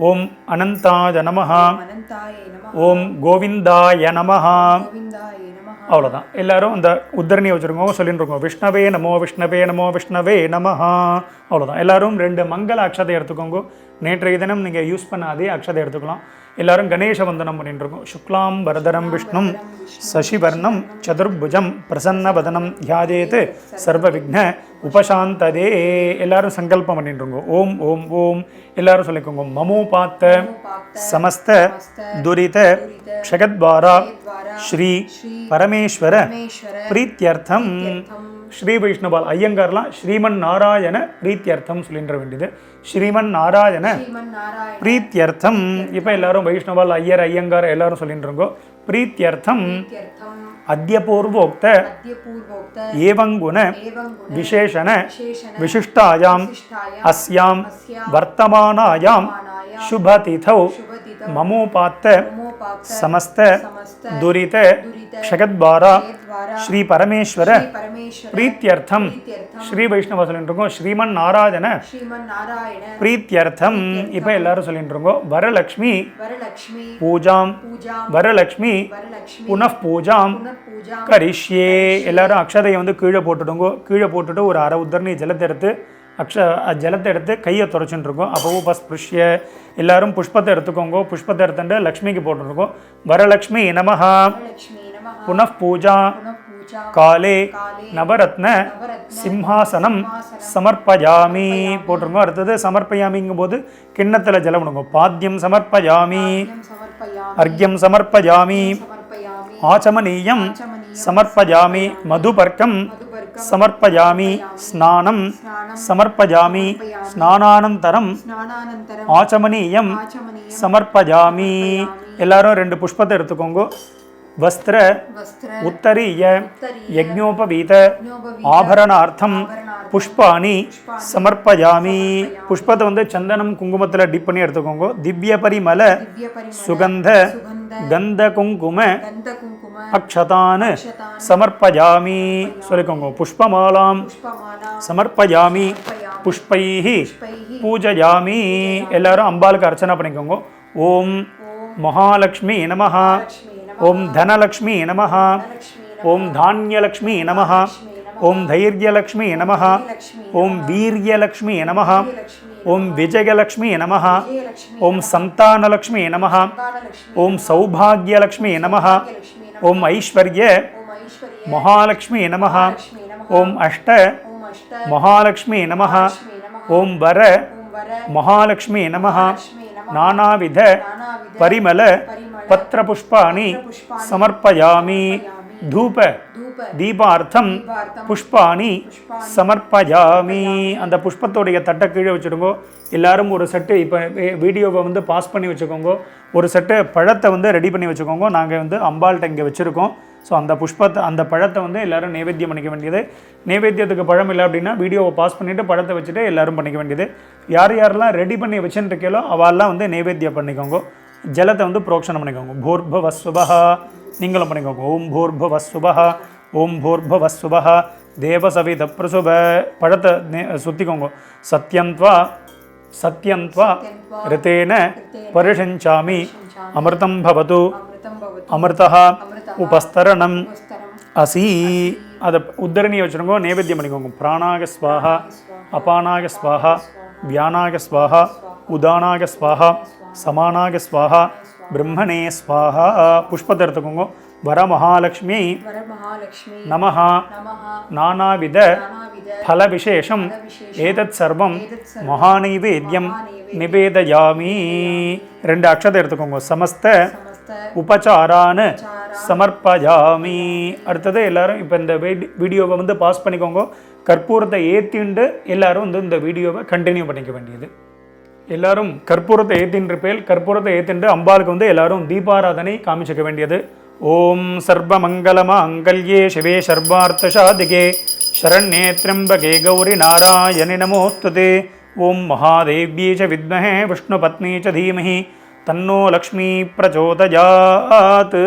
ஓம் அனந்தாய நமஹா, அனந்தாயே நமஹ, ஓம் கோவிந்தாய நமஹா. கோவிந்தாயே நமஹ. அவ்வளோதான். எல்லாரும் இந்த உத்தரணியை வச்சுருக்கோம், சொல்லிட்டு இருக்கோம். விஷ்ணவே நமோ விஷ்ணவே நமோ விஷ்ணவே நமஹா. அவ்வளோதான். எல்லாரும் 2 மங்கள அக்ஷதை எடுத்துக்கோங்க. நேற்றைய தினம் நீங்கள் யூஸ் பண்ண அதே அக்ஷதை எடுத்துக்கலாம். எல்லாரும் கணேச வந்தனம் பண்ணிட்டு இருக்கோம். சுக்லாம் வரதரம் விஷ்ணும் சசிவர்ணம் சதுர்புஜம் பிரசன்னவதனம் தியாஜேத் சர்வ விக்ன உபசாந்ததே. எல்லாரும் சங்கல்பம் பண்ணிட்டு இருக்கோம். ஓம் ஓம் ஓம் எல்லாரும் சொல்லிக்கோங்க. மமோ பாத்த சமஸ்த துரித க்ஷகத்வாரா ஸ்ரீ பரமேஸ்வர பிரீத்தியர்த்தம். ஸ்ரீ வைஷ்ணவால் ஐயங்கார்லாம் ஸ்ரீமன் நாராயண பிரீத்தியர்த்தம் சொல்லின்ற வேண்டியது. ஸ்ரீமன் நாராயண பிரீத்தியர்த்தம். இப்போ எல்லாரும் வைஷ்ணவால் ஐயர் ஐயங்கார் எல்லாரும் சொல்லிட்டு இருக்கோம். பிரீத்தியர்த்தம் அத்ய பூர்வோக்த ஏவங்குண விசேஷண விசிஷ்டாயாம் அஸ்யாம் வர்த்தமானாயாம் சுபதிதௌ மமோபாத்த சமஸ்த துரித க்ஷகத்வாரா ஸ்ரீ பரமேஸ்வர பிரீத்தியர்த்தம். ஸ்ரீ வைஷ்ணவ சொல்லிட்டு இருக்கோம். ஸ்ரீமன் நாராயண பிரீத்தியர்த்தம். இப்போ எல்லாரும் சொல்லிட்டு இருக்கோம். வரலக்ஷ்மி பூஜாம் வரலக்ஷ்மி புனఃபூஜாம் கரிஷ்யே. எல்லாரும் அக்ஷதையை வந்து கீழே போட்டுடுங்க. கீழே போட்டுட்டு ஒரு அரை உத்தரணி ஜலத்தை எடுத்து ஜலத்தை எடுத்து கையை துடைச்சுட்டு இருக்கோம். அப்போ உபஸ்பிருஷ்ய எல்லாரும் புஷ்பத்தை எடுத்துக்கோங்க. புஷ்பத்தை எடுத்துட்டு லக்ஷ்மிக்கு போட்டுருக்கோம். வரலக்ஷ்மி நமஹா புனఃபூஜா காலே நவரத்ன சிம்ஹாசனம் சமர்ப்பயாமி போட்டிருக்கோம். அடுத்தது சமர்ப்பயாமிங்கும் போது கிண்ணத்தில் ஜலம் விடுங்க. பாத்தியம் சமர்ப்பயாமி, அர்க்யம் சமர்ப்பயாமி, ஆச்சமனீயம் சமர்ப்பயாமி, மதுபர்க்கம் சமர்ப்பயாமி, ஸ்நானம் சமர்ப்பயாமி, ஸ்நானானந்தரம் ஆச்சமனீயம் சமர்ப்பயாமி. எல்லாரும் 2 புஷ்பத்தை எடுத்துக்கோங்க. வஸ்திர உத்தரீய யஜ்ஞோபவீத ஆபரணார்த்தம் புஷ்பாணி சமர்ப்பயாமி. புஷ்பத்தை வந்து சந்தனம் குங்குமத்தில் டிப் பண்ணி எடுத்துக்கோங்க. திவ்ய பரிமள சுகந்த கந்த குங்கும அக்ஷதான் சமர்ப்பயாமி சொல்லிக்கோங்க. புஷ்பமாலாம் சமர்ப்பயாமி, புஷ்பைஹி பூஜயாமி. எல்லாரும் அம்பாளுக்கு அர்ச்சனை பண்ணிக்கோங்க. ஓம் மகாலட்சுமி நமஹ, ஓம் தனலக்ஷ்மி நமஹ, ஓம் தானியலக்ஷ்மி நமஹ, ஓம் தைரியலக்ஷ்மி நமஹ, ஓம் வீரியலக்ஷ்மி நமஹ, ஓம் விஜயலக்ஷ்மி நமஹ, ஓம் சந்தானலக்ஷ்மி நமஹ, ஓம் சௌபாகியலக்ஷ்மி நமஹ, ஓம் ஐஸ்வர்ய மகாலட்சுமி நமஹ, ஓம் அஷ்ட மகாலட்சுமி நமஹ, ஓம் வர மகாலட்சுமி நமஹ, நானாவித பரிமள பத்திர புஷ்பாணி சமர்ப்பயாமி. தூப தீபார்த்தம் புஷ்பாணி சமர்ப்பயாமி. அந்த புஷ்பத்தோடைய தட்டை கீழே வச்சுடுங்க. எல்லாரும் ஒரு செட்டு இப்போ வீடியோவை வந்து பாஸ் பண்ணி வச்சுக்கோங்க. ஒரு செட்டு பழத்தை வந்து ரெடி பண்ணி வச்சுக்கோங்க. நாங்கள் வந்து அம்பாள்கிட்ட இங்கே வச்சுருக்கோம். ஸோ அந்த புஷ்பத்தை அந்த பழத்தை வந்து எல்லோரும் நைவேத்தியம் பண்ணிக்க வேண்டியது. நைவேத்தியத்துக்கு பழம் இல்லை அப்படின்னா வீடியோவை பாஸ் பண்ணிவிட்டு பழத்தை வச்சுட்டு எல்லோரும் பண்ணிக்க வேண்டியது. யார் யாரெல்லாம் ரெடி பண்ணி வச்சுட்டு இருக்கீங்களோ அவெல்லாம் வந்து நைவேத்தியம் பண்ணிக்கோங்க. ஜலத்தை வந்து புரோக்ஷனம் பண்ணிக்கோங்க. பூர்பவஸ்வபஹ நீங்களும் பண்ணிக்கோங்க. ஓம் பூர்பவஸ்வபஹ, ஓம் பூர்பவஸ்வபஹ தேவசவித பிரசுப. பழத்தை சுற்றிக்கோங்க. சத்யந்த்வா சத்யந்த்வா ரித்தேன பரிஷஞ்சாமி அமிர்தம் பவது அமிர்தஹ உபஸ்தரணம் அசி. அதை உத்தரணியை வச்சுருக்கோ. நைவேத்தியம் பண்ணிக்கோங்க. பிராணாக ஸ்வாஹா, அபானாக ஸ்வாஹா, வியானாக ஸ்வாஹா, உதானாக ஸ்வாஹா, சமானாக ஸ்வாஹா, பிரம்மணே ஸ்வாஹா. புஷ்பத்தை எடுத்துக்கோங்க. வரமகாலட்சுமி நமஹ, நானாவித பல விசேஷம் ஏதத் சர்வம் மகாநைவேத்யம் நிவேதயாமி. 2 அக்ஷதை எடுத்துக்கோங்க. சமஸ்த உபச்சாரான சமர்ப்பயாமி. அடுத்தது எல்லாரும் இப்போ இந்த வீடியோவை வந்து பாஸ் பண்ணிக்கோங்க. கற்பூரத்தை ஏற்றிண்டு எல்லாரும் வந்து இந்த வீடியோவை கண்டினியூ பண்ணிக்க வேண்டியது. எல்லாரும் கற்பூரத்தை ஏற்றின்ற பேர் கற்பூரத்தை ஏற்றிண்டு அம்பாளுக்கு வந்து எல்லாரும் தீபாராதனை காமிச்சிக்க வேண்டியது. ஓம் சர்வமங்கலமாங்கல்யே சிவே சர்வார்த்தசாதிகே சரண்யே த்ர்யம்பகே கௌரி நாராயணி நமோஸ்துதே. ஓம் மகாதேவ்யே ச வித்மஹே விஷ்ணுபத்னி ச தீமஹி தன்னோ லக்ஷ்மி பிரச்சோதயாத்.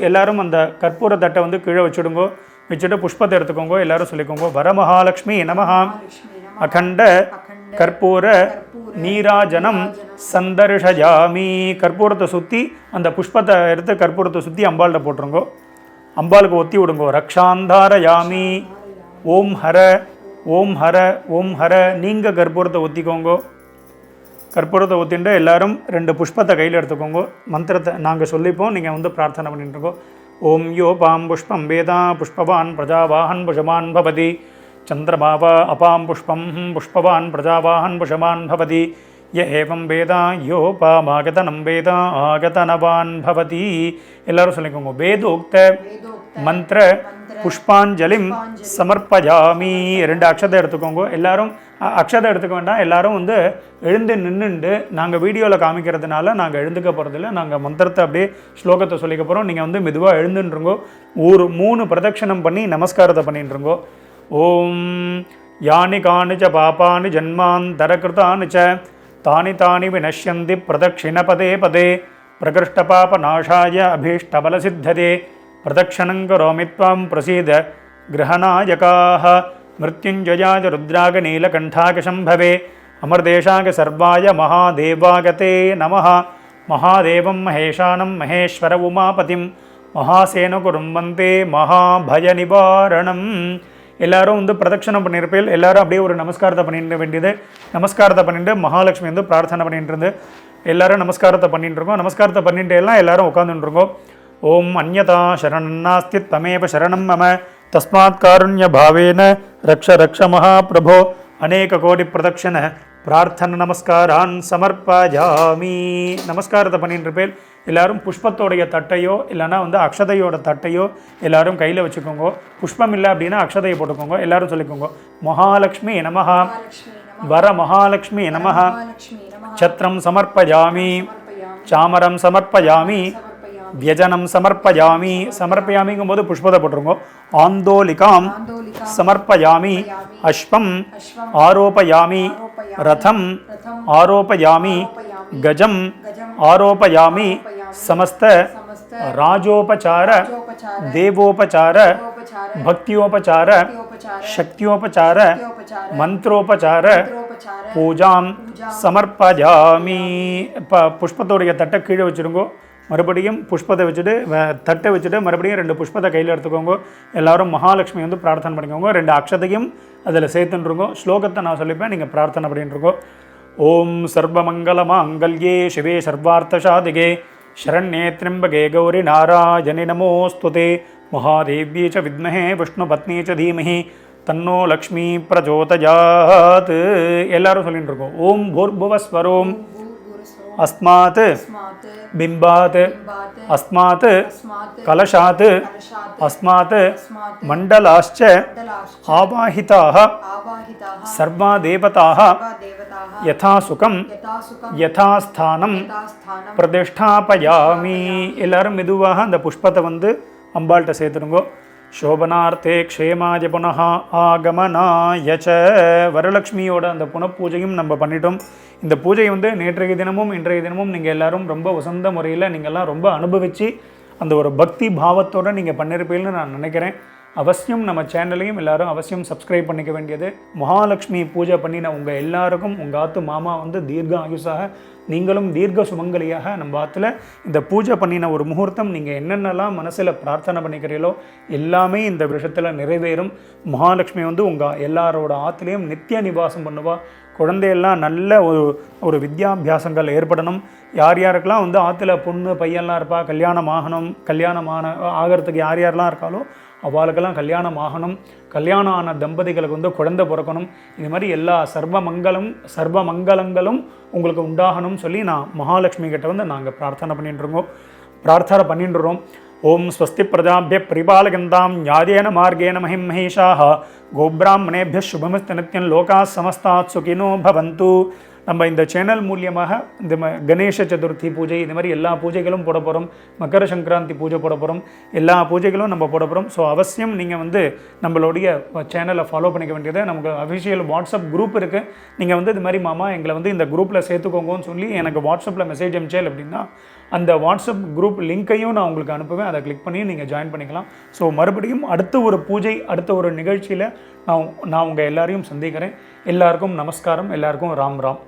எல்லாரும் அந்த கற்பூர தட்டை வந்து கீழே வச்சுடுங்கோ. வச்சுட்டு புஷ்பத்தை எடுத்துக்கோங்க. எல்லாரும் சொல்லிக்கோங்க. வரமகாலட்சுமி நமஹ மகாலட்சுமி நமः. அகண்ட அகண்ட கற்பூர நீராஜனம் சந்தர்ஷயாமி. கற்பூரத்தை சுற்றி அந்த புஷ்பத்தை எடுத்து கற்பூரத்தை சுற்றி அம்பாள்கிட்ட போட்டுருங்கோ. அம்பாளுக்கு ஒத்தி விடுங்கோ. ரக்ஷாந்தாரயாமி. ஓம் ஹர ஓம் ஹர ஓம் ஹர. நீங்கள் கற்பூரத்தை ஒத்திக்கோங்கோ. கற்பூரத்தை ஒத்திண்டு எல்லாரும் 2 புஷ்பத்தை கையில் எடுத்துக்கோங்க. மந்திரத்தை நாங்கள் சொல்லிப்போம், நீங்கள் வந்து பிரார்த்தனை பண்ணிட்டுருக்கோ. ஓம் யோ பாம் புஷ்பம் வேதா புஷ்பவான் பிரஜாவாஹன் புஷமான் பவதி. சந்திரமாவா அபாம் புஷ்பம் புஷ்பவான் பிரஜாவாஹன் புஷமான் பவதி. ய ஏவம் வேதா யோ பாமாகதனம் வேதா ஆகதனவான் பவதி. எல்லாரும் சொல்லிக்கோங்க. வேதோக்த மந்திர புஷ்பாஞ்சலிம் சமர்ப்பயாமி. 2 அக்ஷதை எடுத்துக்கோங்க. எல்லாரும் அக்ஷதை எடுத்துக்க வேண்டாம். எல்லாரும் வந்து எழுந்து நின்றுண்டு, நாங்கள் வீடியோவில் காமிக்கிறதுனால நாங்கள் எழுந்துக்க போகிறதில்ல. நாங்கள் மந்திரத்தை அப்படியே ஸ்லோகத்தை சொல்லிக்க போகிறோம். நீங்கள் வந்து மெதுவாக எழுந்துன்றங்கோ. ஒரு 3 பிரதட்சணம் பண்ணி நமஸ்காரத்தை பண்ணிட்டுருங்கோ. ஓம் யானி காணிச்ச பாபானி ஜன்மாந்தரகிருதானி ச தானி தானி வினஷ்யந்தி பிரதட்சிண பதே பதே பிரகிருஷ்டபாப நாசாய அபீஷ்டபலசித்ததே பிரதட்சணம் கரோமி த்வாம் பிரசீத கிரகநாயகாः மிருத்யுஞ்சயாய ருத்ராக நீலகண்டாக சம்பவே அமர்தேஷாக சர்வாய மகாதேவாகதே நமः. மகாதேவம் மகேஷானம் மகேஸ்வர உமாபதிம் மகாசேனகுரும் வந்தே மகாபய நிவாரணம். எல்லாரும் வந்து பிரதட்சணம் பண்ணியிருப்பேன். எல்லாரும் அப்படியே ஒரு நமஸ்காரத்தை பண்ணிட்டு வேண்டியது. நமஸ்காரத்தை பண்ணிட்டு மகாலட்சுமி வந்து பிரார்த்தனை பண்ணிட்டு இருந்து எல்லாரும் நமஸ்காரத்தை பண்ணிட்டு இருக்கோம். நமஸ்காரத்தை பண்ணிட்டு எல்லாம் எல்லாரும் உட்காந்துருக்கோம். ஓம் அந்யதா சரணம் நாஸ்தி தமேவ சரணம் மம தஸ்மாத் காருண்ய பாவேன ரக்ஷ ரக்ஷ மகாபிரபோ. அநேக கோடி பிரதட்சண பிரார்த்தனை நமஸ்காரான் சமர்ப்பயாமி. நமஸ்காரத்தை பண்ணிட்டு இருப்பேன். எல்லாரும் புஷ்பத்தோடைய தட்டையோ இல்லைனா வந்து அக்ஷதையோட தட்டையோ எல்லாரும் கையில் வச்சுக்கோங்க. புஷ்பம் இல்லை அப்படின்னா அக்ஷதையை போட்டுக்கோங்க. எல்லாரும் சொல்லிக்கோங்க. மகாலட்சுமி நமஹ வர மகாலட்சுமி நமஹ சத்ரம் சமர்ப்பயாமி சாமரம் சமர்ப்பயாமி வியஜனம் சமர்ப்பயாமி. சமர்ப்பயாமிங்கும் போது புஷ்பத்தை போட்டுருங்க. ஆந்தோலிகாம் சமர்ப்பயாமி அஷ்பம் ஆரோபயாமி ரதம் ஆரோபயாமி கஜம் ஆரோபயாமி சமஸ்த ராஜோபசார தேவோபசார பக்தியோபசார சக்தியோபசார மந்திரோபசார பூஜாம் சமர்ப்பயாமி. புஷ்பத்தோடைய தட்டை கீழே வச்சுருங்கோ. மறுபடியும் புஷ்பத்தை வச்சுட்டு தட்டை வச்சுட்டு மறுபடியும் 2 புஷ்பத்தை கையில் எடுத்துக்கோங்க. எல்லாரும் மகாலட்சுமி வந்து பிரார்த்தனை பண்ணிக்கோங்க. 2 அக்ஷதையும் அதில் சேர்த்துருங்கோ. ஸ்லோகத்தை நான் சொல்லிப்பேன், நீங்கள் பிரார்த்தனை பண்ணிட்டுருக்கோ. ஓம் சர்வமங்கல மாங்கல்யே சிவே சர்வார்த்தசாதிகே शरण्ये त्र्यंबके गौरी नारायणि नमोस्तुते महादेव्ये च विद्महे विष्णुपत्नी च धीमहि तन्नो लक्ष्मी प्रचोदयात्. எல்லாரும் சொல்லிட்டு இருக்கோம். ஓம் பூர்புவஸ்வரோம் अस्मात् बिम्बात् अस्मात् कलशात् अस्मात् मण्डलाश्च आवाहिताः सर्वा देवताः यथा सुखं यथा स्थानं प्रतिष्ठापयामि. எல்லாரும் மெதுவாக அந்த புஷ்பத்தை வந்து அம்பாள்கிட்ட சேர்த்துருங்கோ. சோபனார்த்தே க்ஷேமாய புனः ஆகமனாய ச. வரலட்சுமியோட அந்த புனப்பூஜையும் நம்ம பண்ணிட்டோம். இந்த பூஜை வந்து நேற்றைய தினமும் இன்றைய தினமும் நீங்கள் எல்லாரும் ரொம்ப உசந்த முறையில் நீங்கள்லாம் ரொம்ப அனுபவித்து அந்த ஒரு பக்தி பாவத்தோடு நீங்கள் பண்ணியிருப்பீங்கன்னு நான் நினைக்கிறேன். அவசியம் நம்ம சேனலையும் எல்லாரும் அவசியம் சப்ஸ்கிரைப் பண்ணிக்க வேண்டியது. மகாலட்சுமி பூஜை பண்ணின உங்கள் எல்லாருக்கும் உங்கள் ஆத்து மாமா வந்து தீர்க்க ஆயுசாக நீங்களும் தீர்க்க சுமங்கலியாக நம்ம ஆற்றுல இந்த பூஜை பண்ணின ஒரு முகூர்த்தம் நீங்கள் என்னென்னலாம் மனசில் பிரார்த்தனை பண்ணிக்கிறீங்களோ எல்லாமே இந்த விஷயத்தில் நிறைவேறும். மகாலட்சுமி வந்து உங்கள் எல்லாரோட ஆற்றுலேயும் நித்திய நிவாசம் பண்ணுவா. குழந்தையெல்லாம் நல்ல ஒரு வித்யாபியாசங்கள் ஏற்படணும். யார் யாருக்கெல்லாம் வந்து ஆற்றுல பொண்ணு பையன்லாம் இருப்பா, கல்யாணம் ஆகிறதுக்கு யார் யாரெல்லாம் இருக்காலோ அவளுக்கெல்லாம் கல்யாணம் ஆகணும். கல்யாணம் ஆன தம்பதிகளுக்கு வந்து குழந்தை பிறக்கணும். இது மாதிரி எல்லா சர்வ மங்களங்களும் உங்களுக்கு உண்டாகணும்னு சொல்லி நான் மகாலட்சுமி கிட்ட வந்து நாங்கள் பிரார்த்தனை பண்ணிட்டுருக்கோம். ஓம் ஸ்வஸ்தி பிரஜாபிய பரிபாலகந்தாம் ஞாதேன மார்கேன மஹிம் மஹேஷாः கோப்ராஹ்மணேபிய சுபமஸ்து நித்யம் லோகாः சமஸ்தாः சுகினோ பவந்து. நம்ம இந்த சேனல் மூலியமாக இந்த கணேச சதுர்த்தி பூஜை இது மாதிரி எல்லா பூஜைகளும் போட போகிறோம். மக்கர சங்கராந்தி பூஜை போட போகிறோம். எல்லா பூஜைகளும் நம்ம போட போகிறோம். ஸோ அவசியம் நீங்கள் வந்து நம்மளுடைய சேனலை ஃபாலோ பண்ணிக்க வேண்டியது. நமக்கு அஃபிஷியல் வாட்ஸ்அப் குரூப் இருக்குது. நீங்கள் வந்து இது மாதிரி மாமா எங்களை வந்து இந்த குரூப்பில் சேர்த்துக்கோங்கன்னு சொல்லி எனக்கு வாட்ஸ்அப்பில் மெசேஜ் அனுப்பிச்சேன் அப்படின்னா அந்த வாட்ஸ்அப் குரூப் லிங்க்கையும் நான் உங்களுக்கு அனுப்புவேன். அதை கிளிக் பண்ணி நீங்கள் ஜாயின் பண்ணிக்கலாம். ஸோ மறுபடியும் அடுத்த ஒரு பூஜை அடுத்த ஒரு நிகழ்ச்சியில் நான் உங்கள் எல்லாரையும் சந்திக்கிறேன். எல்லாருக்கும் நமஸ்காரம். எல்லாருக்கும் ராம் ராம்.